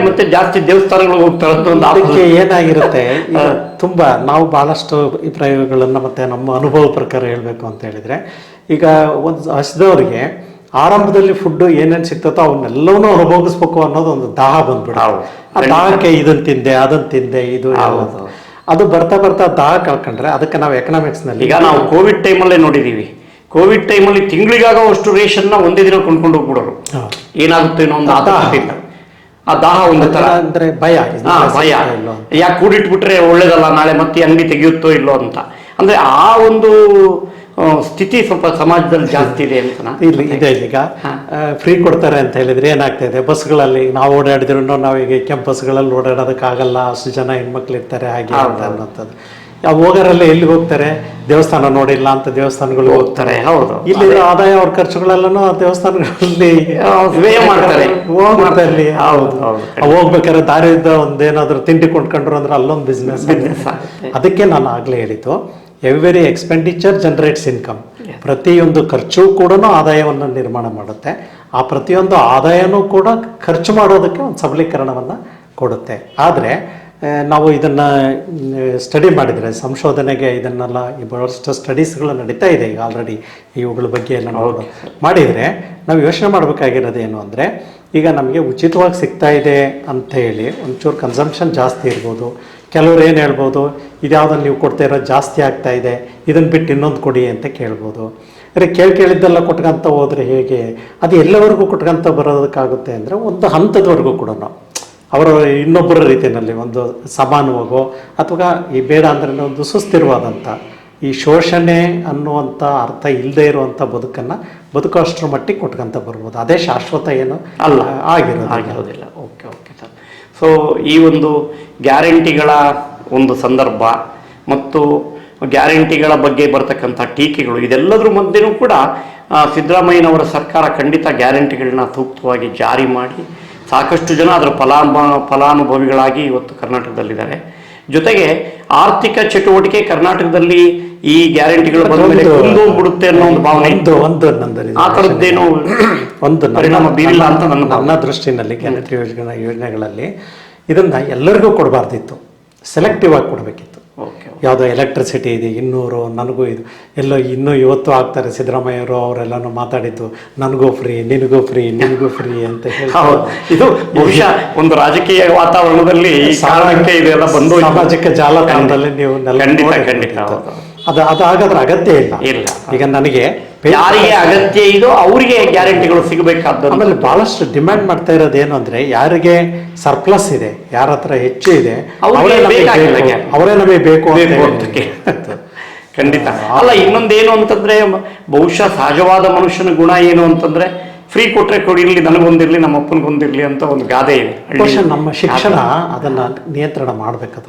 ಮತ್ತೆ ಜಾಸ್ತಿ ದೇವಸ್ಥಾನಗಳಿಗೆ ಹೋಗ್ತಾರೆ. ಅದಕ್ಕೆ ಏನಾಗಿರುತ್ತೆ, ತುಂಬ ನಾವು ಭಾಳಷ್ಟು ಈ ಪ್ರಯೋಗಗಳನ್ನು ಮತ್ತು ನಮ್ಮ ಅನುಭವ ಪ್ರಕಾರ ಹೇಳಬೇಕು ಅಂತ ಹೇಳಿದರೆ, ಈಗ ಒಂದು ಹಸಿದವರಿಗೆ ಆರಂಭದಲ್ಲಿ ಫುಡ್ಡು ಏನೇನು ಸಿಗ್ತದೋ ಅವನ್ನೆಲ್ಲವನ್ನೂ ಅನುಭವಿಸ್ಬೇಕು ಅನ್ನೋದು ಒಂದು ದಾಹ ಬಂದ್ಬಿಡು. ಆ ದಾಹಕ್ಕೆ ಇದನ್ನು ತಿಂದೆ ಅದನ್ನು ತಿಂದೆ ಇದು ಅದು ಬರ್ತಾ ಬರ್ತಾ ದಾಹ ಕಳ್ಕೊಂಡ್ರೆ ಅದಕ್ಕೆ ನಾವು ಎಕನಾಮಿಕ್ಸ್ನಲ್ಲಿ ಈಗ ನಾವು ಕೋವಿಡ್ ಟೈಮಲ್ಲೇ ನೋಡಿದ್ದೀವಿ. ಕೋವಿಡ್ ಟೈಮಲ್ಲಿ ತಿಂಗಳಿಗಾಗುವಷ್ಟು ರೇಷನ್ನ ಒಂದೇ ದಿನ ಕೊಂಡ್ಕೊಂಡು ಹೋಗ್ಬಿಡೋರು. ಏನಾಗುತ್ತೆ ಅನ್ನೋ ಒಂದು ಆ ದಾಹ ಒಂದು ತರ ಅಂದ್ರೆ ಭಯ, ಯಾಕೆ ಕೂಡಿಟ್ಬಿಟ್ರೆ ಒಳ್ಳೇದಲ್ಲ, ನಾಳೆ ಮತ್ತೆ ಅಂಗಡಿ ತೆಗೆಯುತ್ತೋ ಇಲ್ಲೋ ಅಂತ. ಅಂದ್ರೆ ಆ ಒಂದು ಸ್ಥಿತಿ ಸ್ವಲ್ಪ ಸಮಾಜದಲ್ಲಿ ಜಾಸ್ತಿ ಇದೆ ಅಂತ ಇಲ್ಲಿ ಇದೆ. ಈಗ ಫ್ರೀ ಕೊಡ್ತಾರೆ ಅಂತ ಹೇಳಿದ್ರೆ ಏನಾಗ್ತಾ ಇದೆ, ಬಸ್ಗಳಲ್ಲಿ ನಾವು ಓಡಾಡಿದ್ರು ನಾವೀಗ ಕೆಂಪು ಬಸ್ಗಳಲ್ಲಿ ಓಡಾಡೋದಕ್ಕಾಗಲ್ಲ, ಅಷ್ಟು ಜನ ಹೆಣ್ಮಕ್ಳು ಇರ್ತಾರೆ ಹಾಗೆ ಅಂತ ಅನ್ನೋಂಥದ್ದು. ಹೋಗೋರೆಲ್ಲ ಎಲ್ಲಿ ಹೋಗ್ತಾರೆ, ದೇವಸ್ಥಾನ ನೋಡಿಲ್ಲ ಅಂತ ದೇವಸ್ಥಾನಗಳು ಹೋಗ್ತಾರೆ. ಹೌದು, ಇಲ್ಲಿ ಆದಾಯ ಅವ್ರ ಖರ್ಚುಗಳೆಲ್ಲನೂ ದೇವಸ್ಥಾನಗಳಲ್ಲಿ ವ್ಯಯ ಮಾಡ್ತಾರೆ. ಹೋಗ್ತಾರೆ. ಹೋಗ್ಬೇಕಾದ್ರೆ ದಾರಿಯಿಂದ ಒಂದೇನಾದ್ರು ತಿಂಡಿ ಕೊಂಡ್ಕೊಂಡ್ರು ಅಂದ್ರೆ ಅಲ್ಲೊಂದು ಬಿಸ್ನೆಸ್. ಅದಕ್ಕೆ ನಾನು ಆಗ್ಲೇ ಹೇಳಿದ್ದು, ಎವ್ರಿ ಎಕ್ಸ್ಪೆಂಡಿಚರ್ ಜನರೇಟ್ಸ್ ಇನ್ಕಮ್. ಪ್ರತಿಯೊಂದು ಖರ್ಚು ಕೂಡ ಆದಾಯವನ್ನು ನಿರ್ಮಾಣ ಮಾಡುತ್ತೆ. ಆ ಪ್ರತಿಯೊಂದು ಆದಾಯನೂ ಕೂಡ ಖರ್ಚು ಮಾಡೋದಕ್ಕೆ ಒಂದು ಸಬಲೀಕರಣವನ್ನು ಕೊಡುತ್ತೆ. ಆದರೆ ನಾವು ಇದನ್ನು ಸ್ಟಡಿ ಮಾಡಿದರೆ, ಸಂಶೋಧನೆಗೆ ಇದನ್ನೆಲ್ಲ ಬಹಳಷ್ಟು ಸ್ಟಡೀಸ್ಗಳು ನಡೀತಾ ಇದೆ ಈಗ ಆಲ್ರೆಡಿ. ಇವುಗಳ ಬಗ್ಗೆ ಎಲ್ಲ ನಾವು ಮಾಡಿದರೆ ನಾವು ಯೋಚನೆ ಮಾಡಬೇಕಾಗಿರೋದೇನು ಅಂದರೆ, ಈಗ ನಮಗೆ ಉಚಿತವಾಗಿ ಸಿಗ್ತಾ ಇದೆ ಅಂತ ಹೇಳಿ ಒಂಚೂರು ಕನ್ಸಂಪ್ಷನ್ ಜಾಸ್ತಿ ಇರ್ಬೋದು. ಕೆಲವ್ರು ಏನು ಹೇಳ್ಬೋದು, ಇದ್ಯಾವುದನ್ನು ನೀವು ಕೊಡ್ತಾ ಇರೋದು ಜಾಸ್ತಿ ಆಗ್ತಾ ಇದೆ, ಇದನ್ನು ಬಿಟ್ಟು ಇನ್ನೊಂದು ಕೊಡಿ ಅಂತ ಕೇಳ್ಬೋದು. ಅಂದರೆ ಕೇಳಿದ್ದೆಲ್ಲ ಕೊಟ್ಕೊಂತ ಹೋದರೆ ಹೇಗೆ, ಅದು ಎಲ್ಲವರೆಗೂ ಕೊಟ್ಕೊಂತ ಬರೋದಕ್ಕಾಗುತ್ತೆ ಅಂದರೆ ಒಂದು ಹಂತದವರೆಗೂ ಕೂಡ ಅವರು ಇನ್ನೊಬ್ಬರ ರೀತಿಯಲ್ಲಿ ಒಂದು ಸಮಾನವಾಗೋ ಅಥವಾ ಈ ಬೇಡ ಅಂದರೆ ಒಂದು ಸುಸ್ಥಿರವಾದಂಥ ಈ ಶೋಷಣೆ ಅನ್ನುವಂಥ ಅರ್ಥ ಇಲ್ಲದೆ ಇರುವಂಥ ಬದುಕು ಅಷ್ಟರ ಮಟ್ಟಿಗೆ ಕೊಟ್ಕೊಂತ ಬರ್ಬೋದು. ಅದೇ ಶಾಶ್ವತ ಏನು ಅಲ್ಲ, ಆಗಿರೋದಿಲ್ಲ. Okay okay sir. ಸೊ ಈ ಒಂದು ಗ್ಯಾರಂಟಿಗಳ ಒಂದು ಸಂದರ್ಭ ಮತ್ತು ಗ್ಯಾರಂಟಿಗಳ ಬಗ್ಗೆ ಬರ್ತಕ್ಕಂಥ ಟೀಕೆಗಳು, ಇದೆಲ್ಲದರ ಮಧ್ಯೆನೂ ಕೂಡ ಸಿದ್ದರಾಮಯ್ಯನವರ ಸರ್ಕಾರ ಖಂಡಿತ ಗ್ಯಾರಂಟಿಗಳನ್ನ ಸೂಕ್ತವಾಗಿ ಜಾರಿ ಮಾಡಿ ಸಾಕಷ್ಟು ಜನ ಅದರ ಫಲಾನುಭವಿಗಳಾಗಿ ಇವತ್ತು ಕರ್ನಾಟಕದಲ್ಲಿದ್ದಾರೆ. ಜೊತೆಗೆ ಆರ್ಥಿಕ ಚಟುವಟಿಕೆ ಕರ್ನಾಟಕದಲ್ಲಿ ಈ ಗ್ಯಾರಂಟಿಗಳು ಬಂದ ಮೇಲೆ ಕುಂದೋಗ್ಬಿಡುತ್ತೆ ಅನ್ನೋ ಒಂದು ಭಾವನೆ, ಆ ಥರದ್ದೇನೋ ಒಂದು ಪರಿಣಾಮ ಬೀರಿಲ್ಲ ಅಂತ ನನ್ನ ದೃಷ್ಟಿನಲ್ಲಿ ಗ್ಯಾರಂಟಿ ಯೋಜನೆಗಳಲ್ಲಿ ಇದನ್ನ ಎಲ್ಲರಿಗೂ ಕೊಡಬಾರ್ದಿತ್ತು, ಸೆಲೆಕ್ಟಿವ್ ಆಗಿ ಕೊಡಬೇಕಿತ್ತು. ಯಾವುದೋ ಎಲೆಕ್ಟ್ರಿಸಿಟಿ ಇದೆ 200, ನನಗೂ ಇದು ಎಲ್ಲೋ ಇನ್ನೂ ಇವತ್ತು ಆಗ್ತಾರೆ. ಸಿದ್ದರಾಮಯ್ಯವರು ಅವರೆಲ್ಲನೂ ಮಾತಾಡಿದ್ದು ನನಗೂ ಫ್ರೀ, ನಿನಗೂ ಫ್ರೀ, ನಿನಗೂ ಫ್ರೀ ಅಂತ ಹೇಳಿ. ಇದು ಬಹುಶಃ ಒಂದು ರಾಜಕೀಯ ವಾತಾವರಣದಲ್ಲಿ ಇದೆಲ್ಲ ಬಂದು ಸಾಮಾಜಿಕ ಜಾಲತಾಣದಲ್ಲಿ ನೀವು ಖಂಡಿತ ಅದು ಹಾಗಾದ್ರೆ ಅಗತ್ಯ ಇಲ್ಲ. ಈಗ ನನಗೆ ಯಾರಿಗೆ ಅಗತ್ಯ ಇದೋ ಅವರಿಗೆ ಗ್ಯಾರಂಟಿಗಳು ಸಿಗಬೇಕಾದ. ಆಮೇಲೆ ಬಹಳಷ್ಟು ಡಿಮ್ಯಾಂಡ್ ಮಾಡ್ತಾ ಇರೋದು ಏನು ಅಂದ್ರೆ, ಯಾರಿಗೆ ಸರ್ಪ್ಲಸ್ ಇದೆ, ಯಾರ ಹತ್ರ ಹೆಚ್ಚು ಇದೆ, ಅವರೇ ನಮಗೆ ಬೇಕು ಅಂತ. ಖಂಡಿತ ಅಲ್ಲ. ಇನ್ನೊಂದೇನು ಅಂತಂದ್ರೆ, ಬಹುಶಃ ಸಹಜವಾದ ಮನುಷ್ಯನ ಗುಣ ಏನು ಅಂತಂದ್ರೆ, ಫ್ರೀ ಕೊಟ್ರೆ ಕೊಡಿರ್ಲಿ, ನನಗೊಂದಿರ್ಲಿ, ನಮ್ಮ ಅಪ್ಪನಿಗೊಂದಿರ್ಲಿ ಅಂತ ಒಂದು ಗಾದೆ ಇದೆ. ನಮ್ಮ ಶಿಕ್ಷಣ ಅದನ್ನ ನಿಯಂತ್ರಣ ಮಾಡ್ಬೇಕು.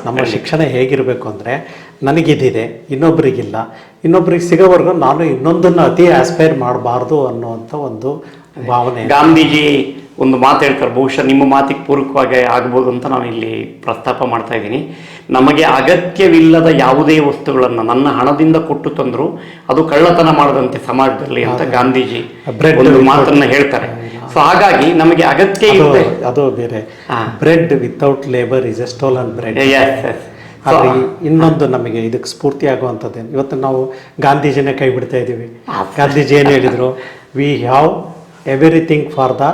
ನಮ್ಮ ಶಿಕ್ಷಣ ಹೇಗಿರ್ಬೇಕು ಅಂದ್ರೆ, ನನಗಿದಿದೆ ಇನ್ನೊಬ್ರಿಗಿಲ್ಲ, ಇನ್ನೊಬ್ರಿಗೆ ಸಿಗೋವರೆಗೂ ನಾನು ಇನ್ನೊಂದನ್ನು ಅತಿ ಆಸ್ಪೈರ್ ಮಾಡಬಾರ್ದು ಅನ್ನುವಂಥ ಒಂದು ಭಾವನೆ. ಗಾಂಧೀಜಿ ಒಂದು ಮಾತು ಹೇಳ್ತಾರೆ, ಬಹುಶಃ ನಿಮ್ಮ ಮಾತಿಗೆ ಪೂರಕವಾಗಿ ಆಗ್ಬೋದು ಅಂತ ನಾನು ಇಲ್ಲಿ ಪ್ರಸ್ತಾಪ ಮಾಡ್ತಾ ಇದ್ದೀನಿ. ನಮಗೆ ಅಗತ್ಯವಿಲ್ಲದ ಯಾವುದೇ ವಸ್ತುಗಳನ್ನು ನನ್ನ ಹಣದಿಂದ ಕೊಟ್ಟು ತಂದ್ರು ಅದು ಕಳ್ಳತನ ಮಾಡದಂತೆ ಸಮಾಜದಲ್ಲಿ ಅಂತ ಗಾಂಧೀಜಿ ಒಂದು ಮಾತನ್ನ ಹೇಳ್ತಾರೆ. ಸೊ ಹಾಗಾಗಿ ನಮಗೆ ಅಗತ್ಯ ಇದೆ. ಅದು ಬೇರೆ, bread without labour is A stolen bread. ಆದರೆ ಇನ್ನೊಂದು ನಮಗೆ ಇದಕ್ಕೆ ಸ್ಫೂರ್ತಿ ಆಗುವಂಥದ್ದೇನು, ಇವತ್ತು ನಾವು ಗಾಂಧೀಜಿನೇ ಕೈ ಬಿಡ್ತಾ ಇದ್ದೀವಿ. ಗಾಂಧೀಜಿ ಏನು ಹೇಳಿದರು, we have everything for the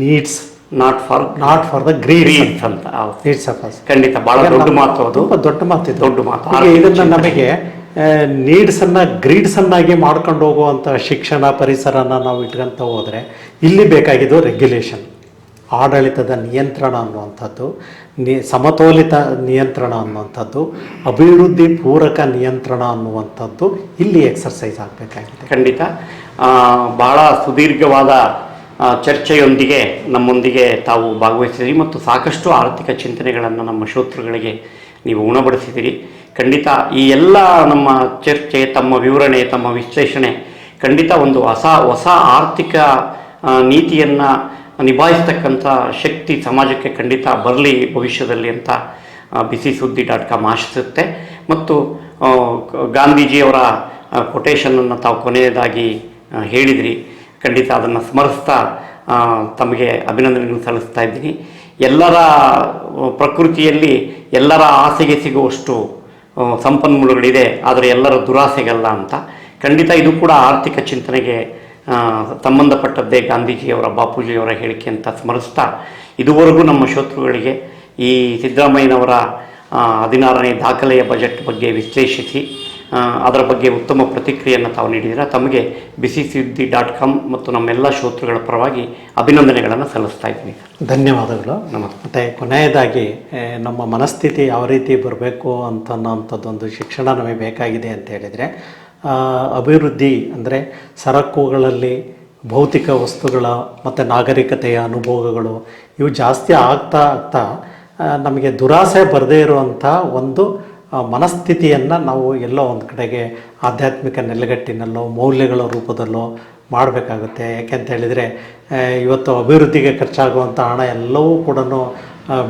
needs, not for the greeds ಅಂತ. Needs of us. ಖಂಡಿತ ಬಹಳ ದೊಡ್ಡ ಮಾತು, ಅದು ದೊಡ್ಡ ಮಾತು, ದೊಡ್ಡ ಮಾತು. ಇದನ್ನ ನಮಗೆ ನೀಡ್ಸನ್ನು ಗ್ರೀಡ್ಸನ್ನಾಗಿ ಮಾಡ್ಕೊಂಡು ಹೋಗುವಂಥ ಶಿಕ್ಷಣ ಪರಿಸರನ ನಾವು ಇಟ್ಕೊಂತ ಹೋದರೆ, ಇಲ್ಲಿ ಬೇಕಾಗಿದ್ದು ರೆಗ್ಯುಲೇಷನ್. ಆಡಳಿತದ ನಿಯಂತ್ರಣ ಅನ್ನುವಂಥದ್ದು, ಸಮತೋಲಿತ ನಿಯಂತ್ರಣ ಅನ್ನುವಂಥದ್ದು, ಅಭಿವೃದ್ಧಿ ಪೂರಕ ನಿಯಂತ್ರಣ ಅನ್ನುವಂಥದ್ದು ಇಲ್ಲಿ ಎಕ್ಸರ್ಸೈಸ್ ಆಗಬೇಕಾಗಿದೆ. ಖಂಡಿತ ಬಹಳ ಸುದೀರ್ಘವಾದ ಚರ್ಚೆಯೊಂದಿಗೆ ನಮ್ಮೊಂದಿಗೆ ತಾವು ಭಾಗವಹಿಸಿದಿರಿ ಮತ್ತು ಸಾಕಷ್ಟು ಆರ್ಥಿಕ ಚಿಂತನೆಗಳನ್ನು ನಮ್ಮ ಶ್ರೋತೃಗಳಿಗೆ ನೀವು ಉಣಬಡಿಸಿದಿರಿ. ಖಂಡಿತ ಈ ಎಲ್ಲ ನಮ್ಮ ಚರ್ಚೆ, ತಮ್ಮ ವಿವರಣೆ, ತಮ್ಮ ವಿಶ್ಲೇಷಣೆ ಖಂಡಿತ ಒಂದು ಹೊಸ ಆರ್ಥಿಕ ನೀತಿಯನ್ನು ನಿಭಾಯಿಸ್ತಕ್ಕಂಥ ಶಕ್ತಿ ಸಮಾಜಕ್ಕೆ ಖಂಡಿತ ಬರಲಿ ಭವಿಷ್ಯದಲ್ಲಿ ಅಂತ BCSuddhi.com ಆಶಿಸುತ್ತೆ. ಮತ್ತು ಗಾಂಧೀಜಿಯವರ ಕೊಟೇಶನನ್ನು ತಾವು ಕೊನೆಯದಾಗಿ ಹೇಳಿದ್ರಿ. ಖಂಡಿತ ಅದನ್ನು ಸ್ಮರಿಸ್ತಾ ತಮಗೆ ಅಭಿನಂದನೆಯನ್ನು ಸಲ್ಲಿಸ್ತಾ ಇದ್ದೀನಿ. ಎಲ್ಲರ ಪ್ರಕೃತಿಯಲ್ಲಿ ಎಲ್ಲರ ಆಸೆಗೆ ಸಿಗುವಷ್ಟು ಸಂಪನ್ಮೂಲಗಳಿದೆ, ಆದರೆ ಎಲ್ಲರ ದುರಾಸೆಗಲ್ಲ ಅಂತ. ಖಂಡಿತ ಇದು ಕೂಡ ಆರ್ಥಿಕ ಚಿಂತನೆಗೆ ಸಂಬಂಧಪಟ್ಟದ್ದೇ ಗಾಂಧೀಜಿಯವರ, ಬಾಪೂಜಿಯವರ ಹೇಳಿಕೆ ಅಂತ ಸ್ಮರಿಸ್ತಾ, ಇದುವರೆಗೂ ನಮ್ಮ ಶ್ರೋತೃಗಳಿಗೆ ಈ ಸಿದ್ದರಾಮಯ್ಯನವರ 16ನೇ ದಾಖಲೆಯ ಬಜೆಟ್ ಬಗ್ಗೆ ವಿಶ್ಲೇಷಿಸಿ ಅದರ ಬಗ್ಗೆ ಉತ್ತಮ ಪ್ರತಿಕ್ರಿಯೆಯನ್ನು ತಾವು ನೀಡಿದ್ದೀರಾ. ತಮಗೆ BCSuddhi.com ಮತ್ತು ನಮ್ಮೆಲ್ಲ ಶ್ರೋತೃಗಳ ಪರವಾಗಿ ಅಭಿನಂದನೆಗಳನ್ನು ಸಲ್ಲಿಸ್ತಾ ಇದ್ದೀನಿ. ಧನ್ಯವಾದಗಳು. ನಮಸ್ತೆ. ಮತ್ತು ಕೊನೆಯದಾಗಿ ನಮ್ಮ ಮನಸ್ಥಿತಿ ಯಾವ ರೀತಿ ಬರಬೇಕು ಅಂತನ್ನೋಂಥದ್ದೊಂದು ಶಿಕ್ಷಣ ನಮಗೆ ಬೇಕಾಗಿದೆ ಅಂತ ಹೇಳಿದರೆ, ಅಭಿವೃದ್ಧಿ ಅಂದರೆ ಸರಕುಗಳಲ್ಲಿ ಭೌತಿಕ ವಸ್ತುಗಳ ಮತ್ತು ನಾಗರಿಕತೆಯ ಅನುಭವಗಳು ಇವು ಜಾಸ್ತಿ ಆಗ್ತಾ ನಮಗೆ ದುರಾಸೆ ಬರದೇ ಇರುವಂಥ ಒಂದು ಮನಸ್ಥಿತಿಯನ್ನು ನಾವು ಎಲ್ಲೋ ಒಂದು ಕಡೆಗೆ ಆಧ್ಯಾತ್ಮಿಕ ನೆಲೆಗಟ್ಟಿನಲ್ಲೋ ಮೌಲ್ಯಗಳ ರೂಪದಲ್ಲೋ ಮಾಡಬೇಕಾಗುತ್ತೆ. ಯಾಕೆಂತ ಹೇಳಿದರೆ ಇವತ್ತು ಅಭಿವೃದ್ಧಿಗೆ ಖರ್ಚಾಗುವಂಥ ಹಣ ಎಲ್ಲವೂ ಕೂಡ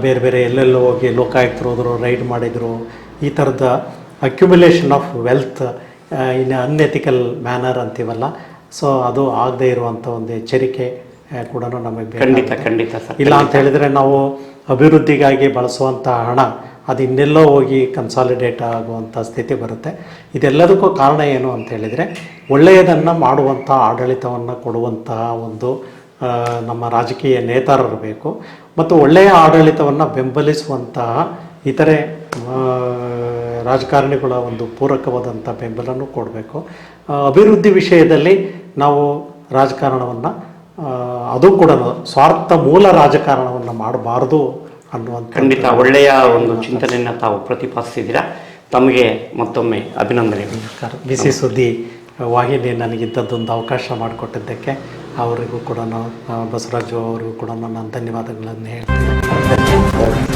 ಬೇರೆ ಬೇರೆ ಎಲ್ಲೆಲ್ಲೋ ಹೋಗಿ ಲೋಕಾಯುಕ್ತರು ಹೋದರು, ರೈಡ್ ಮಾಡಿದರು, ಈ ಥರದ accumulation of wealth in unethical manner ಅಂತೀವಲ್ಲ, ಸೊ ಅದು ಆಗದೇ ಇರುವಂಥ ಒಂದು ಎಚ್ಚರಿಕೆ ಕೂಡ ನಮಗೆ ಖಂಡಿತ ಸರ್. ಇಲ್ಲ ಅಂತ ಹೇಳಿದರೆ ನಾವು ಅಭಿವೃದ್ಧಿಗಾಗಿ ಬಳಸುವಂಥ ಹಣ ಅದು ಇನ್ನೆಲ್ಲೋ ಹೋಗಿ ಕನ್ಸಾಲಿಡೇಟ್ ಆಗುವಂಥ ಸ್ಥಿತಿ ಬರುತ್ತೆ. ಇದೆಲ್ಲದಕ್ಕೂ ಕಾರಣ ಏನು ಅಂತ ಹೇಳಿದರೆ, ಒಳ್ಳೆಯದನ್ನು ಮಾಡುವಂಥ ಆಡಳಿತವನ್ನು ಕೊಡುವಂತಹ ಒಂದು ನಮ್ಮ ರಾಜಕೀಯ ನೇತಾರರು ಬೇಕು ಮತ್ತು ಒಳ್ಳೆಯ ಆಡಳಿತವನ್ನು ಬೆಂಬಲಿಸುವಂತಹ ಇತರೆ ರಾಜಕಾರಣಿಗಳ ಒಂದು ಪೂರಕವಾದಂಥ ಬೆಂಬಲನೂ ಕೊಡಬೇಕು. ಅಭಿವೃದ್ಧಿ ವಿಷಯದಲ್ಲಿ ನಾವು ರಾಜಕಾರಣವನ್ನು ಅದು ಕೂಡ ಸ್ವಾರ್ಥ ಮೂಲ ರಾಜಕಾರಣವನ್ನು ಮಾಡಬಾರ್ದು ಅನ್ನುವಂಥ ಖಂಡಿತ ಒಳ್ಳೆಯ ಒಂದು ಚಿಂತನೆಯನ್ನು ತಾವು ಪ್ರತಿಪಾದಿಸಿದ್ದೀರಾ. ತಮಗೆ ಮತ್ತೊಮ್ಮೆ ಅಭಿನಂದನೆಗಳು. BCSuddhi ವಾಹಿನಿ ನನಗಿಂಥದ್ದೊಂದು ಅವಕಾಶ ಮಾಡಿಕೊಟ್ಟಿದ್ದಕ್ಕೆ ಅವರಿಗೂ ಕೂಡ ಬಸವರಾಜು ಅವರಿಗೂ ಕೂಡ ನಾನು ಧನ್ಯವಾದಗಳನ್ನು ಹೇಳ್ತೀನಿ.